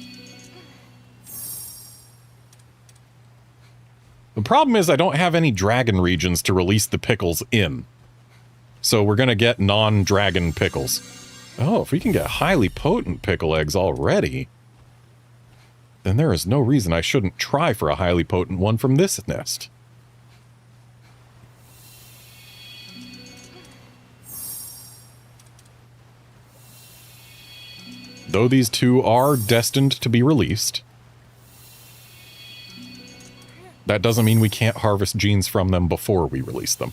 The problem is I don't have any dragon regions to release the pickles in. So we're going to get non-dragon pickles. Oh, if we can get highly potent pickle eggs already, then there is no reason I shouldn't try for a highly potent one from this nest. Though these 2 are destined to be released, that doesn't mean we can't harvest genes from them before we release them.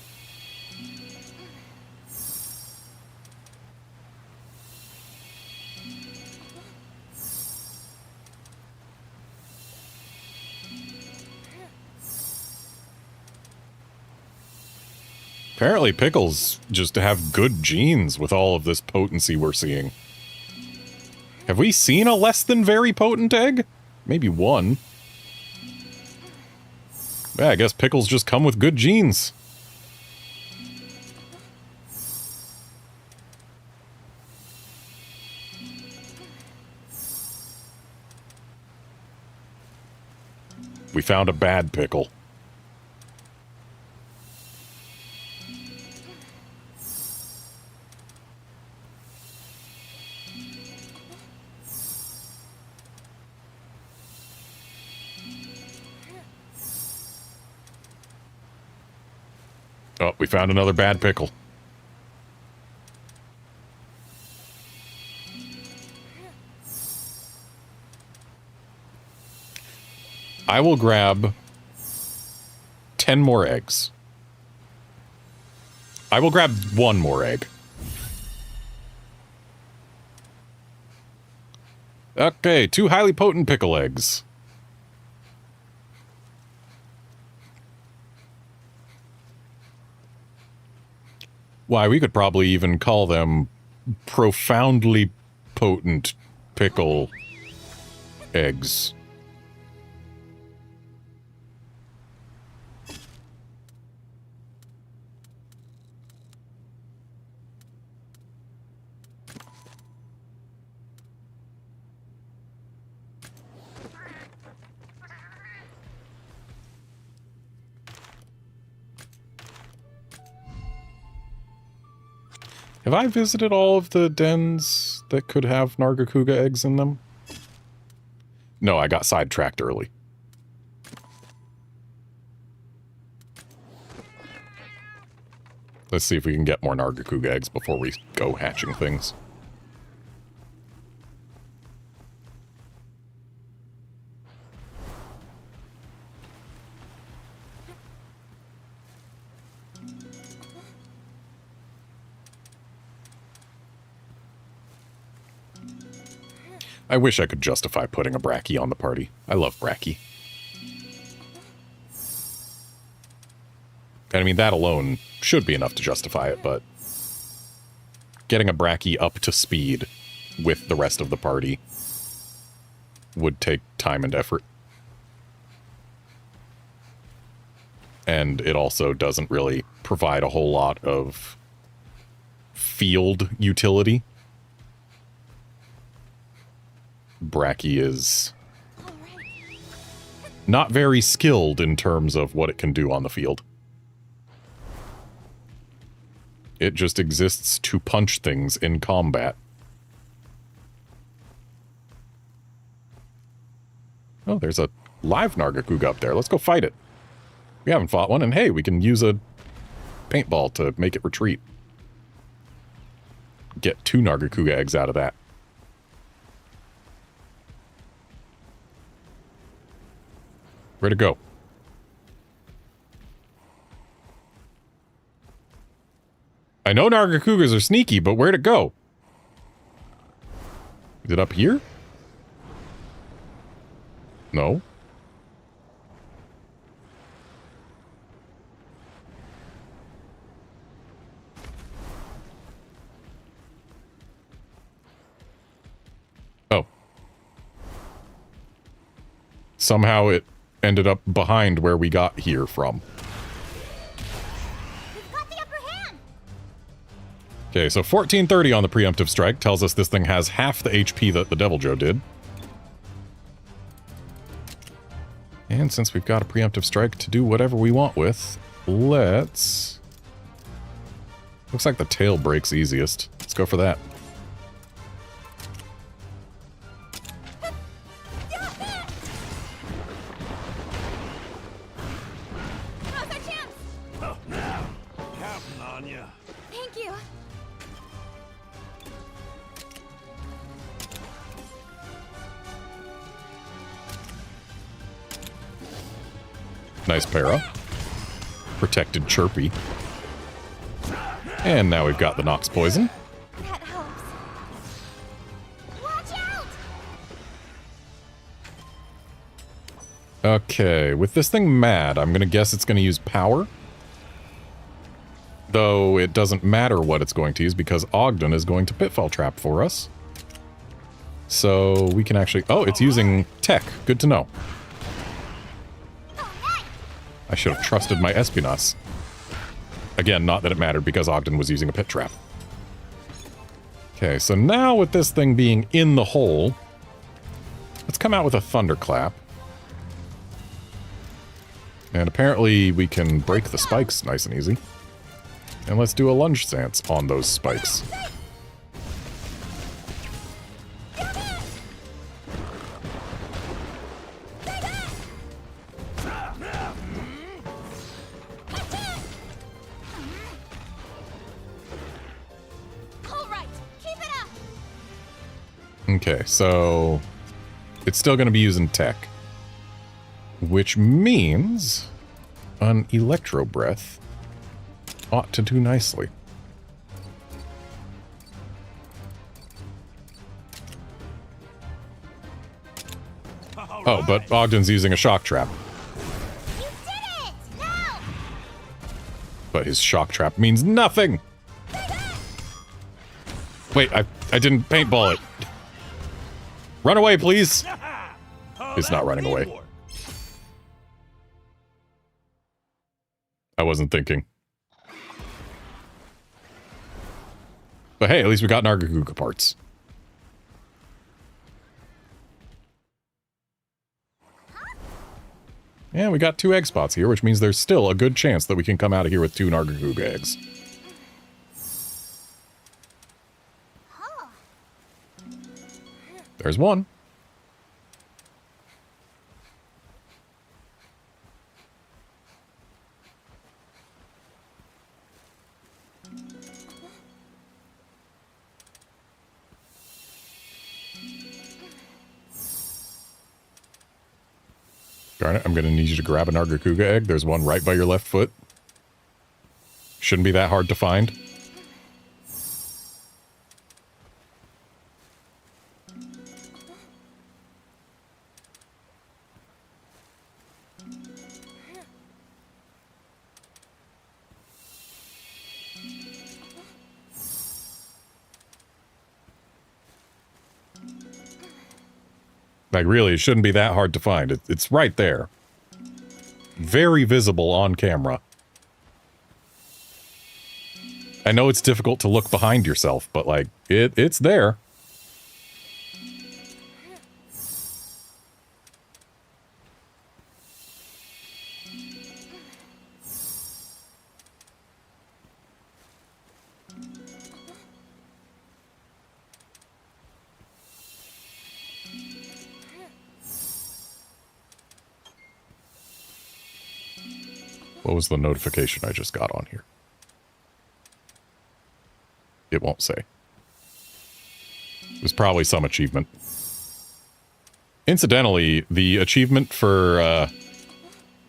Apparently Pickles just have good genes with all of this potency we're seeing. Have we seen a less than very potent egg? Maybe one. Yeah, I guess Pickles just come with good genes. We found a bad pickle. Oh, we found another bad pickle. I will grab 10 more eggs. I will grab 1 more egg. Okay, 2 highly potent pickle eggs. Why, we could probably even call them profoundly potent pickle eggs. Have I visited all of the dens that could have Nargacuga eggs in them? No, I got sidetracked early. Let's see if we can get more Nargacuga eggs before we go hatching things. I wish I could justify putting a Bracky on the party. I love Bracky. And I mean, that alone should be enough to justify it, but getting a Bracky up to speed with the rest of the party would take time and effort. And it also doesn't really provide a whole lot of field utility. Bracky is not very skilled in terms of what it can do on the field. It just exists to punch things in combat. Oh, there's a live Nargacuga up there. Let's go fight it. We haven't fought one, and hey, we can use a paintball to make it retreat. Get 2 Nargacuga eggs out of that. Where'd it go? I know Nargacugas are sneaky, but where'd it go? Is it up here? No. Oh. Somehow it ended up behind where we got here from. We've got the upper hand. Okay, so 1430 on the preemptive strike tells us this thing has half the HP that the Devil Joe did. And since we've got a preemptive strike to do whatever we want with, let's... Looks like the tail breaks easiest. Let's go for that. Now's our chance! Oh, now. Counting on you. Thank you. Nice para. Protected Chirpy. And now we've got the Nox Poison. That helps. Watch out! Okay, with this thing mad, I'm gonna guess it's gonna use power. Though it doesn't matter what it's going to use because Ogden is going to Pitfall Trap for us. So we can actually... Oh, it's using tech. Good to know. I should have trusted my Espionage. Again, not that it mattered because Ogden was using a pit trap. Okay, so now with this thing being in the hole, let's come out with a Thunderclap. And apparently we can break the spikes nice and easy. And let's do a Lunge Stance on those spikes. All right, keep it up. Okay, so it's still going to be using tech. Which means an Electro Breath ought to do nicely. Oh, but Ogden's using a Shock Trap. You did it! Now! But his Shock Trap means nothing! Wait, I didn't paintball it. Run away, please! Oh, It's not that's running away. teamwork. I wasn't thinking. But hey, at least we got Nargacuga parts. And we got 2 egg spots here, which means there's still a good chance that we can come out of here with 2 Nargacuga eggs. There's one. Darn it, I'm going to need you to grab a Nargacuga egg. There's one right by your left foot. Shouldn't be that hard to find. Like, really, it shouldn't be that hard to find. It's right there. Very visible on camera. I know it's difficult to look behind yourself, but, like, it's there. What was the notification I just got on here? It won't say. It was probably some achievement. Incidentally, the achievement for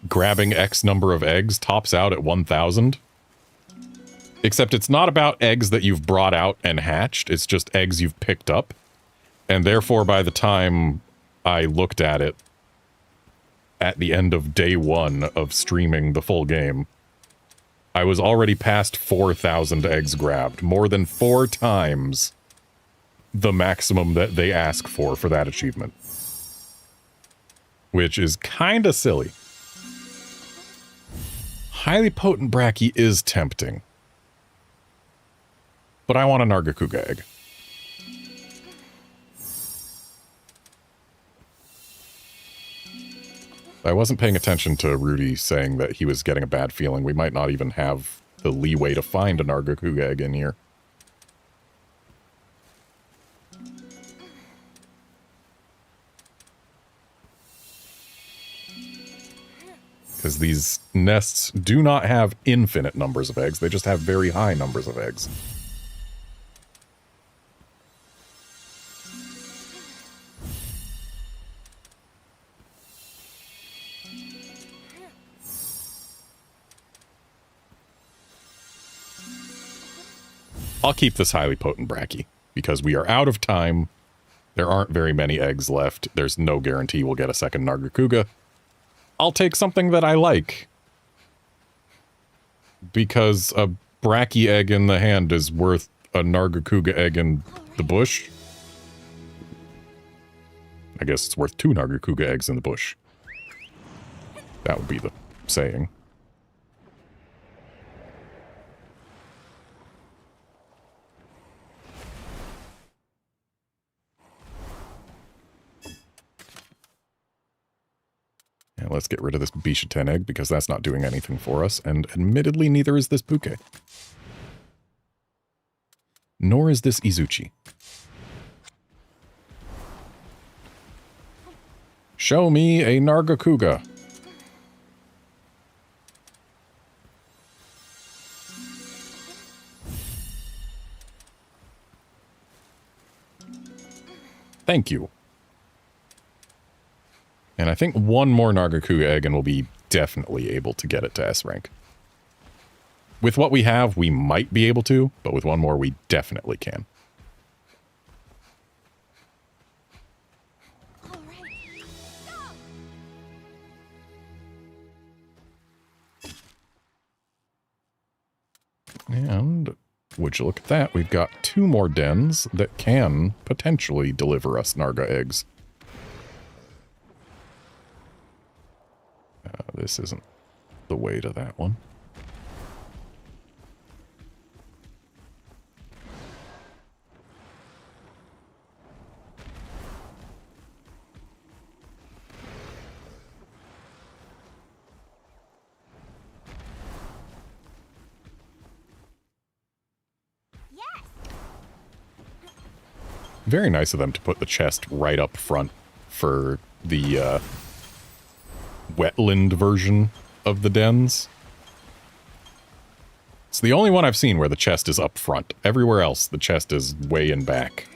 grabbing X number of eggs tops out at 1,000. Except it's not about eggs that you've brought out and hatched, it's just eggs you've picked up. And therefore, by the time I looked at it, at the end of day 1 of streaming the full game, I was already past 4,000 eggs grabbed, more than 4 times the maximum that they ask for that achievement. Which is kinda silly. Highly potent Bracky is tempting. But I want a Nargacuga egg. I wasn't paying attention to Rudy saying that he was getting a bad feeling. We might not even have the leeway to find a Nargacuga egg in here. Because these nests do not have infinite numbers of eggs, they just have very high numbers of eggs. I'll keep this highly potent Bracky, because we are out of time. There aren't very many eggs left. There's no guarantee we'll get a second Nargacuga. I'll take something that I like. Because a Bracky egg in the hand is worth a Nargacuga egg in the bush. I guess it's worth 2 Nargacuga eggs in the bush. That would be the saying. Yeah, let's get rid of this Bishaten egg, because that's not doing anything for us, and admittedly, neither is this Puke. Nor is this Izuchi. Show me a Nargacuga. Thank you. And I think one more Nargacuga egg and we'll be definitely able to get it to S rank. With what we have, we might be able to, but with one more, we definitely can. And would you look at that, we've got 2 more dens that can potentially deliver us Narga eggs. This isn't the way to that one. Very nice of them to put the chest right up front for the wetland version of the dens. It's the only one I've seen where the chest is up front. Everywhere else, the chest is way in back.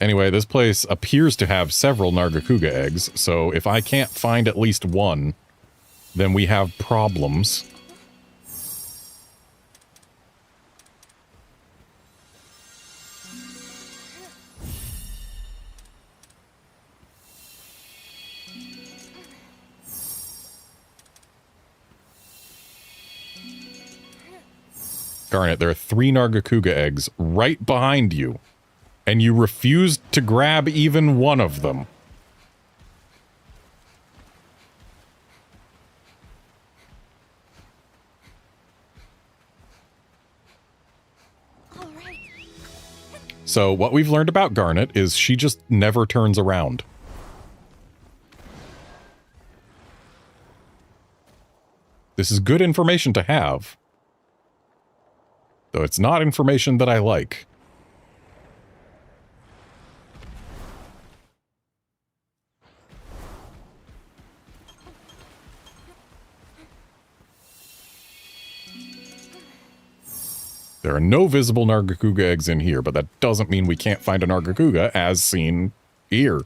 Anyway, this place appears to have several Nargacuga eggs, so if I can't find at least one, then we have problems. Garnet, there are 3 Nargacuga eggs right behind you, and you refused to grab even one of them. All right. So what we've learned about Garnet is she just never turns around. This is good information to have, though it's not information that I like. There are no visible Nargacuga eggs in here, but that doesn't mean we can't find a Nargacuga as seen here.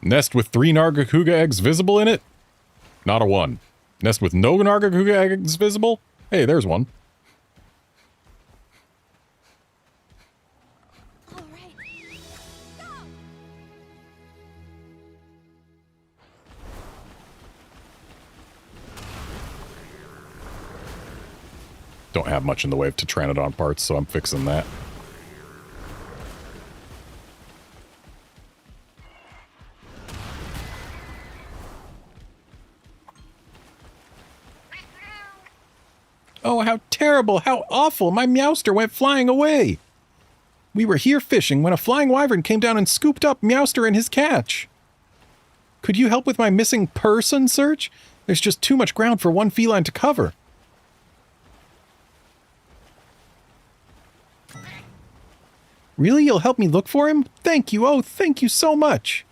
Nest with 3 Nargacuga eggs visible in it? Not a 1. Nest with no Nargacuga eggs visible? Hey, there's one. All right. Go! Don't have much in the way of Tetranodon parts, so I'm fixing that. Oh, how terrible, how awful! My Meowster went flying away! We were here fishing when a flying wyvern came down and scooped up Meowster and his catch. Could you help with my missing person search? There's just too much ground for one feline to cover. Really? You'll help me look for him? Thank you. Oh, thank you so much.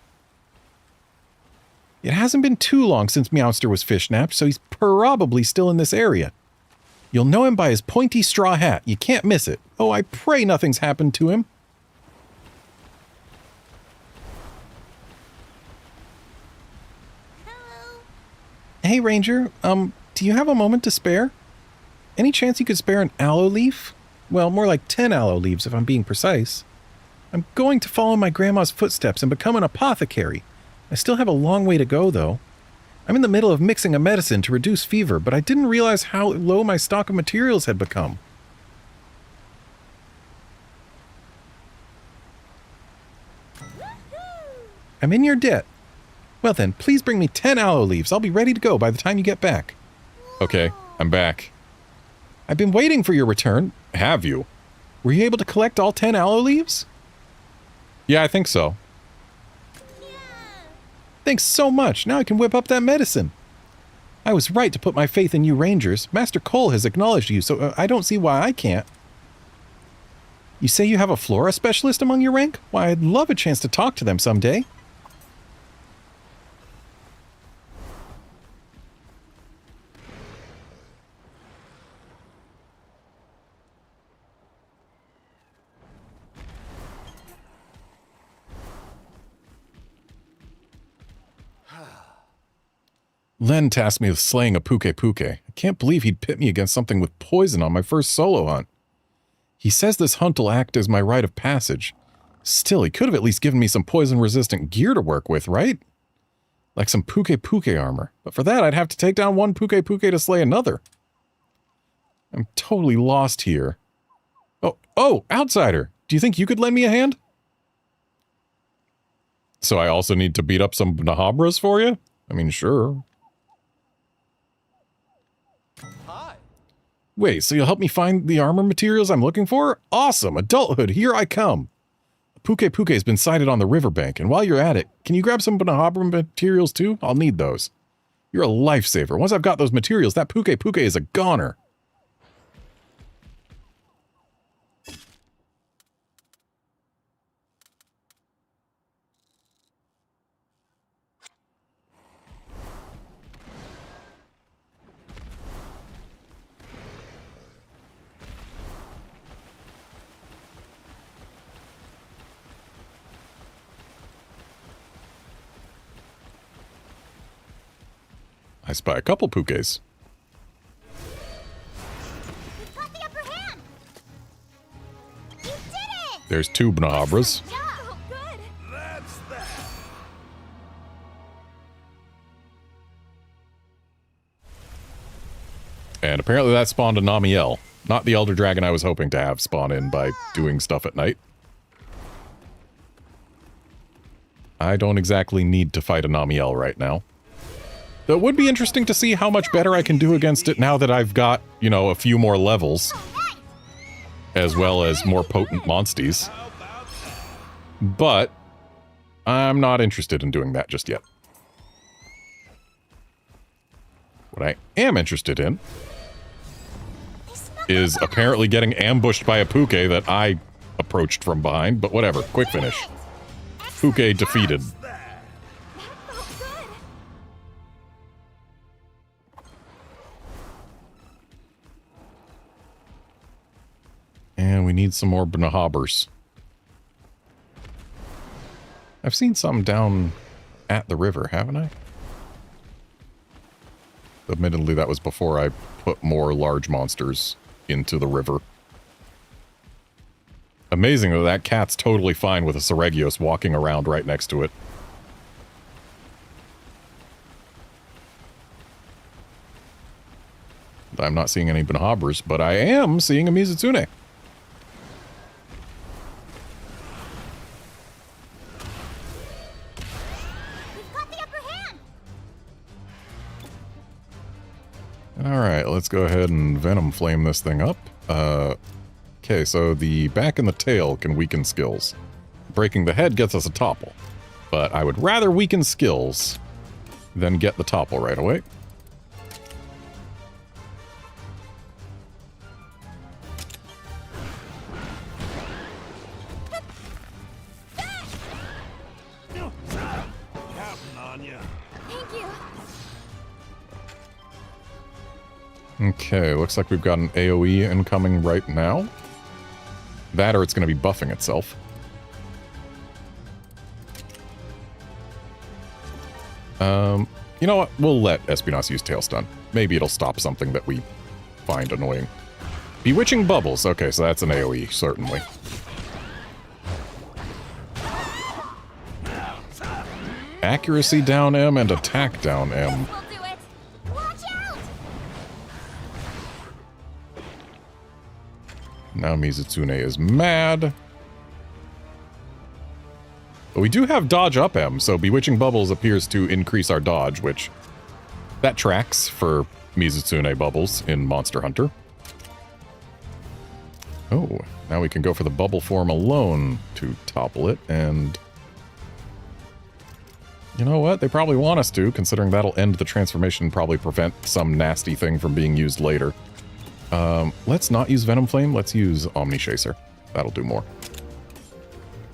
It hasn't been too long since Meowster was fish-napped, so he's probably still in this area. You'll know him by his pointy straw hat. You can't miss it. Oh, I pray nothing's happened to him. Hello. Hey, Ranger. Do you have a moment to spare? Any chance you could spare an aloe leaf? Well, more like 10 aloe leaves if I'm being precise. I'm going to follow my grandma's footsteps and become an apothecary. I still have a long way to go, though. I'm in the middle of mixing a medicine to reduce fever, but I didn't realize how low my stock of materials had become. I'm in your debt. Well then, please bring me 10 aloe leaves. I'll be ready to go by the time you get back. Okay, I'm back. I've been waiting for your return. Have you? Were you able to collect all 10 aloe leaves? Yeah, I think so. Thanks so much. Now I can whip up that medicine. I was right to put my faith in you Rangers. Master Cole has acknowledged you, so I don't see why I can't. You say you have a flora specialist among your rank? Why, I'd love a chance to talk to them someday. Len tasked me with slaying a Puke Puke. I can't believe he'd pit me against something with poison on my first solo hunt. He says this hunt will act as my rite of passage. Still, he could have at least given me some poison-resistant gear to work with, right? Like some Puke Puke armor. But for that, I'd have to take down one Puke Puke to slay another. I'm totally lost here. Oh, outsider! Do you think you could lend me a hand? So I also need to beat up some Nahabras for you? I mean, sure. Wait, so you'll help me find the armor materials I'm looking for? Awesome! Adulthood, here I come! Puke Puke has been sighted on the riverbank, and while you're at it, can you grab some Nahabra materials too? I'll need those. You're a lifesaver. Once I've got those materials, that Puke Puke is a goner. I spy a couple Pukes. We've got the upper hand! You did it! There's 2 Nahabras. Yeah, oh, good! That's that. And apparently that spawned a Namiel. Not the Elder Dragon I was hoping to have spawn in by doing stuff at night. I don't exactly need to fight a Namiel right now. Though it would be interesting to see how much better I can do against it now that I've got, you know, a few more levels. As well as more potent monsties. But I'm not interested in doing that just yet. What I am interested in is apparently getting ambushed by a Puke that I approached from behind, but whatever, quick finish. Puke defeated. And we need some more Bnahabers. I've seen some down at the river, haven't I? Admittedly, that was before I put more large monsters into the river. Amazing though, that cat's totally fine with a Seregios walking around right next to it. I'm not seeing any Bnahabers, but I am seeing a Mizutsune. Alright, let's go ahead and Venom Flame this thing up. Okay, so the back and the tail can weaken skills. Breaking the head gets us a topple. But I would rather weaken skills than get the topple right away. Okay, looks like we've got an AoE incoming right now. That or it's going to be buffing itself. You know what? We'll let Espinas use Tail Stun. Maybe it'll stop something that we find annoying. Bewitching Bubbles. Okay, so that's an AoE, certainly. Accuracy down M and attack down M. Now Mizutsune is mad. But we do have dodge up M, so Bewitching Bubbles appears to increase our dodge, which that tracks for Mizutsune Bubbles in Monster Hunter. Oh, now we can go for the bubble form alone to topple it, and you know what? They probably want us to, considering that'll end the transformation and probably prevent some nasty thing from being used later. Let's not use Venom Flame, let's use Omni Chaser. That'll do more.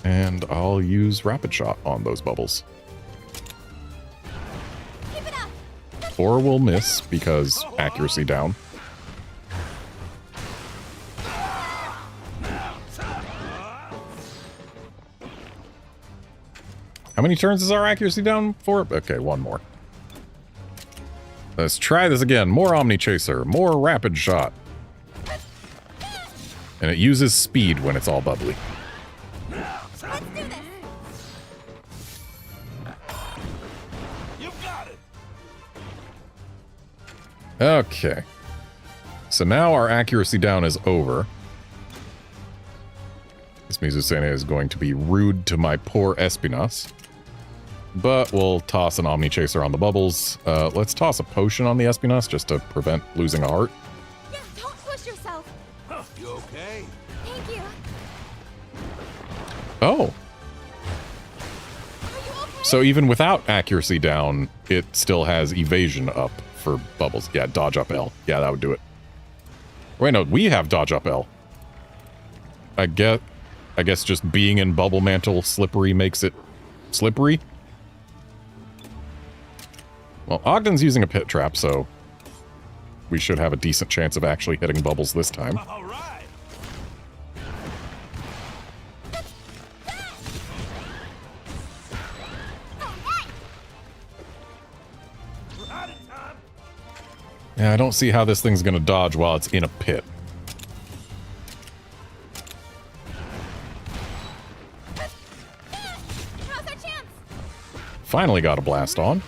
And I'll use Rapid Shot on those bubbles. Or we'll miss, because accuracy down. How many turns is our accuracy down for? Okay, one more. Let's try this again. More Omni Chaser, more Rapid Shot. And it uses speed when it's all bubbly. Let's do this. You got it. Okay. So now our accuracy down is over. This Mizutsune is going to be rude to my poor Espinas. But we'll toss an Omni Chaser on the bubbles. Let's toss a potion on the Espinas just to prevent losing a heart. Yeah, don't push yourself. You okay? Thank you. Oh. Are you okay? So even without accuracy down, it still has evasion up for bubbles. Yeah, dodge up L. Yeah, that would do it. Wait, no, we have dodge up L. I guess just being in Bubble Mantle slippery makes it slippery. Well, Ogden's using a pit trap, so we should have a decent chance of actually hitting bubbles this time. All right. Right in time. Yeah, I don't see how this thing's gonna dodge while it's in a pit. Now's our chance. Finally got a blast on.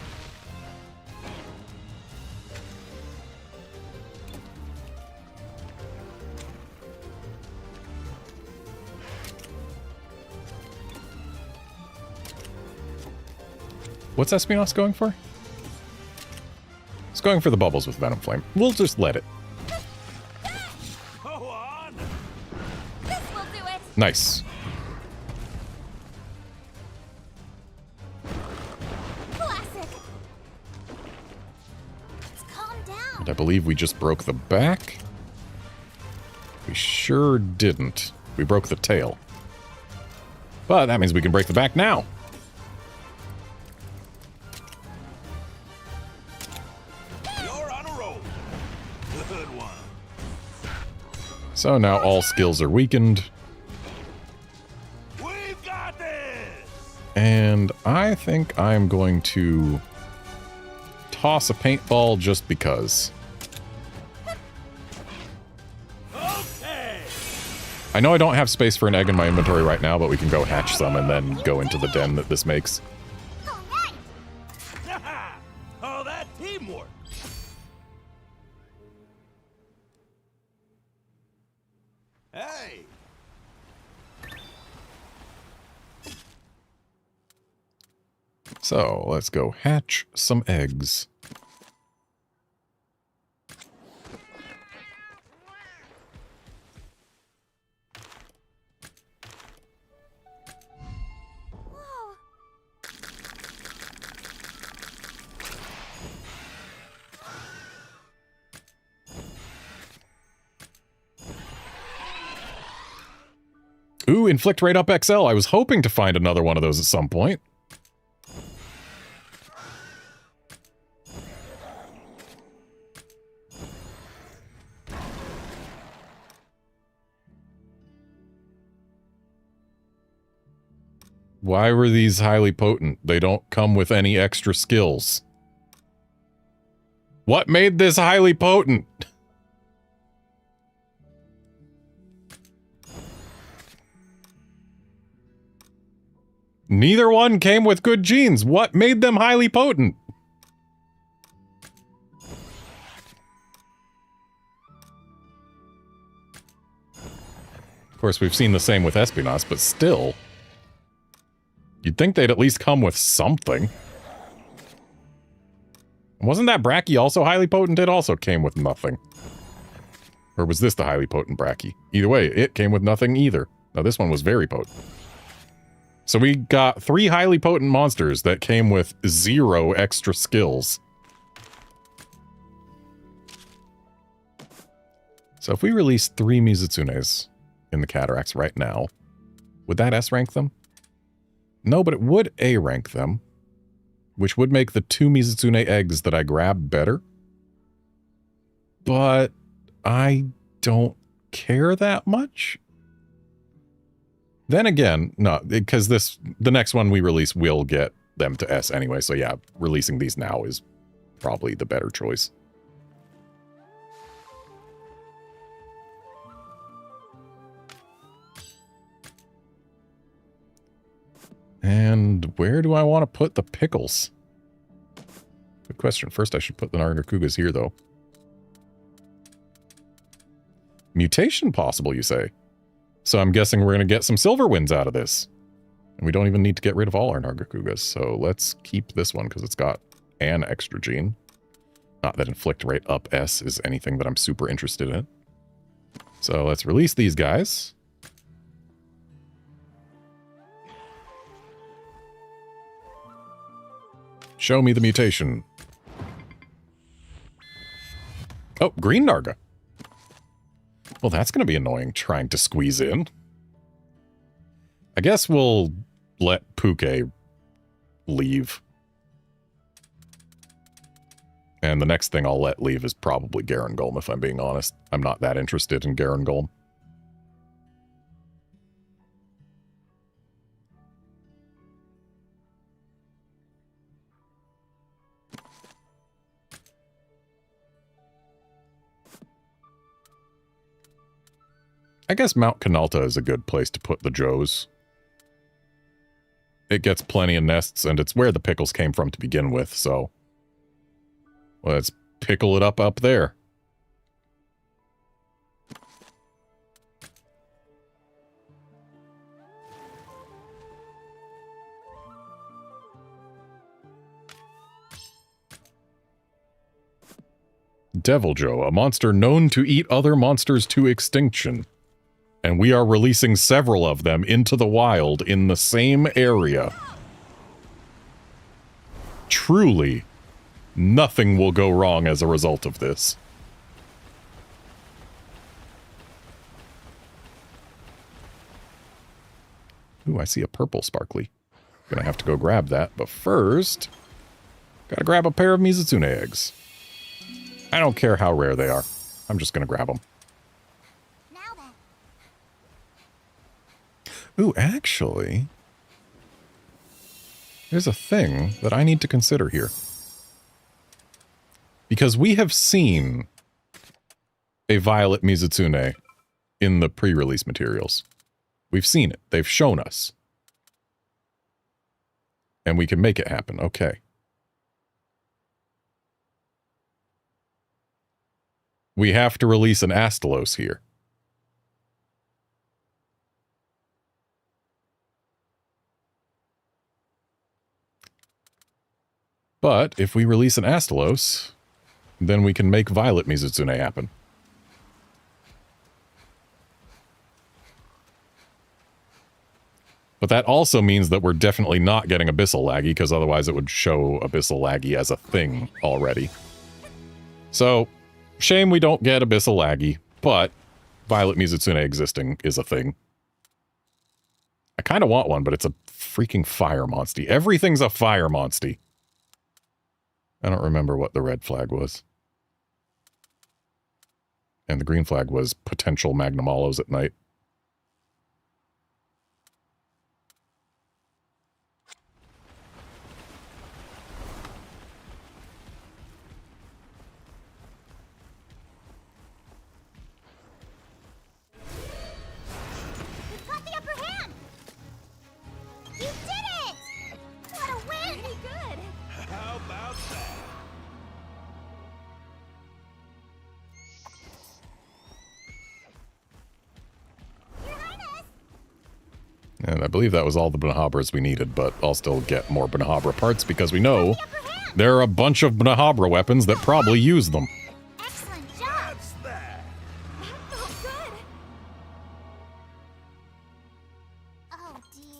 What's Espionage going for? It's going for the bubbles with Venom Flame. We'll just let it. Go on! This will do it. Nice. Classic. Let's calm down. And I believe we just broke the back. We sure didn't. We broke the tail. But that means we can break the back now. You're on a roll. Good one. So now all skills are weakened. We've got this! And I think I'm going to toss a paintball just because. Okay! I know I don't have space for an egg in my inventory right now, but we can go hatch some and then go into the den that this makes. All right. Oh, that teamwork! Hey! So let's go hatch some eggs. Whoa. Ooh, Inflict Rate Up XL. I was hoping to find another one of those at some point. Why were these highly potent? They don't come with any extra skills. What made this highly potent? Neither one came with good genes. What made them highly potent? Of course, we've seen the same with Espionage, but still. You'd think they'd at least come with something. Wasn't that Bracky also highly potent? It also came with nothing. Or was this the highly potent Bracky? Either way, it came with nothing either. Now this one was very potent. So we got 3 highly potent monsters that came with 0 extra skills. So if we release 3 Mizutsunes in the Cataracts right now, would that S rank them? No, but it would A rank them, which would make the 2 Mizutsune eggs that I grabbed better. But I don't care that much. Then again, no, because the next one we release will get them to S anyway, so yeah, releasing these now is probably the better choice. And where do I want to put the pickles? Good question. First, I should put the Nargacugas here, though. Mutation possible, you say? So I'm guessing we're going to get some silver wins out of this. And we don't even need to get rid of all our Nargacugas. So let's keep this one because it's got an extra gene. Not that Inflict Rate Up S is anything that I'm super interested in. So let's release these guys. Show me the mutation. Oh, green Narga. Well, that's going to be annoying trying to squeeze in. I guess we'll let Puke leave. And the next thing I'll let leave is probably Garangolm, if I'm being honest. I'm not that interested in Garangolm. I guess Mount Canalta is a good place to put the Joes. It gets plenty of nests, and it's where the pickles came from to begin with, so... let's pickle it up there. Deviljo, a monster known to eat other monsters to extinction. And we are releasing several of them into the wild in the same area. Truly, nothing will go wrong as a result of this. Ooh, I see a purple sparkly. Gonna have to go grab that, but first, gotta grab a pair of Mizutsume eggs. I don't care how rare they are. I'm just gonna grab them. Now then. Ooh, actually, there's a thing that I need to consider here. Because we have seen a Violet Mizutsume in the pre-release materials. We've seen it. They've shown us. And we can make it happen. Okay. We have to release an Astalos here. But if we release an Astalos, then we can make Violet Mizutsume happen. But that also means that we're definitely not getting Abyssal Laggy, because otherwise it would show Abyssal Laggy as a thing already. So, shame we don't get Abyssal Laggy, but Violet Mizutsume existing is a thing. I kind of want one, but it's a freaking fire monsty. Everything's a fire monsty. I don't remember what the red flag was. And the green flag was potential Magnamolos at night. You've got the upper hand! You did it! What a win! Pretty good. How about that? Your Highness! And I believe that was all the Bnahabras we needed, but I'll still get more Bnahabra parts because we know there are a bunch of Bnahabra weapons that probably use them. Excellent job! That's that. That felt good. Oh dear.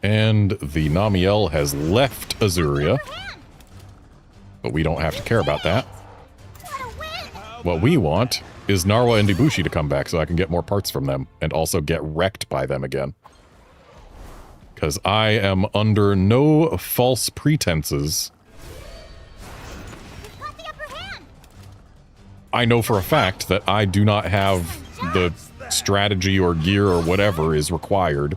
And the Namiel has left Azuria, but we don't have to care about that. What a win! What we want is Narwa and Ibushi to come back so I can get more parts from them and also get wrecked by them again. Because I am under no false pretenses. You've got the upper hand! I know for a fact that I do not have the strategy or gear or whatever is required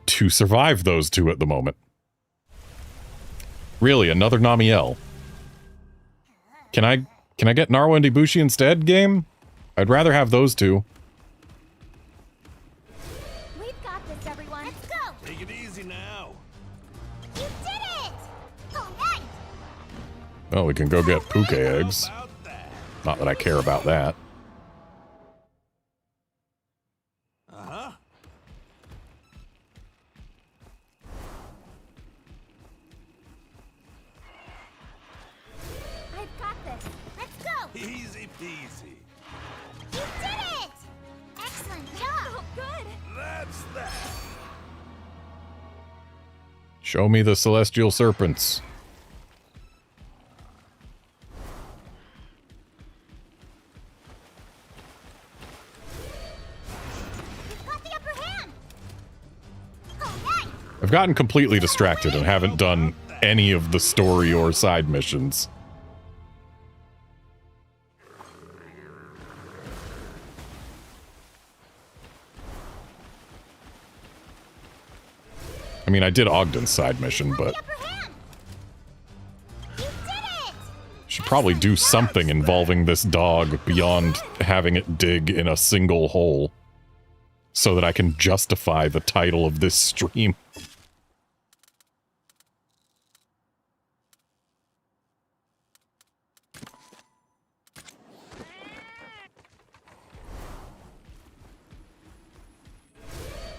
to survive those two at the moment. Really, another Namiel. Can I get Narwa and Ibushi instead, game? I'd rather have those two. We've got this, everyone. Let's go! Take it easy now. You did it! All right! Well, we can go get Puke eggs. How about that? Not that I care about that. Uh-huh. I've got this! Let's go! Easy peasy. You did it! Excellent job! Felt good. That's that. Show me the celestial serpents. You've got the upper hand! All right! I've gotten completely distracted and haven't done any of the story or side missions. I mean, I did Ogden's side mission, but Upper hand! You did it! should probably do something involving this dog beyond having it dig in a single hole so that I can justify the title of this stream.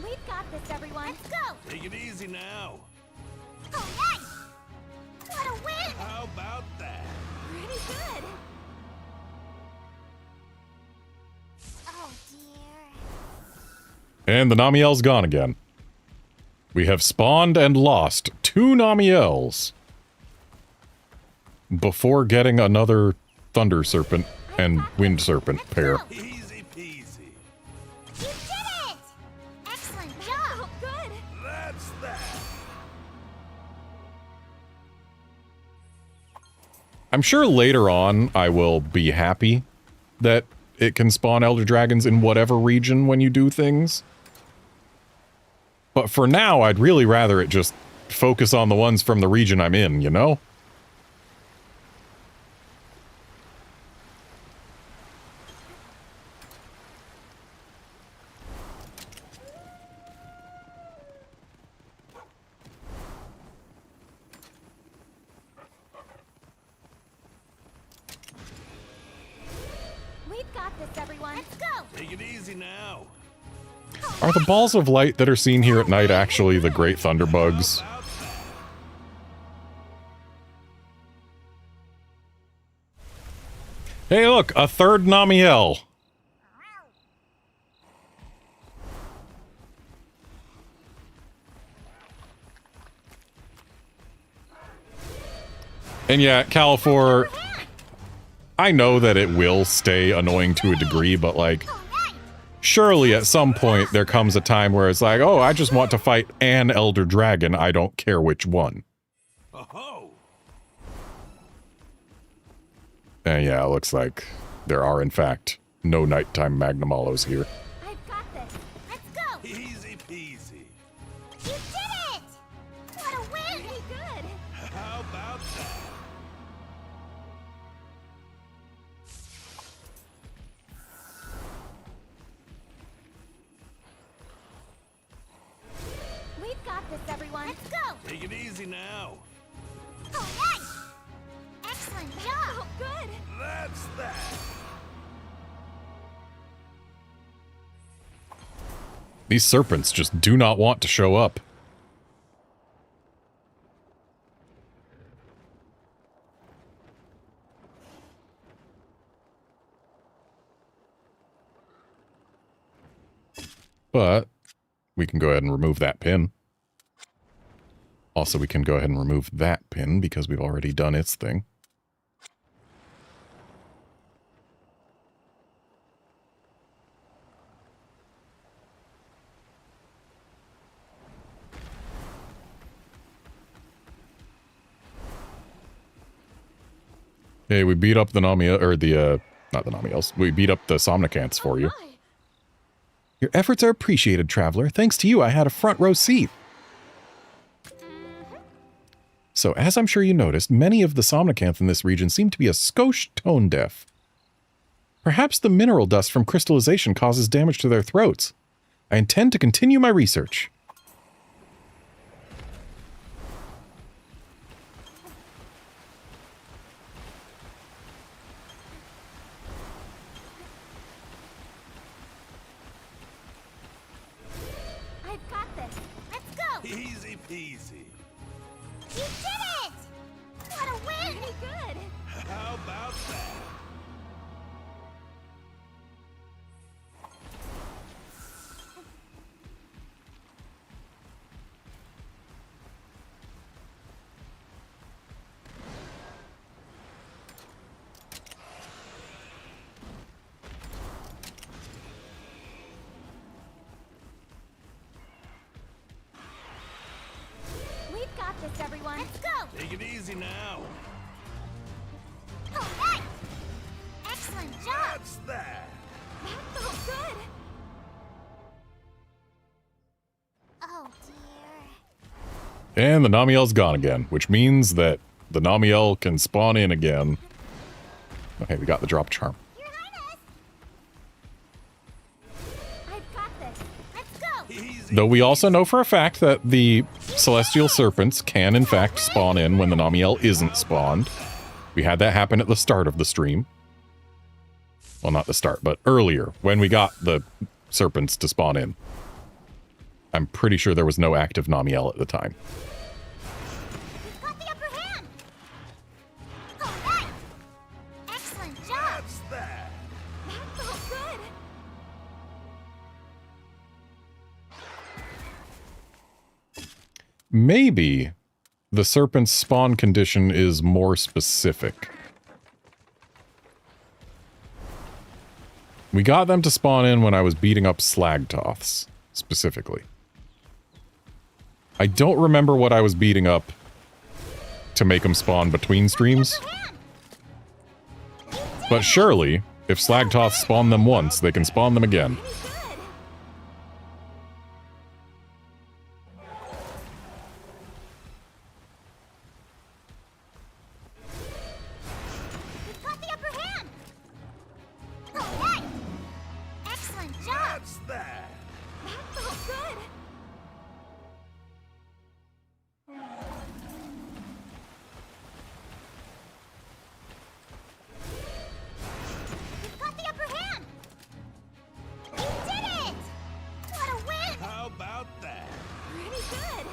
We've got this, everyone. Let's go! Take it easy now. All right! What How about that? Pretty good. Oh dear. And the Namiel's gone again. We have spawned and lost 2 Namiels before getting another Thunder Serpent and Wind Serpent pair. Easy peasy. You did it! Excellent job! Oh, good. That's that. I'm sure later on I will be happy that it can spawn Elder Dragons in whatever region when you do things. But for now, I'd really rather it just focus on the ones from the region I'm in, you know? We've got this, everyone. Let's go! Take it easy now. Are the balls of light that are seen here at night actually the Great Thunderbugs? How about that? Hey look, a third Namiel! And yeah, Califor, I know that it will stay annoying to a degree, but like, surely at some point there comes a time where it's like, oh, I just want to fight an Elder Dragon, I don't care which one. Oh, And yeah, it looks like there are in fact no nighttime Magnamallows here. I've got this. Let's go! easy peasy. You did it! What a win! Pretty good. How about that? We've got this, everyone. Let's go! Take it easy now. Oh, nice! Excellent job! Oh, good. That's that. These serpents just do not want to show up. But we can go ahead and remove that pin. Also, we can go ahead and remove that pin because we've already done its thing. Hey, we beat up the Namiel, or the, not the Namiels. We beat up the Somnicants for you. My. Your efforts are appreciated, Traveler. Thanks to you, I had a front row seat. So, as I'm sure you noticed, many of the Somnicanth in this region seem to be a skosh tone deaf. Perhaps the mineral dust from crystallization causes damage to their throats. I intend to continue my research. I've got this. Let's go! Easy peasy. You did it! What a win! Pretty good. How about that? We've got this, everyone. Let's go! Take it easy now. Oh, nice! Excellent job! That's that. That felt good. Oh, dear. And the Namiel's gone again, which means that the Namiel can spawn in again. Okay, we got the drop charm. Your Highness! I've got this. Let's go! Easy. Though we also know for a fact that the Celestial Serpents can in fact spawn in when the Namiel isn't spawned. We had that happen at the start of the stream. Well, not the start, but earlier, when we got the Serpents to spawn in. I'm pretty sure there was no active Namiel at the time. We've got the upper hand! maybe the serpent's spawn condition is more specific. We got them to spawn in when I was beating up Slagtoths, specifically. I don't remember what I was beating up to make them spawn between streams. But surely, if Slagtoths spawn them once, they can spawn them again. We've got the upper hand! Alright! Excellent job! That's that. That felt good. We've got the upper hand! You did it! What a win! How about that? Pretty good.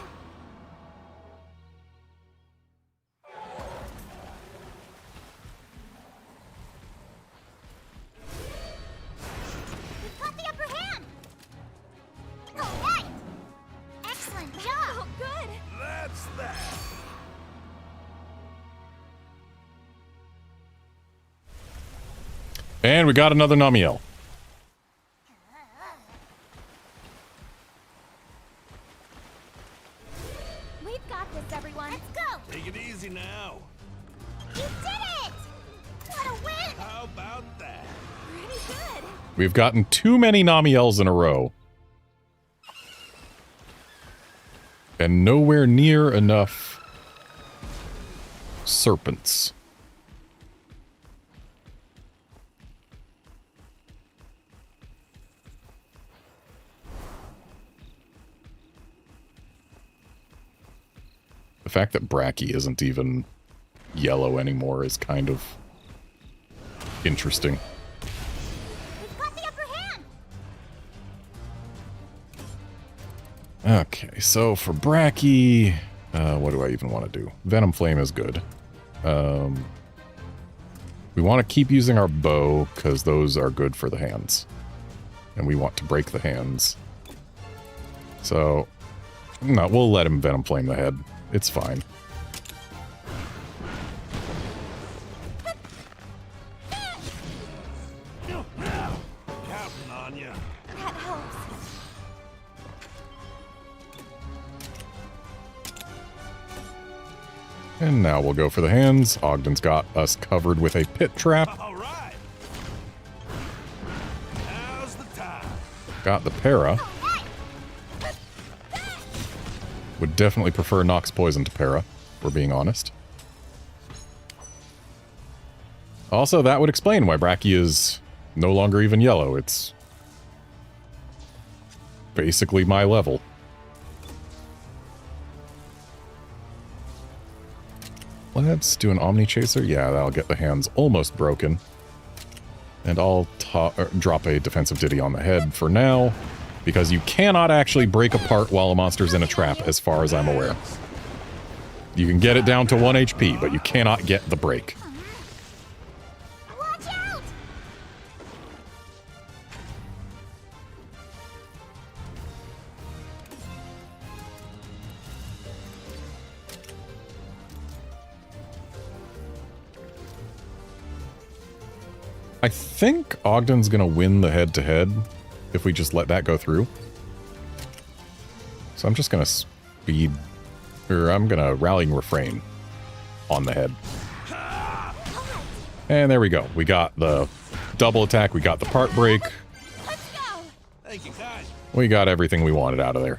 We've got the upper hand! Alright! Excellent job! Felt good. That's that. And we got another Namiel. We've got this, everyone. Let's go! Take it easy now. You did it! What a win! How about that? Pretty good. We've gotten too many Namiels in a row. And nowhere near enough serpents. The fact that Bracky isn't even yellow anymore is kind of interesting. We've got the upper hand! Okay, so for Bracky, what do I even want to do? Venom Flame is good. We want to keep using our bow, because those are good for the hands. And we want to break the hands. So, no, we'll let him Venom Flame the head. It's fine. Counting on ya. That helps. And now we'll go for the hands. Ogden's got us covered with a pit trap. All right. Now's the time. Got the para. Would definitely prefer Nox Poison to para, if we're being honest. Also, that would explain why Bracky is no longer even yellow. It's basically my level. Let's do an Omni Chaser. Yeah, that'll get the hands almost broken. And I'll drop a defensive ditty on the head for now, because you cannot actually break apart while a monster's in a trap, as far as I'm aware. You can get it down to 1 HP, but you cannot get the break. Watch out! I think Ogden's gonna win the head-to-head if we just let that go through. So I'm just gonna speed, or I'm gonna Rallying Refrain on the head. And there we go. We got the double attack, we got the part break, Let's go. Thank you, Canyne. we got everything we wanted out of there.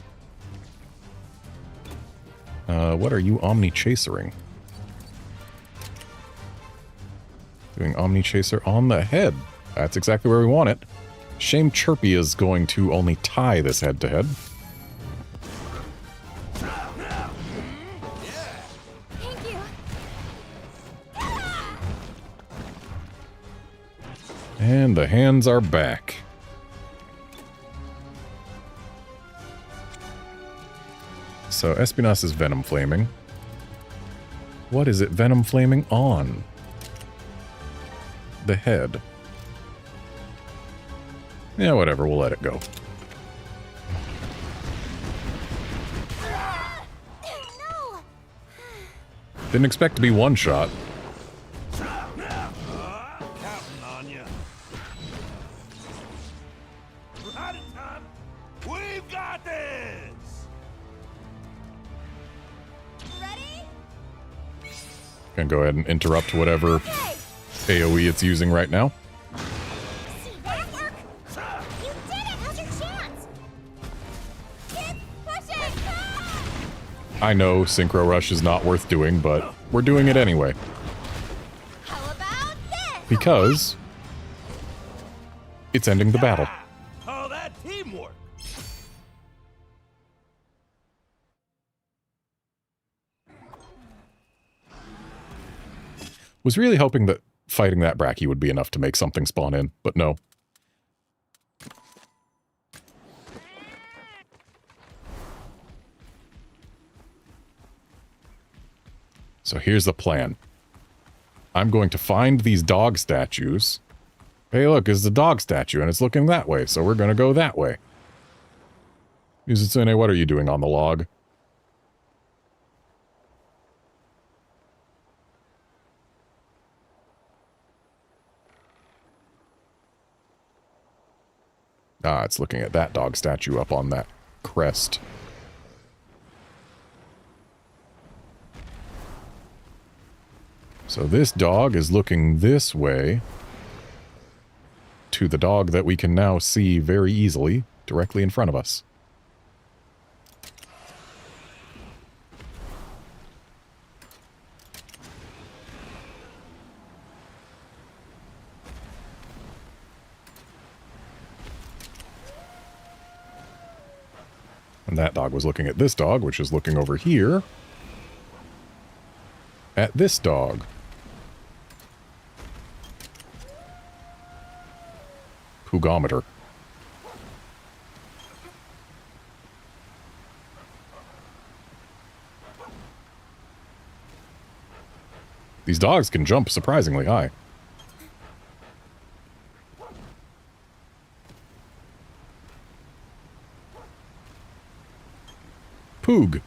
What are you Omni Chasering? Doing Omni Chaser on the head. That's exactly where we want it. Shame Chirpy is going to only tie this head-to-head. Thank you. And the hands are back. So Espinas is Venom Flaming. What is it Venom Flaming on? The head. Yeah, whatever, we'll let it go. Didn't expect to be one shot. Counting on you. Right in time. We've got this. Ready? Gonna go ahead and interrupt whatever Okay. AoE it's using right now. See that work? You did it! How's your chance? Keep pushing. Ah! I know Synchro Rush is not worth doing, but we're doing it anyway. How about this? Because it's ending the battle. Oh, that teamwork. Was really hoping that fighting that Bracky would be enough to make something spawn in, but no. So here's the plan. I'm going to find these dog statues. Hey, look, it's a dog statue, and it's looking that way, so we're going to go that way. Yuzitsune, what are you doing on the log? Ah, it's looking at that dog statue up on that crest. So this dog is looking this way to the dog that we can now see very easily directly in front of us. And that dog was looking at this dog, which is looking over here at this dog. Poogometer. These dogs can jump surprisingly high. Poog.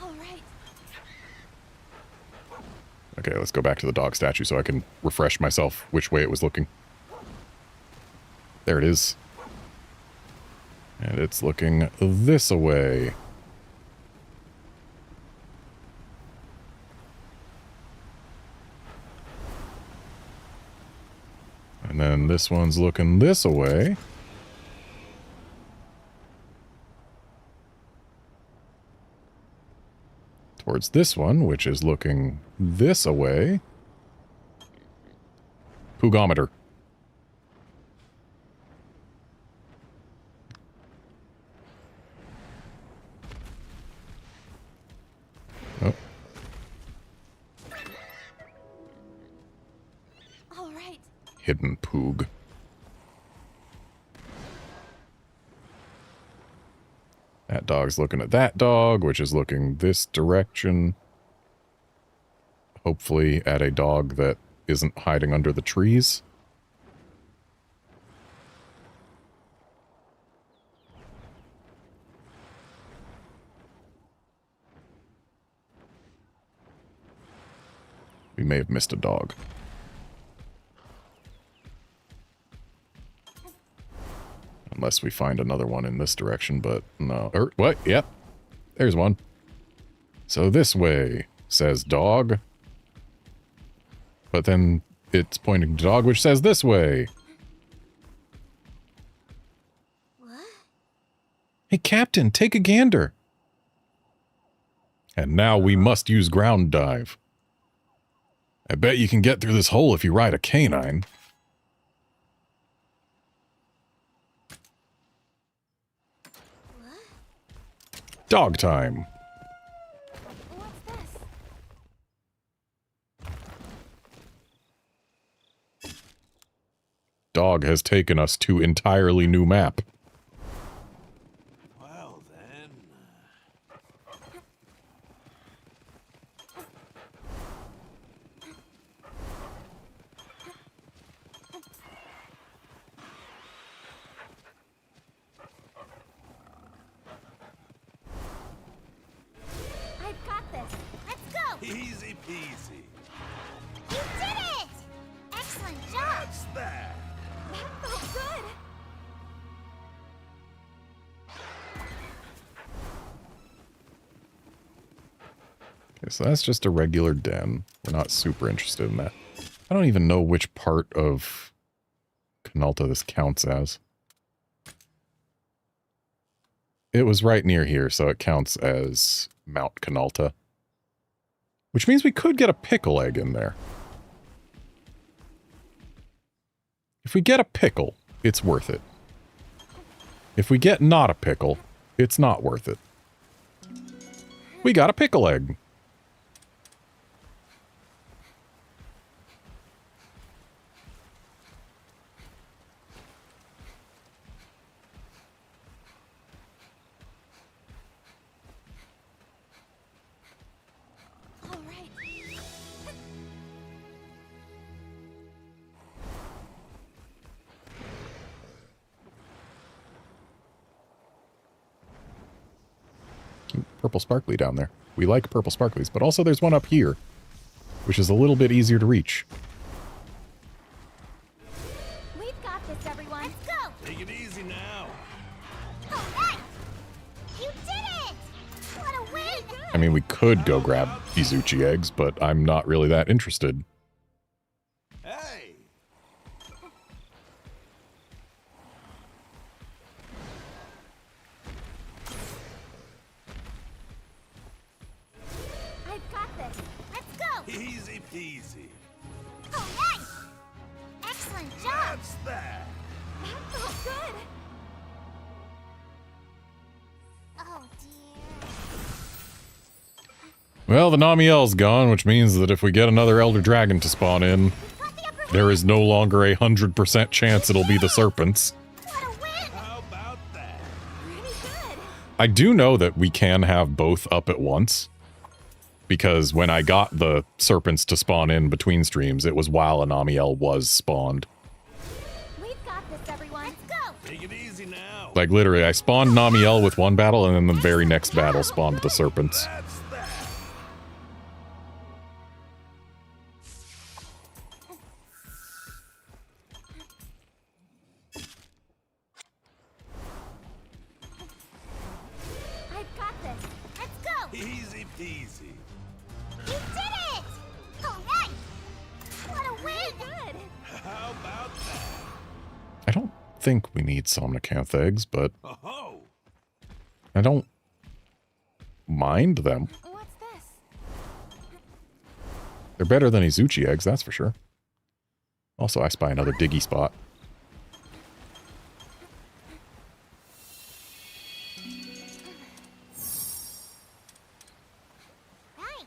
All right. Okay, let's go back to the dog statue so I can refresh myself which way it was looking. There it is. And it's looking this way. And then this one's looking this way. Towards this one, which is looking this away. Poogometer. Oh. All right. Hidden Poog. That dog's looking at that dog, which is looking this direction. Hopefully at a dog that isn't hiding under the trees. We may have missed a dog. Unless we find another one in this direction, but no. What? Yep. There's one. So this way, says dog. But then it's pointing to dog, which says this way. What? Hey, Captain, take a gander. And now we must use ground dive. I bet you can get through this hole if you ride a canine. Dog time. What's this? Dog has taken us to entirely new map. Well then. Okay, so that's just a regular den. We're not super interested in that. I don't even know which part of Canalta this counts as. It was right near here, so it counts as Mount Canalta. Which means we could get a pickle egg in there. If we get a pickle, it's worth it. If we get not a pickle, it's not worth it. We got a pickle egg. All right. Purple sparkly down there. We like purple sparklies, but also there's one up here, which is a little bit easier to reach. We've got this, everyone. Let's go. Take it easy now. All right. You did it. What a win. I mean, we could go grab Izuchi eggs, but I'm not really that interested. Hey! I've got this. Let's go. Easy peasy. All right. Excellent job. That's that. That felt good. Oh dear. Well, the Namiel's gone, which means that if we get another Elder Dragon to spawn in, We've got the upper hand. there is no longer a 100% chance it'll be the serpents. What a win. How about that? Pretty good. I do know that we can have both up at once, because when I got the serpents to spawn in between streams, it was while a Namiel was spawned. We've got this, everyone. Let's go. Take it easy now. Like, literally, I spawned Namiel with one battle, and then the very next battle spawned the serpents. That's that. I've got this. Let's go. Easy peasy. You did it. All right. What a win. Good. How about that? I don't think we need Somnicanth eggs, but Oh, I don't mind them. What's this? They're better than Izuchi eggs, that's for sure. Also, I spy another diggy spot. Right.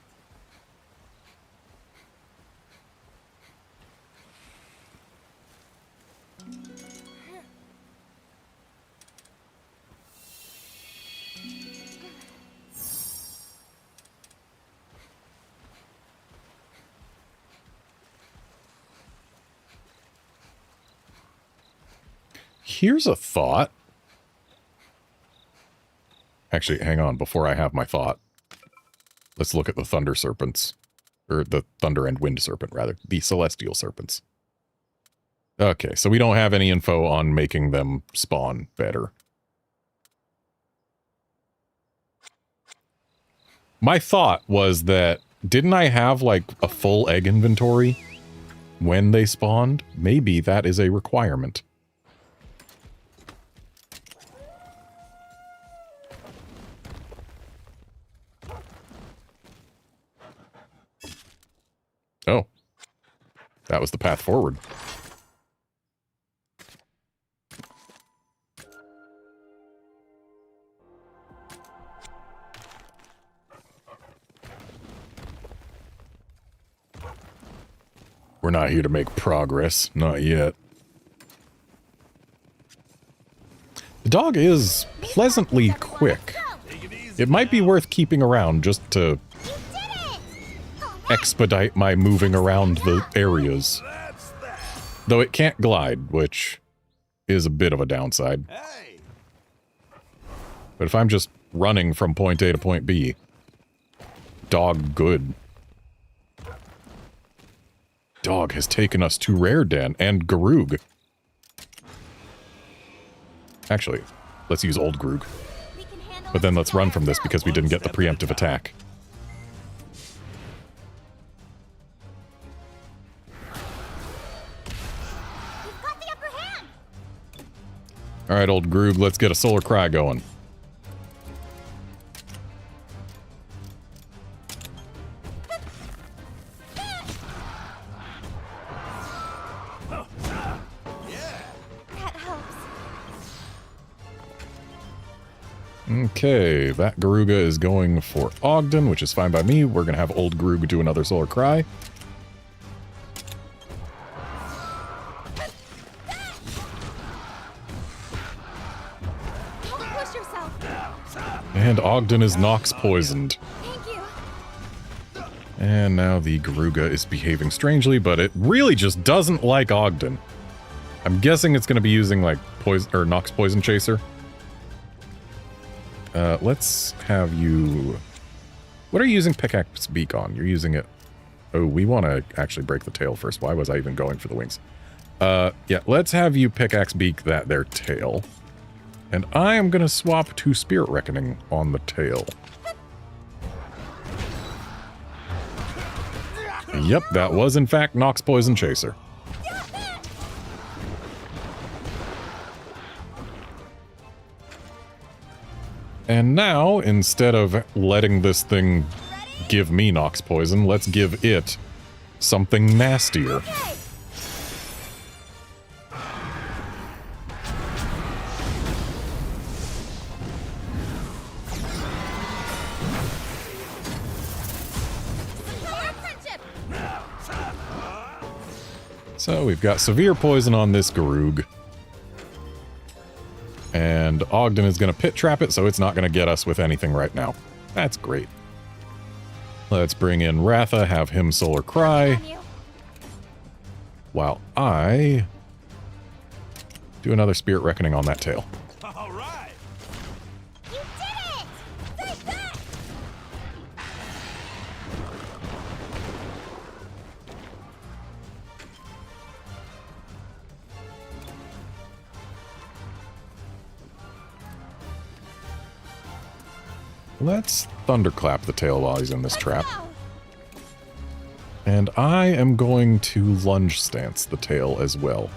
Here's a thought. Actually, hang on, before I have my thought. Let's look at the Thunder Serpents. Or the Thunder and Wind Serpent, rather. The Celestial Serpents. Okay, so we don't have any info on making them spawn better. My thought was that, didn't I have, like, a full egg inventory when they spawned? Maybe that is a requirement. Oh. That was the path forward. We're not here to make progress. Not yet. The dog is pleasantly quick. take it easy. It might be now. worth keeping around just to You did it. All right. expedite my moving around the areas. That's that. Though it can't glide, which is a bit of a downside. Hey, But if I'm just running from point A to point B, dog good. Dog has taken us to Rare Den and Garug. Actually, let's use Old Grug. We can handle But then it let's run together. from this because we didn't get the preemptive attack. Alright, old Groog, let's get a solar cry going. That helps. Okay, that Garuga is going for Ogden, which is fine by me. We're going to have old Groog do another solar cry. Don't push yourself. And Ogden is Nox poisoned. Thank you. And now the Garuga is behaving strangely, but it really just doesn't like Ogden. I'm guessing it's going to be using, like, poison or Nox Poison Chaser. Let's have you... What are you using Pickaxe Beak on? You're using it... Oh, we want to actually break the tail first. Why was I even going for the wings? Yeah, let's have you Pickaxe Beak that their tail. And I am going to swap to Spirit Reckoning on the tail. Yep, that was in fact Nox Poison Chaser. And now, instead of letting this thing give me Nox Poison, let's give it something nastier. Okay. So we've got severe poison on this Garoog. And Ogden is going to pit trap it, so it's not going to get us with anything right now. That's great. Let's bring in Ratha, have him Solar Cry. While I do another Spirit Reckoning on that tail. All right. You did it! Take that! Let's Thunderclap the tail while he's in this trap. And I am going to Lunge Stance the tail as well.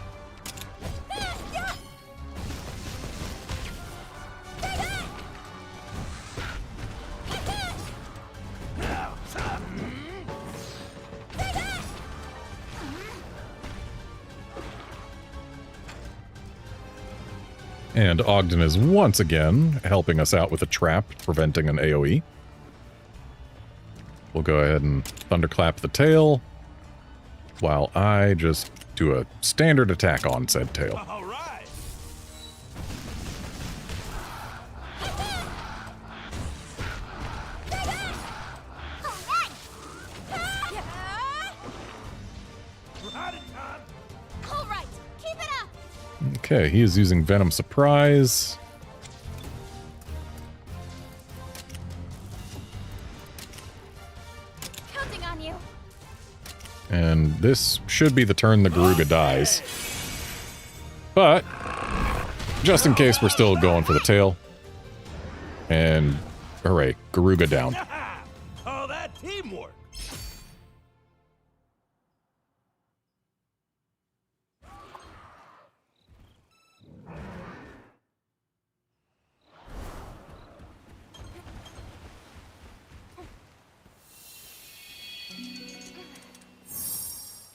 And Ogden is once again helping us out with a trap, preventing an AoE. We'll go ahead and Thunderclap the tail, while I just do a standard attack on said tail. All right. Right in time. All right. Keep it up. Okay, he is using Venom Surprise. Counting on you. And this should be the turn the Garuga dies. But, just in case, we're still going for the tail. And, hooray, Garuga down. Oh, that teamwork.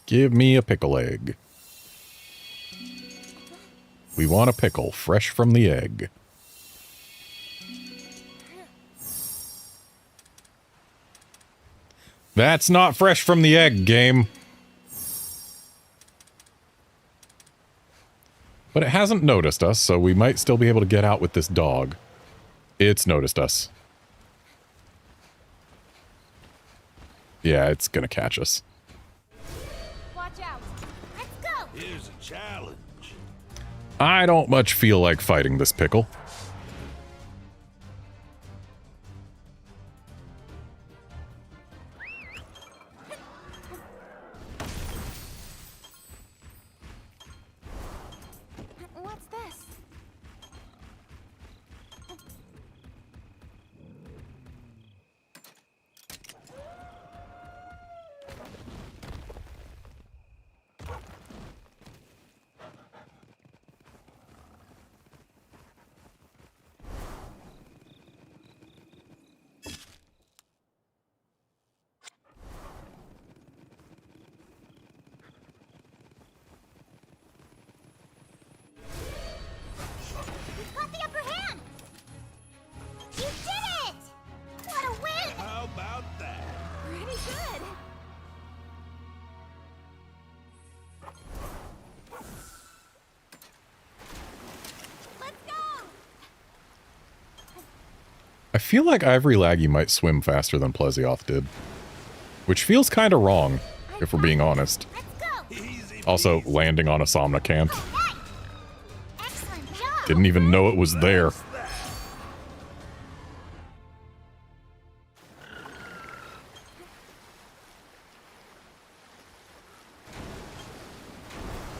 Give me a pickle egg. We want a pickle fresh from the egg. That's not fresh from the egg, game. But it hasn't noticed us, so we might still be able to get out with this dog. It's noticed us. Yeah, it's gonna catch us. Watch out. Let's go! Here's a challenge. I don't much feel like fighting this pickle. What's this? I feel like Ivory Laggy might swim faster than Plesioth did. Which feels kind of wrong, if we're being honest. Also, landing on a Somnacant. Excellent job. Didn't even know it was there.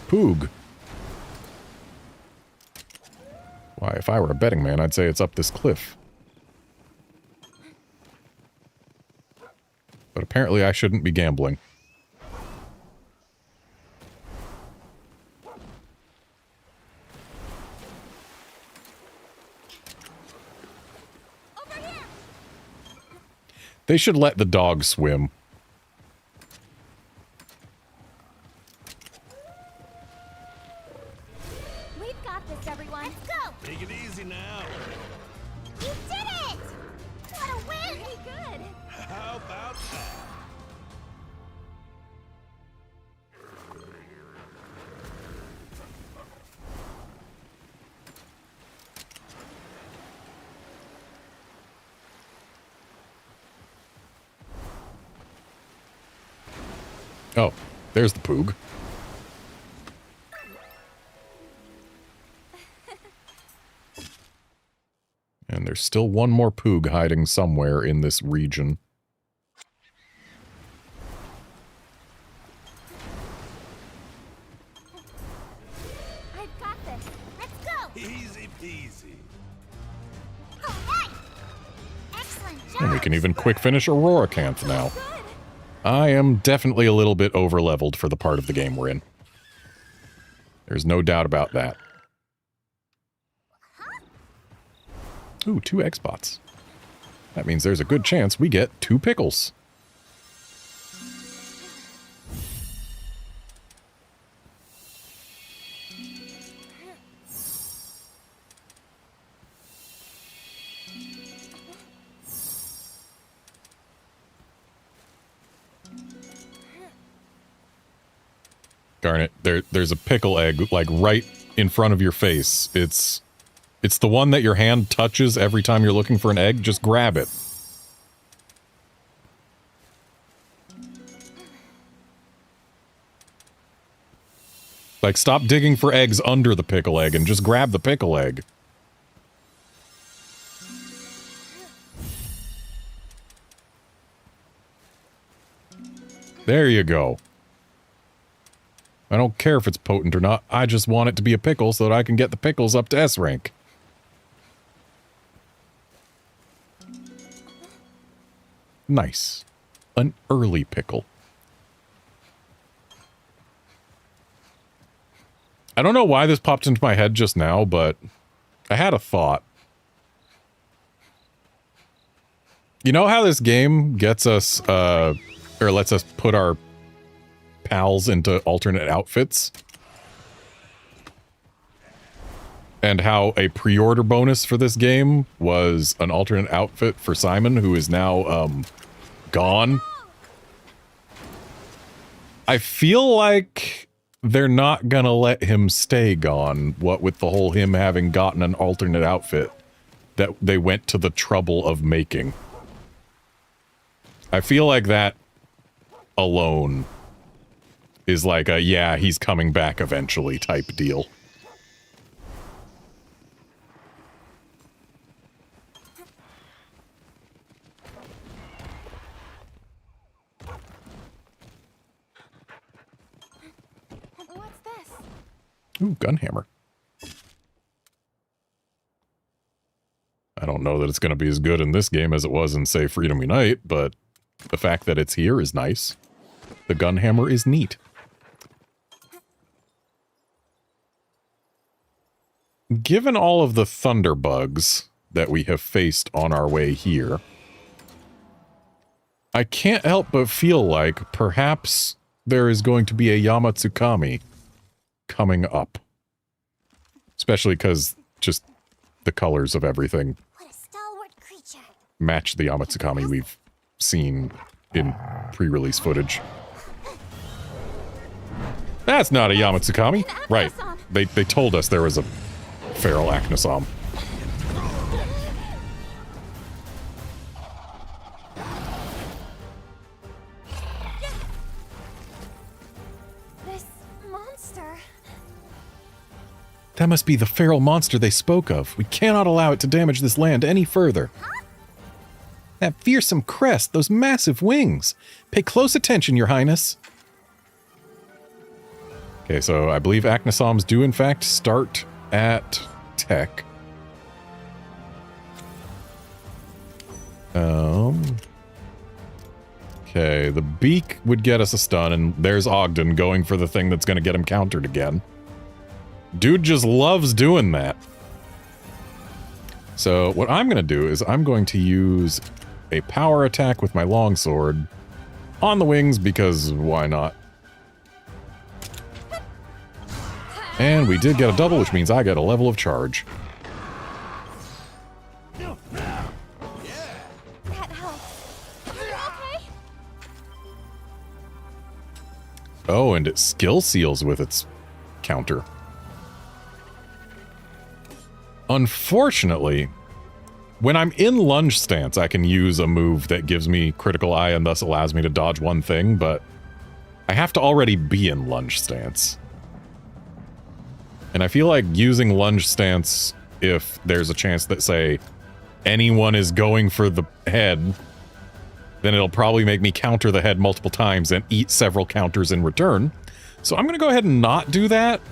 Poog. Why, if I were a betting man, I'd say it's up this cliff. But apparently I shouldn't be gambling. Over here. They should let the dog swim. We've got this, everyone. Let's go. Take it easy now. You did it! What a win! Pretty good. How about that? Oh, there's the Poog. And there's still one more Poog hiding somewhere in this region. I've got this. Let's go. Easy peasy. All right. Excellent job. And we can even quick finish Auroracanth now. Good. I am definitely a little bit over-leveled for the part of the game we're in. There's no doubt about that. Ooh, 2 X-Bots. That means there's a good chance we get 2 pickles. Darn it, there's a pickle egg, like, right in front of your face. It's the one that your hand touches every time you're looking for an egg. Just grab it. Like, stop digging for eggs under the pickle egg and just grab the pickle egg. There you go. I don't care if it's potent or not. I just want it to be a pickle so that I can get the pickles up to S rank. Nice. An early pickle. I don't know why this popped into my head just now, but I had a thought. You know how this game gets us, or lets us put our pals into alternate outfits? And how a pre-order bonus for this game was an alternate outfit for Simon, who is now, gone? I feel like they're not gonna let him stay gone, what with the whole him having gotten an alternate outfit that they went to the trouble of making. I feel like that alone is like a, yeah, he's coming back eventually type deal. What's this? Ooh, Gunhammer. I don't know that it's going to be as good in this game as it was in, say, Freedom Unite, but the fact that it's here is nice. The Gunhammer is neat. Given all of the thunderbugs that we have faced on our way here, I can't help but feel like perhaps there is going to be a Yamatsukami coming up. Especially because just the colors of everything What a stalwart creature. match the Yamatsukami we've seen in pre-release footage. That's not a Yamatsukami. Right. They told us there was a feral Acnosom. That must be the feral monster they spoke of. We cannot allow it to damage this land any further. That fearsome crest, those massive wings. Pay close attention, Your Highness. Okay, so I believe Acnosoms do in fact start at Tech. Okay, the beak would get us a stun, and there's Ogden going for the thing that's going to get him countered again. Dude just loves doing that. So what I'm going to do is I'm going to use a power attack with my longsword on the wings, because why not? And we did get a double, which means I get a level of charge. That helps. Are you okay? Oh, and it skill seals with its counter. Unfortunately, when I'm in lunge stance, I can use a move that gives me critical eye and thus allows me to dodge one thing, but I have to already be in lunge stance. And I feel like using lunge stance, if there's a chance that, say, anyone is going for the head, then it'll probably make me counter the head multiple times and eat several counters in return. So I'm going to go ahead and not do that.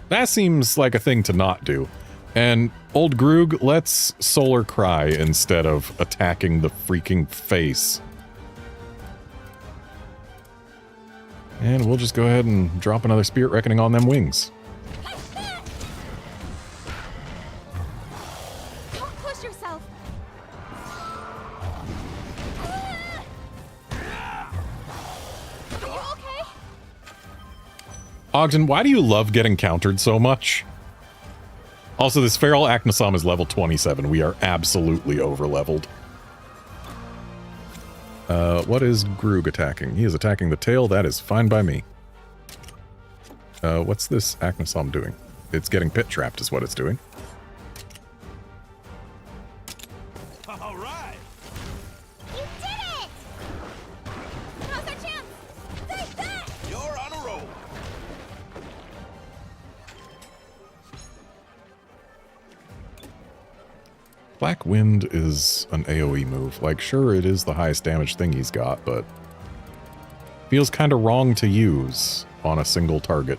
That seems like a thing to not do. And old Groog, let's Solar Cry instead of attacking the freaking face. And we'll just go ahead and drop another Spirit Reckoning on them wings. Don't push yourself. Are you okay? Ogden, why do you love getting countered so much? Also, this feral Acnosom is level 27. We are absolutely over-leveled. What is Groog attacking? He is attacking the tail. That is fine by me. What's this Acnosom doing? It's getting pit trapped is what it's doing. All right. You did it! Now's our chance. Take that! You're on a roll. Black Wind is an AoE move. Like, sure, it is the highest damage thing he's got, but feels kind of wrong to use on a single target.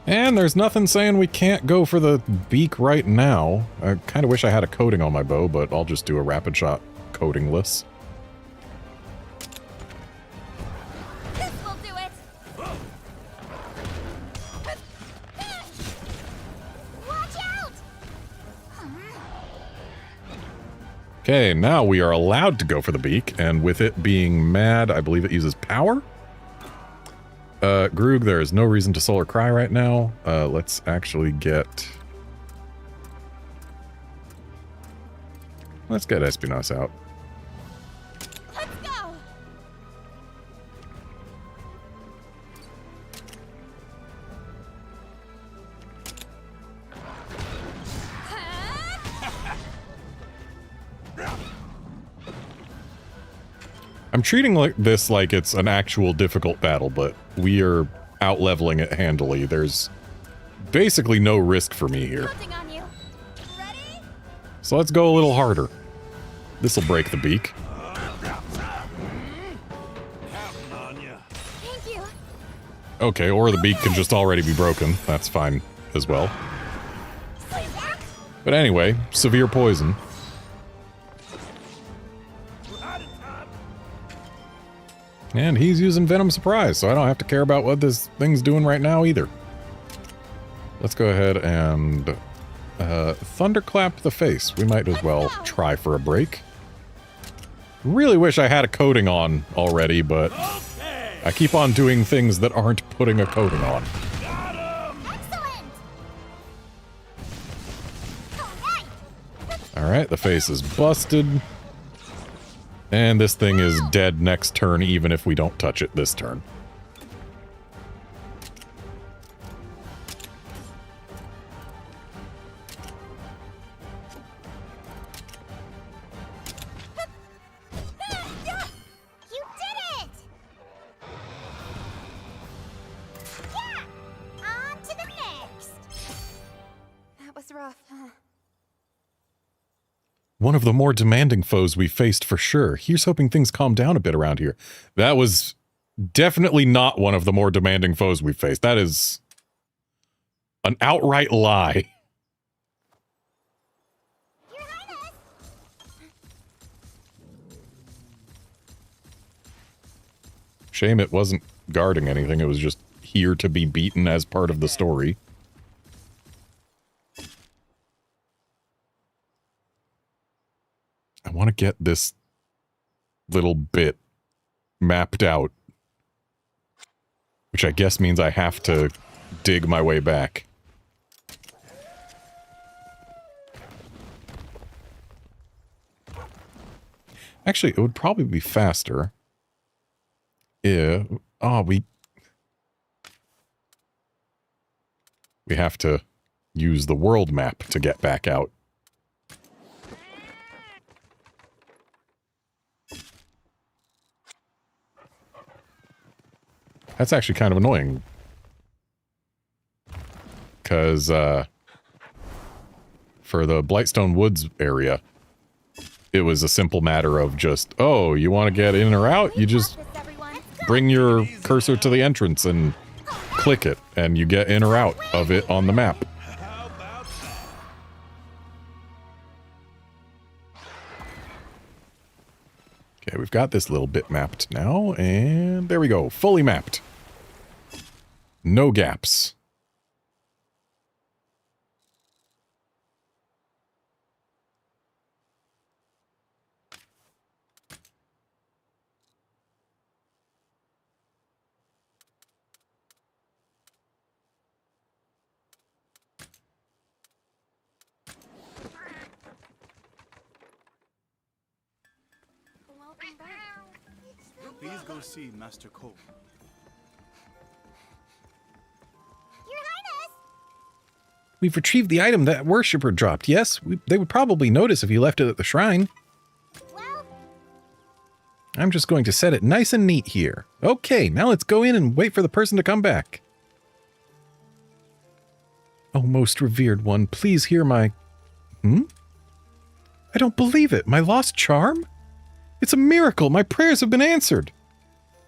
And there's nothing saying we can't go for the beak right now. I kind of wish I had a coating on my bow, but I'll just do a rapid shot coatingless. This will do it. Watch out! Okay, now we are allowed to go for the beak, and with it being mad, I believe it uses power? Groog, there is no reason to Solar Cry right now. Let's actually get... Let's get Espionage out. Let's go. I'm treating this like it's an actual difficult battle, but we are out-leveling it handily. There's basically no risk for me here. Counting on you. Ready? So let's go a little harder. This'll break the beak. Counting on you. Thank you. Okay, or the beak can just already be broken. That's fine as well. But anyway, severe poison. And he's using Venom Surprise, so I don't have to care about what this thing's doing right now either. Let's go ahead and Thunderclap the face. We might as well try for a break. Really wish I had a coating on already, but I keep on doing things that aren't putting a coating on. Excellent! Alright, the face is busted. And this thing is dead next turn, even if we don't touch it this turn. You did it! Yeah! On to the next! tough, huh? One of the more demanding foes we faced for sure. Here's hoping things calm down a bit around here. That was definitely not one of the more demanding foes we faced. That is an outright lie. Your Highness! Shame it wasn't guarding anything. It was just here to be beaten as part of the story. I want to get this little bit mapped out, which I guess means I have to dig my way back. Actually, it would probably be faster. Yeah. Oh, we have to use the world map to get back out. That's actually kind of annoying. Because, for the Blightstone Woods area, it was a simple matter of just, oh, you want to get in or out? You just bring your cursor to the entrance and click it, and you get in or out of it on the map. How about that? Okay, we've got this little bit mapped now, and there we go. Fully mapped. No gaps. Welcome back. Please go see Master Cole. Your Highness! We've retrieved the item that worshipper dropped. Yes, they would probably notice if you left it at the shrine. Well, I'm just going to set it nice and neat here. Okay, now let's go in and wait for the person to come back. Oh, most revered one, please hear my... I don't believe it. My lost charm? It's a miracle. My prayers have been answered.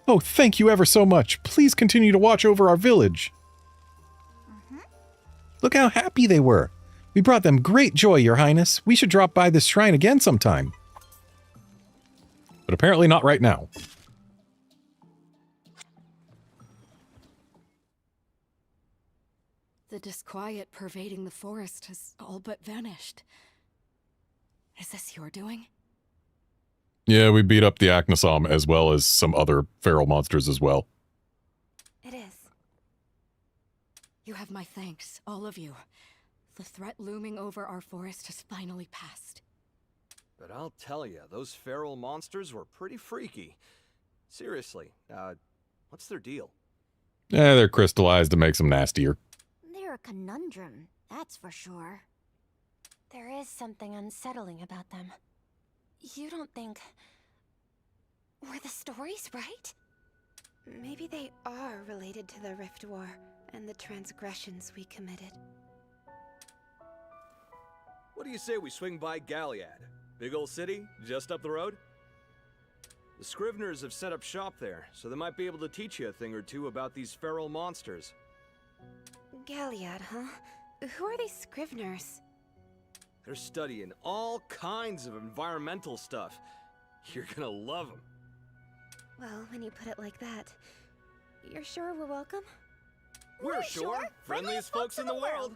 Oh, thank you ever so much. Please continue to watch over our village. Look how happy they were. We brought them great joy, Your Highness. We should drop by this shrine again sometime. But apparently not right now. The disquiet pervading the forest has all but vanished. Is this your doing? Yeah, we beat up the Acnosom as well as some other feral monsters as well. It is. You have my thanks, all of you. The threat looming over our forest has finally passed. But I'll tell you, those feral monsters were pretty freaky. Seriously, what's their deal? Yeah, they're crystallized to make them nastier. they're a conundrum, that's for sure. There is something unsettling about them. You don't think... were the stories right? Maybe they are related to the Rift War and the transgressions we committed. What do you say we swing by Galliad? Big old city, just up the road? The Scriveners have set up shop there, so they might be able to teach you a thing or two about these feral monsters. Galliad, huh? Who are these Scriveners? They're studying all kinds of environmental stuff. You're gonna love them. Well, when you put it like that, you're sure we're welcome? We're sure. Friendliest folks in the world.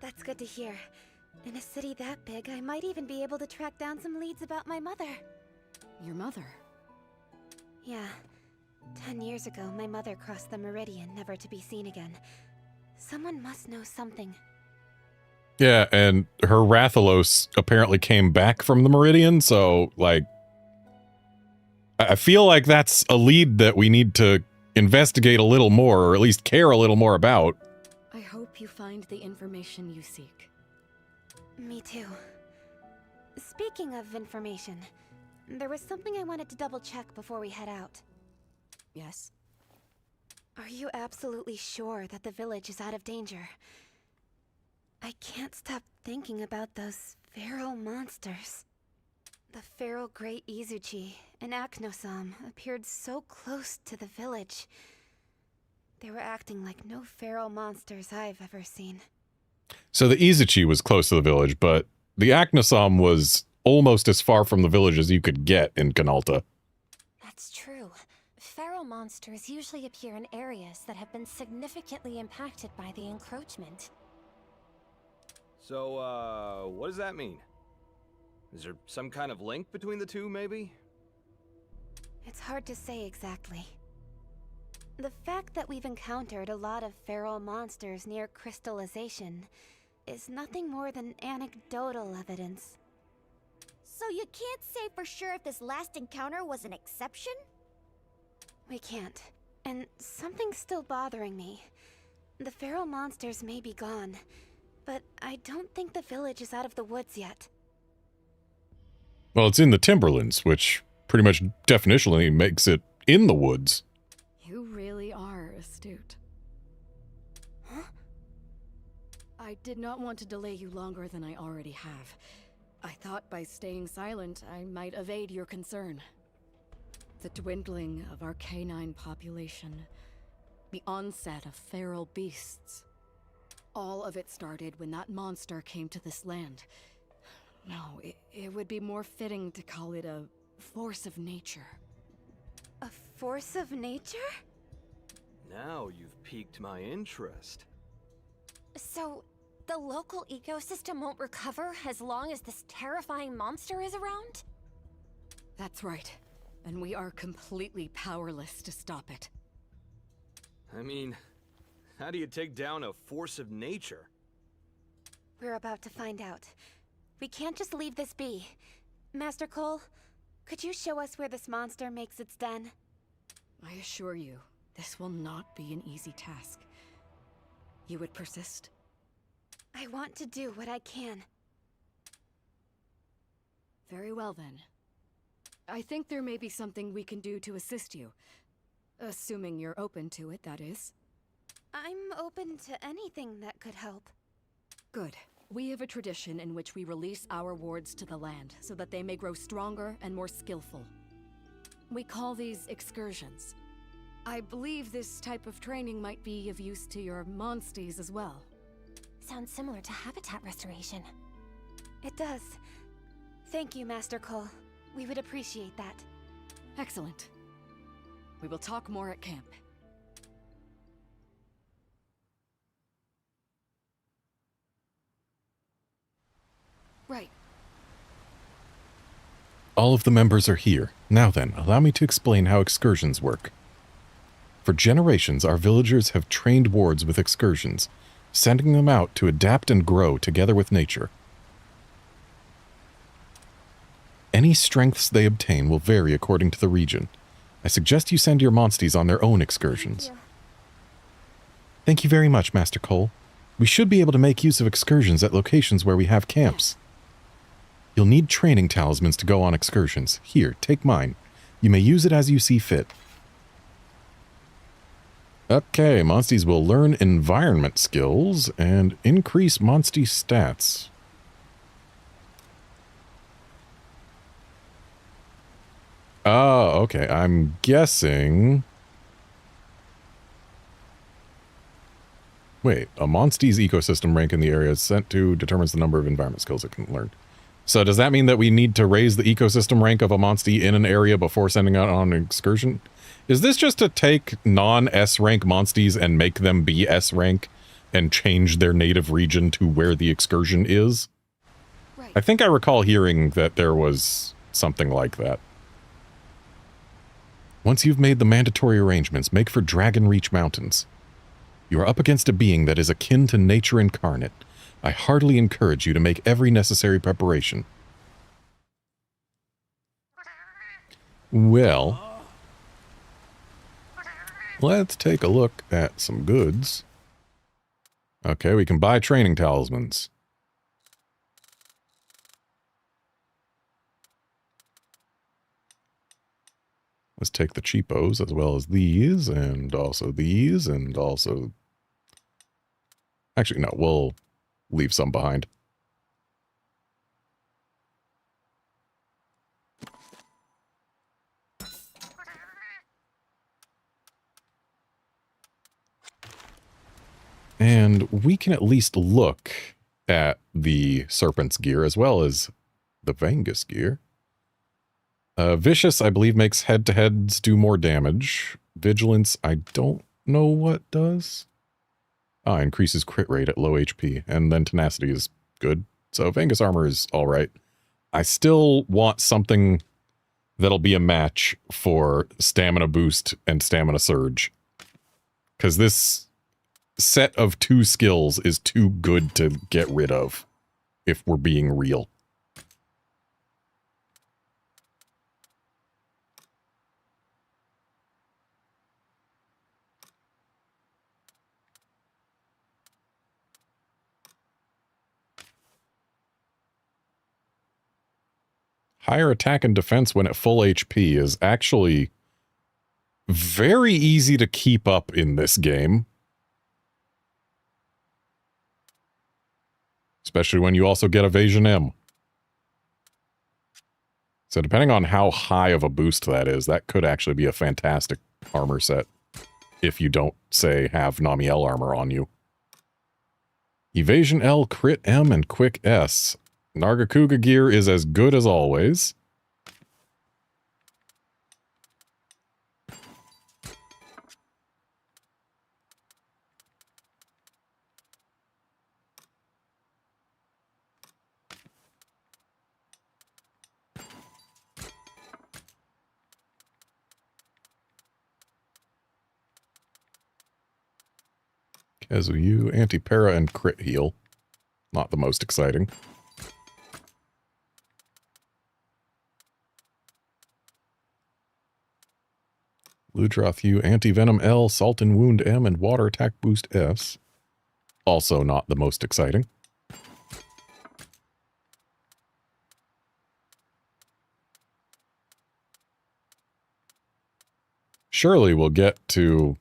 That's good to hear. In a city that big, I might even be able to track down some leads about my mother. Your mother? Yeah. 10 years ago, my mother crossed the Meridian, never to be seen again. Someone must know something. Yeah, and her Rathalos apparently came back from the Meridian, so, like... I feel like that's a lead that we need to investigate a little more, or at least care a little more about. I hope you find the information you seek. Me too. Speaking of information, there was something I wanted to double-check before we head out. Yes? Are you absolutely sure that the village is out of danger? I can't stop thinking about those feral monsters. The feral Grey Izuchi and Aknosam appeared so close to the village. They were acting like no feral monsters I've ever seen. So the Izuchi was close to the village, but the Aknosam was almost as far from the village as you could get in Canalta. That's true. Feral monsters usually appear in areas that have been significantly impacted by the encroachment. So, what does that mean? Is there some kind of link between the two, maybe? It's hard to say exactly. The fact that we've encountered a lot of feral monsters near crystallization is nothing more than anecdotal evidence. So you can't say for sure if this last encounter was an exception? We can't. And something's still bothering me. The feral monsters may be gone, but I don't think the village is out of the woods yet. Well, it's in the Timberlands, which pretty much definitionally makes it in the woods. You really are astute. Huh? I did not want to delay you longer than I already have. I thought by staying silent, I might evade your concern. The dwindling of our canine population, the onset of feral beasts. All of it started when that monster came to this land. No, it would be more fitting to call it a force of nature. A force of nature? Now you've piqued my interest. So, the local ecosystem won't recover as long as this terrifying monster is around? That's right. And we are completely powerless to stop it. I mean, how do you take down a force of nature? We're about to find out. We can't just leave this be. Master Cole, could you show us where this monster makes its den? I assure you, this will not be an easy task. You would persist? I want to do what I can. Very well then. I think there may be something we can do to assist you. Assuming you're open to it, that is. I'm open to anything that could help. Good. We have a tradition in which we release our wards to the land so that they may grow stronger and more skillful. We call these excursions. I believe this type of training might be of use to your monsties as well. Sounds similar to habitat restoration. It does. Thank you, Master Cole. We would appreciate that. Excellent. We will talk more at camp. Right. All of the members are here. Now then, allow me to explain how excursions work. For generations, our villagers have trained wards with excursions, sending them out to adapt and grow together with nature. Any strengths they obtain will vary according to the region. I suggest you send your monsties on their own excursions. Thank you very much, Master Cole. We should be able to make use of excursions at locations where we have camps. You'll need training talismans to go on excursions. Here, take mine. You may use it as you see fit. Okay, monsties will learn environment skills and increase monstie stats. Oh, okay. I'm guessing... Wait, a monstie's ecosystem rank in the area is sent to determines the number of environment skills it can learn. So does that mean that we need to raise the ecosystem rank of a monstie in an area before sending out on an excursion? Is this just to take non-S rank monsties and make them be S rank and change their native region to where the excursion is? Right. I think I recall hearing that there was something like that. Once you've made the mandatory arrangements, make for Dragon Reach Mountains. You are up against a being that is akin to nature incarnate. I heartily encourage you to make every necessary preparation. Well, let's take a look at some goods. Okay, we can buy training talismans. Let's take the cheapos as well as these, and also these, and also... Actually, no, we'll leave some behind. And we can at least look at the Serpent's gear as well as the Vengus gear. Vicious, I believe, makes head-to-heads do more damage. Vigilance, I don't know what does. Ah, increases crit rate at low HP. And then Tenacity is good. So Vengus armor is alright. I still want something that'll be a match for Stamina Boost and Stamina Surge. Because this set of 2 skills is too good to get rid of, if we're being real. Higher attack and defense when at full HP is actually very easy to keep up in this game. Especially when you also get Evasion M. So depending on how high of a boost that is, that could actually be a fantastic armor set. If you don't, say, have Namiel armor on you. Evasion L, Crit M, and Quick S. Nargacuga gear is as good as always. Kazuyu, Anti-Para, and Crit Heal. Not the most exciting. Ludroth U, Anti-Venom L, Salt and Wound M, and Water Attack Boost S. Also not the most exciting. Surely we'll get to...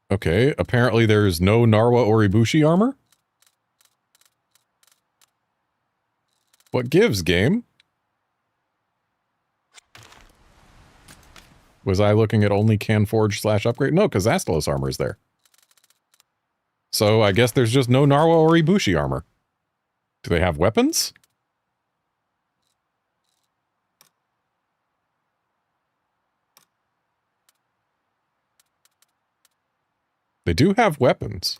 Okay, apparently there's no Narwa or Ibushi armor? What gives, game? Was I looking at only Canforge / upgrade? No, because Astalos armor is there. So I guess there's just no Narwa or Ibushi armor. Do they have weapons? They do have weapons.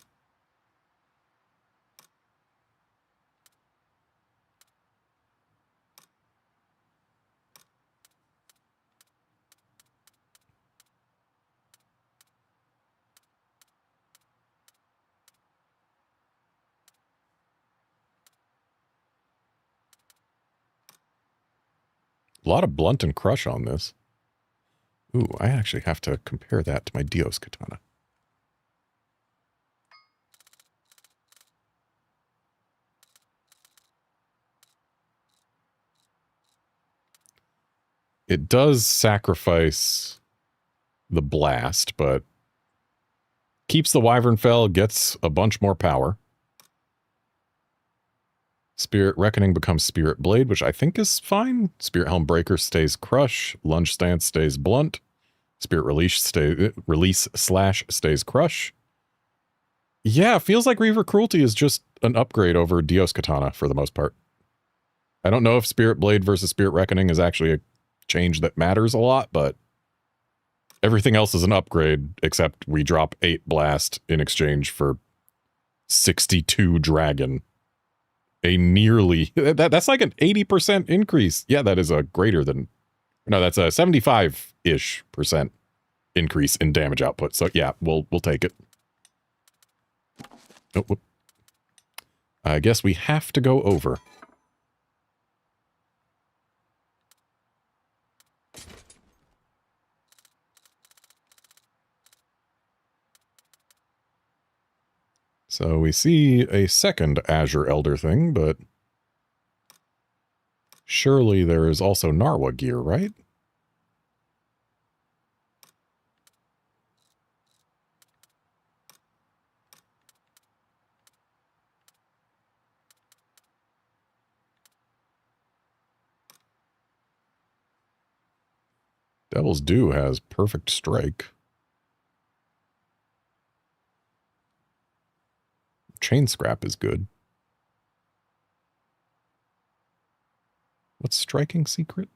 A lot of blunt and crush on this. Ooh, I actually have to compare that to my Dios katana. It does sacrifice the blast, but keeps the Wyvern Fell, gets a bunch more power. Spirit Reckoning becomes Spirit Blade, which I think is fine. Spirit Helm Breaker stays Crush. Lunge Stance stays Blunt. Spirit Release / stays Crush. Yeah, feels like Reaver Cruelty is just an upgrade over Dios Katana for the most part. I don't know if Spirit Blade versus Spirit Reckoning is actually a change that matters a lot, but everything else is an upgrade, except we drop 8 Blast in exchange for 62 Dragon. A nearly... That's like an 80% increase. Yeah, that is a greater than... No, that's a 75-ish % increase in damage output. So yeah, we'll take it. Oh, whoop. I guess we have to go over. So we see a second Azure Elder thing, but surely there is also Narwa gear, right? Devil's Due has perfect strike. Chain Scrap is good. What's striking secret?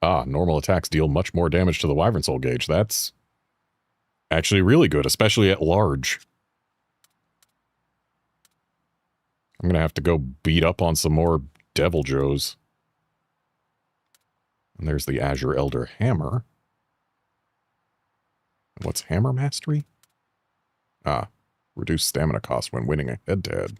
Ah, normal attacks deal much more damage to the Wyvern Soul gauge. That's actually really good, especially at large. I'm gonna have to go beat up on some more Devil Joes. And there's the Azure Elder Hammer. What's Hammer Mastery? Ah, reduce stamina cost when winning a head-to-head.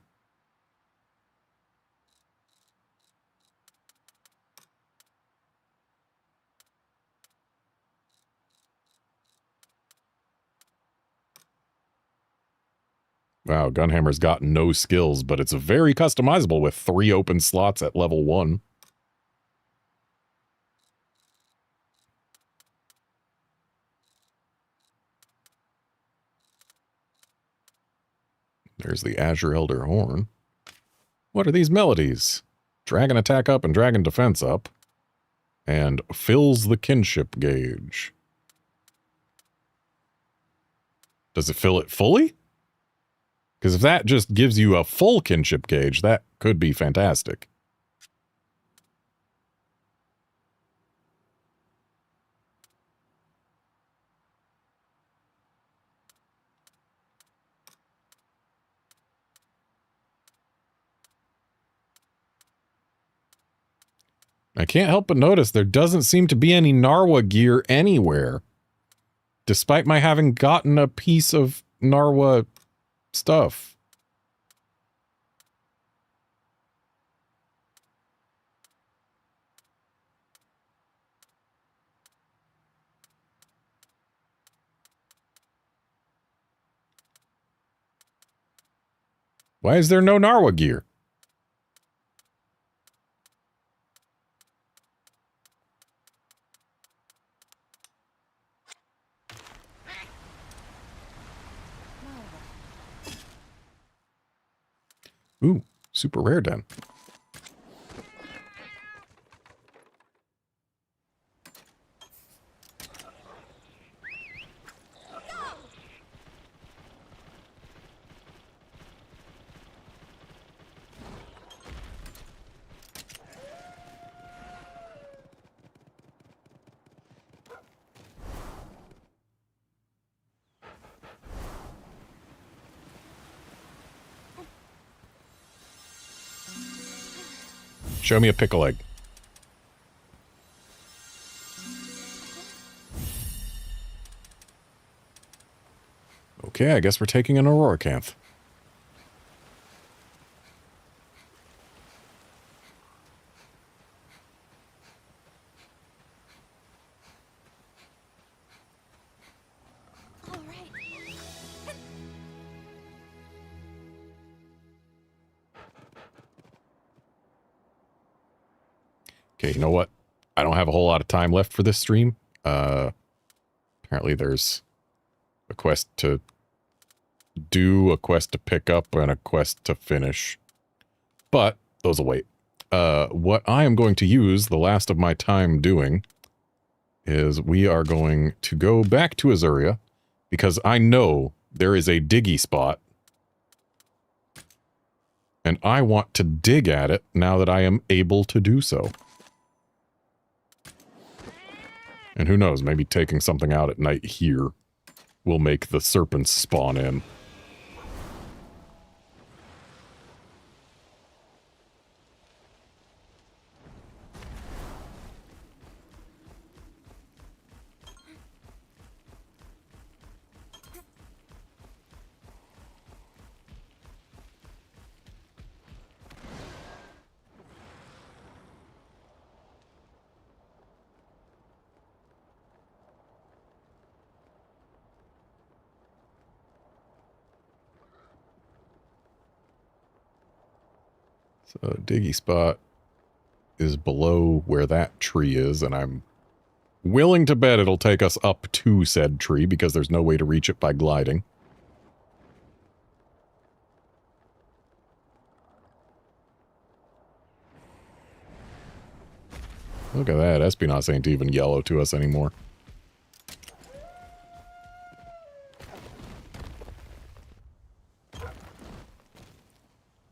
Wow, Gunhammer's got no skills, but it's very customizable with 3 open slots at level 1. There's the Azure Elder Horn. What are these melodies? Dragon attack up and dragon defense up. And fills the kinship gauge. Does it fill it fully? Because if that just gives you a full kinship gauge, that could be fantastic. I can't help but notice there doesn't seem to be any Narwa gear anywhere. Despite my having gotten a piece of Narwa stuff. Why is there no Narwa gear? Ooh, super rare den. Show me a pickle egg. Okay, I guess we're taking an Auroracanth. All right. Okay, you know what? I don't have a whole lot of time left for this stream. Apparently there's a quest to do, a quest to pick up, and a quest to finish. But those will wait. What I am going to use the last of my time doing is we are going to go back to Azuria because I know there is a diggy spot and I want to dig at it now that I am able to do so. And who knows, maybe taking something out at night here will make the serpents spawn in. So diggy spot is below where that tree is, and I'm willing to bet it'll take us up to said tree because there's no way to reach it by gliding. Look at that. Espionage ain't even yellow to us anymore.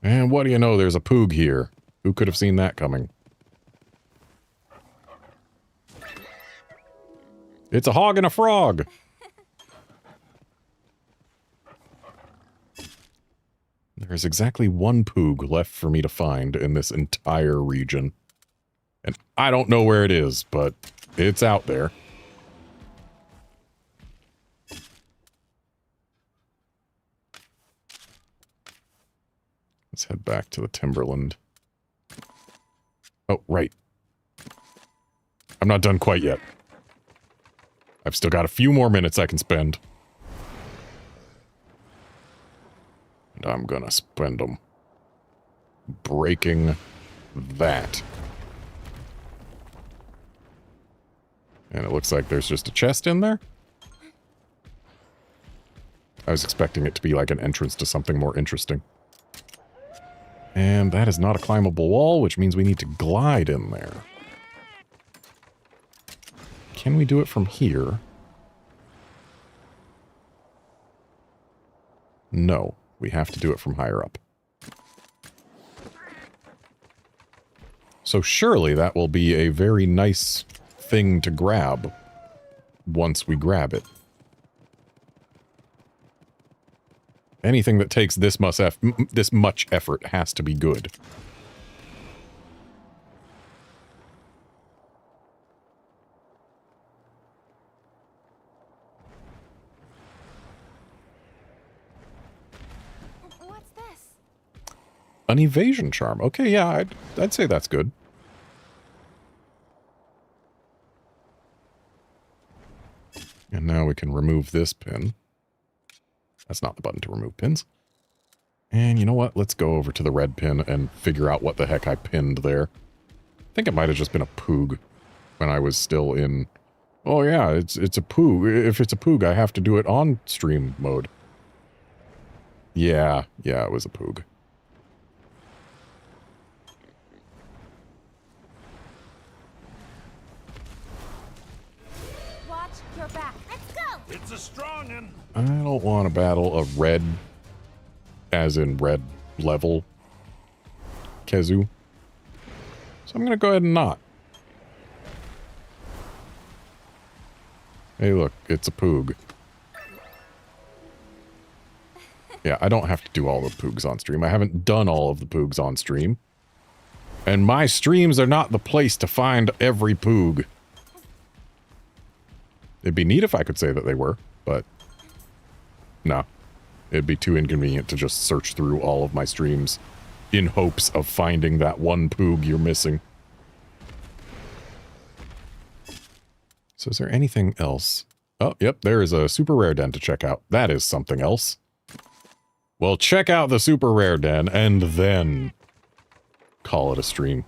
And what do you know, there's a poog here. Who could have seen that coming? It's a hog and a frog! There's exactly one poog left for me to find in this entire region. And I don't know where it is, but it's out there. Let's head back to the Timberland. Oh, right. I'm not done quite yet. I've still got a few more minutes I can spend. And I'm gonna spend them breaking that. And it looks like there's just a chest in there. I was expecting it to be like an entrance to something more interesting. And that is not a climbable wall, which means we need to glide in there. Can we do it from here? No, we have to do it from higher up. So surely that will be a very nice thing to grab once we grab it. Anything that takes this much effort has to be good. What's this? An evasion charm. Okay, yeah, I'd say that's good. And now we can remove this pin. That's not the button to remove pins. And you know what? Let's go over to the red pin and figure out what the heck I pinned there. I think it might have just been a poog when I was still in... Oh yeah, it's a poog. If it's a poog, I have to do it on stream mode. Yeah, it was a poog. Watch your back. Let's go! It's a strong one. I don't want to battle a red, as in red level, Kezu. So I'm going to go ahead and not. Hey look, it's a poog. Yeah, I don't have to do all the poogs on stream. I haven't done all of the poogs on stream. And my streams are not the place to find every poog. It'd be neat if I could say that they were, but... no. It'd be too inconvenient to just search through all of my streams in hopes of finding that one poog you're missing. So is there anything else? Oh, yep, there is a super rare den to check out. That is something else. Well, check out the super rare den and then call it a stream.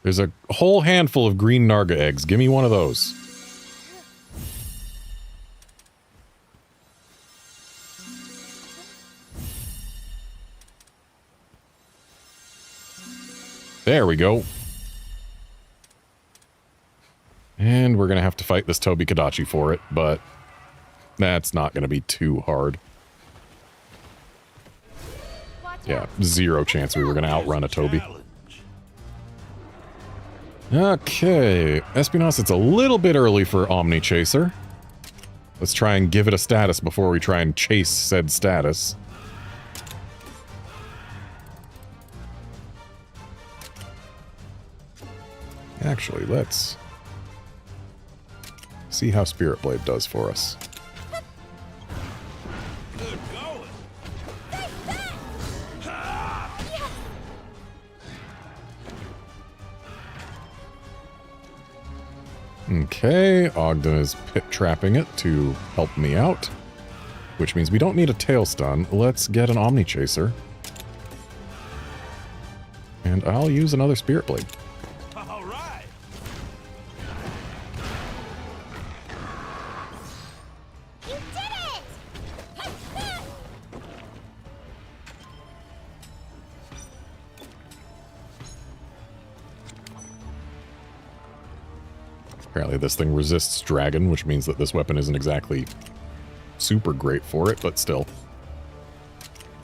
There's a whole handful of green Narga eggs. Give me one of those. There we go. And we're going to have to fight this Toby Kadachi for it, but that's not going to be too hard. Yeah, zero chance we were going to outrun a Toby. Okay, Espionage, it's a little bit early for Omni Chaser. Let's try and give it a status before we try and chase said status. Actually, let's see how Spirit Blade does for us. Okay, Ogden is pit trapping it to help me out, which means we don't need a tail stun. Let's get an Omni Chaser. And I'll use another Spirit Blade. All right. You did it! Apparently this thing resists dragon, which means that this weapon isn't exactly super great for it, but still.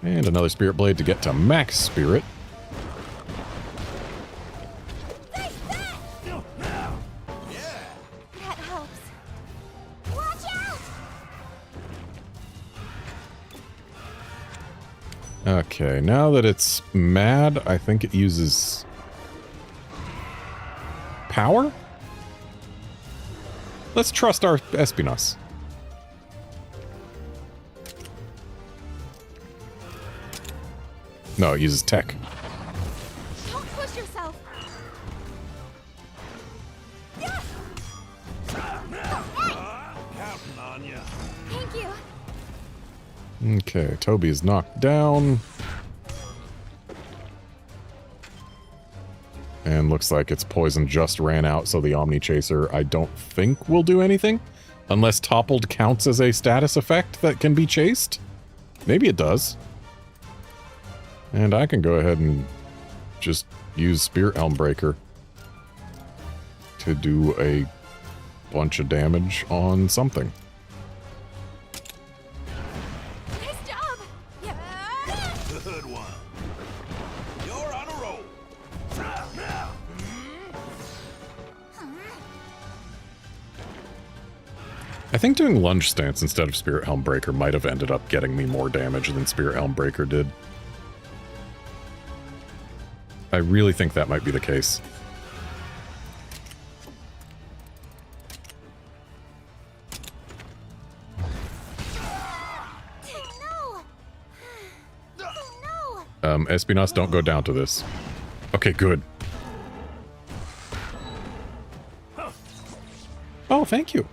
And another Spirit Blade to get to max Spirit. That helps. Watch out! Okay, now that it's mad, I think it uses power? Let's trust our Espinas. No, it uses tech. Don't push yourself. Counting on you. Thank you. Okay, Toby is knocked down. And looks like its poison just ran out, so the Omni Chaser I don't think will do anything. Unless toppled counts as a status effect that can be chased. Maybe it does. And I can go ahead and just use Spirit Helm Breaker to do a bunch of damage on something. Nice job. Yeah. Good one. You're on a roll. I think doing Lunge Stance instead of Spirit Helm Breaker might have ended up getting me more damage than Spirit Helm Breaker did. I really think that might be the case. No! No! Espinas, don't go down to this. Okay, good. Oh, thank you.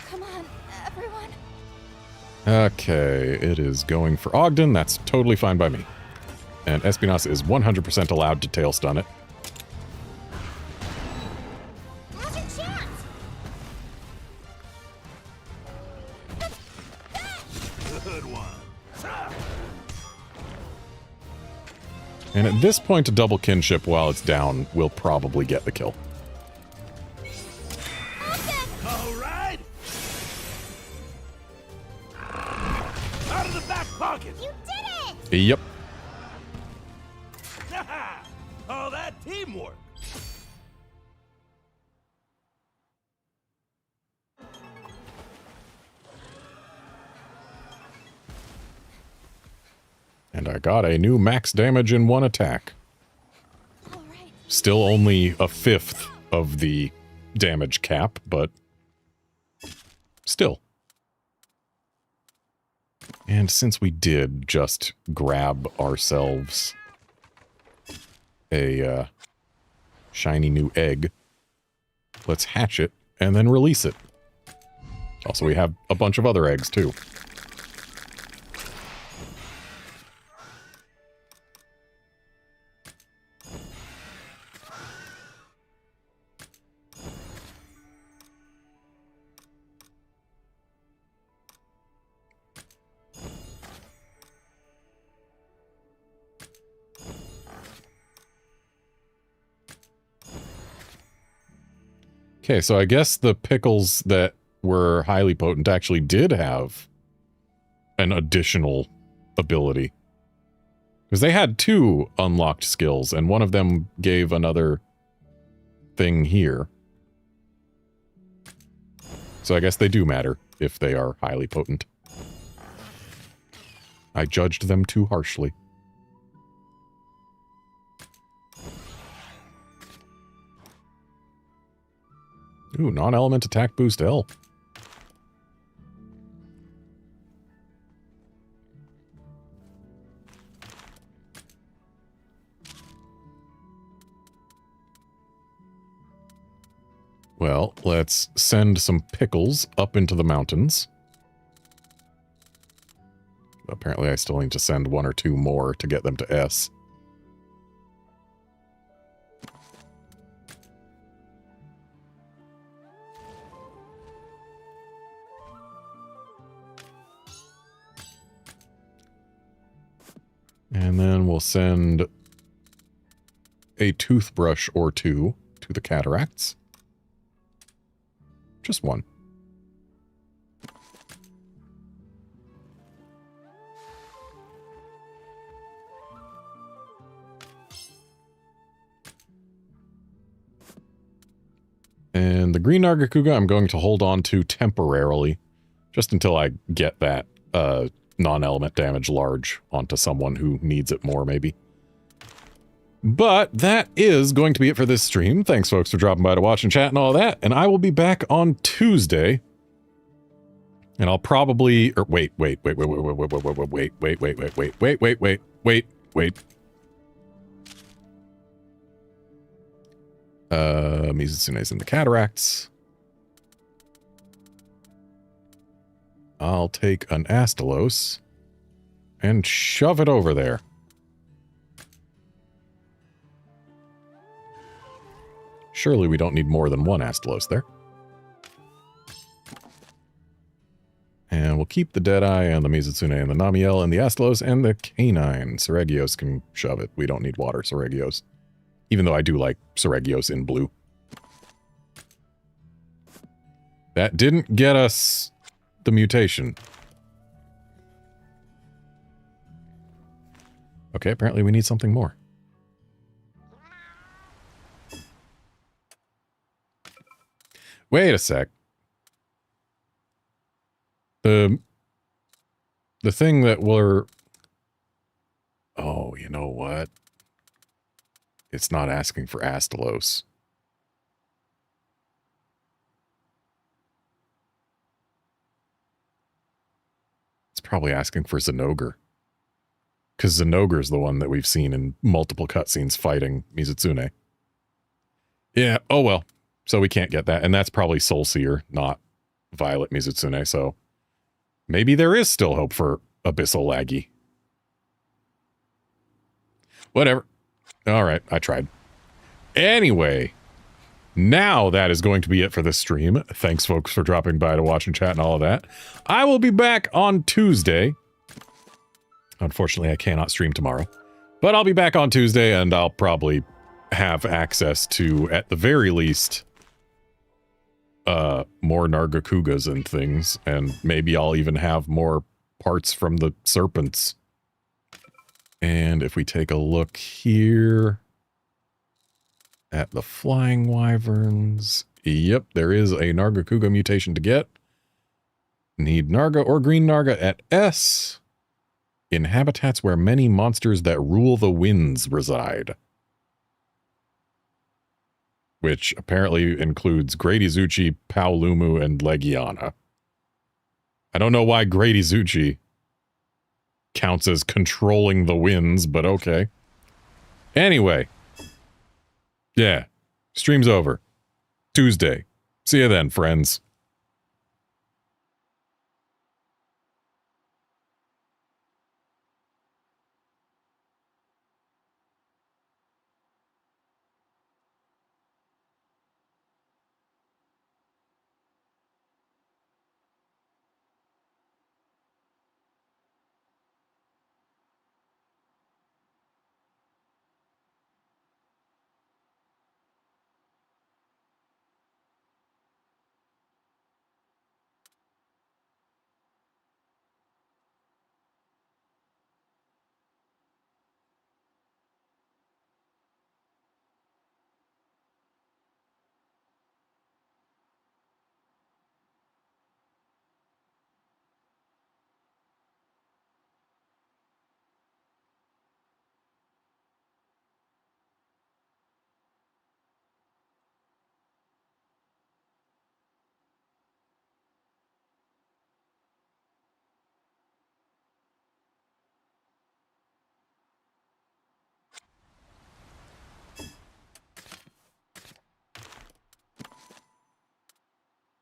Come on, everyone. Okay, it is going for Ogden. That's totally fine by me. And Espinas is 100% allowed to tail stun it. Now's your chance! Good one. And at this point, a double kinship while it's down will probably get the kill. All right. Out of the back pocket. You did it! Yep. Oh, that teamwork. And I got a new max damage in one attack. All right. Still only a fifth of the damage cap, but still. And since we did just grab ourselves a shiny new egg, let's hatch it and then release it. Also, we have a bunch of other eggs too. Okay, so I guess the pickles that were highly potent actually did have an additional ability. Because they had 2 unlocked skills, and one of them gave another thing here. So I guess they do matter if they are highly potent. I judged them too harshly. Ooh, non-element attack boost L. Well, let's send some pickles up into the mountains. Apparently I still need to send 1 or 2 more to get them to S. And then we'll send a toothbrush or 2 to the cataracts. Just 1. And the green Nargacuga I'm going to hold on to temporarily, just until I get that non-element damage large onto someone who needs it more, maybe. But that is going to be it for this stream. Thanks, folks, for dropping by to watch and chat and all that. And I will be back on Tuesday. And I'll probably... Or wait. Mizutsune's in the cataracts. I'll take an Astalos and shove it over there. Surely we don't need more than 1 Astalos there. And we'll keep the Deadeye and the Mizutsune and the Namiel and the Astalos and the Canine. Seregios can shove it. We don't need water Seregios. Even though I do like Seregios in blue. That didn't get us the mutation. Okay, apparently we need something more. Wait a sec. The thing that we're... Oh, you know what? It's not asking for Astalos. It's probably asking for Zenogre. Because Zenogre's the one that we've seen in multiple cutscenes fighting Mizutsune. Yeah, oh well. So we can't get that. And that's probably Soul Seer, not Violet Mizutsune. So maybe there is still hope for Abyssal Laggy. Whatever. All right, I tried. Anyway, now that is going to be it for this stream. Thanks, folks, for dropping by to watch and chat and all of that. I will be back on Tuesday. Unfortunately, I cannot stream tomorrow. But I'll be back on Tuesday, and I'll probably have access to, at the very least, more Nargacugas and things. And maybe I'll even have more parts from the serpents. And if we take a look here at the flying wyverns, yep, there is a Nargacuga mutation to get. Need Narga or green Narga at S in habitats where many monsters that rule the winds reside. Which apparently includes Grady Zuchi, Paolumu, and Legiana. I don't know why Grady Zuchi counts as controlling the winds, but okay. Anyway. Yeah. Stream's over. Tuesday. See you then, friends.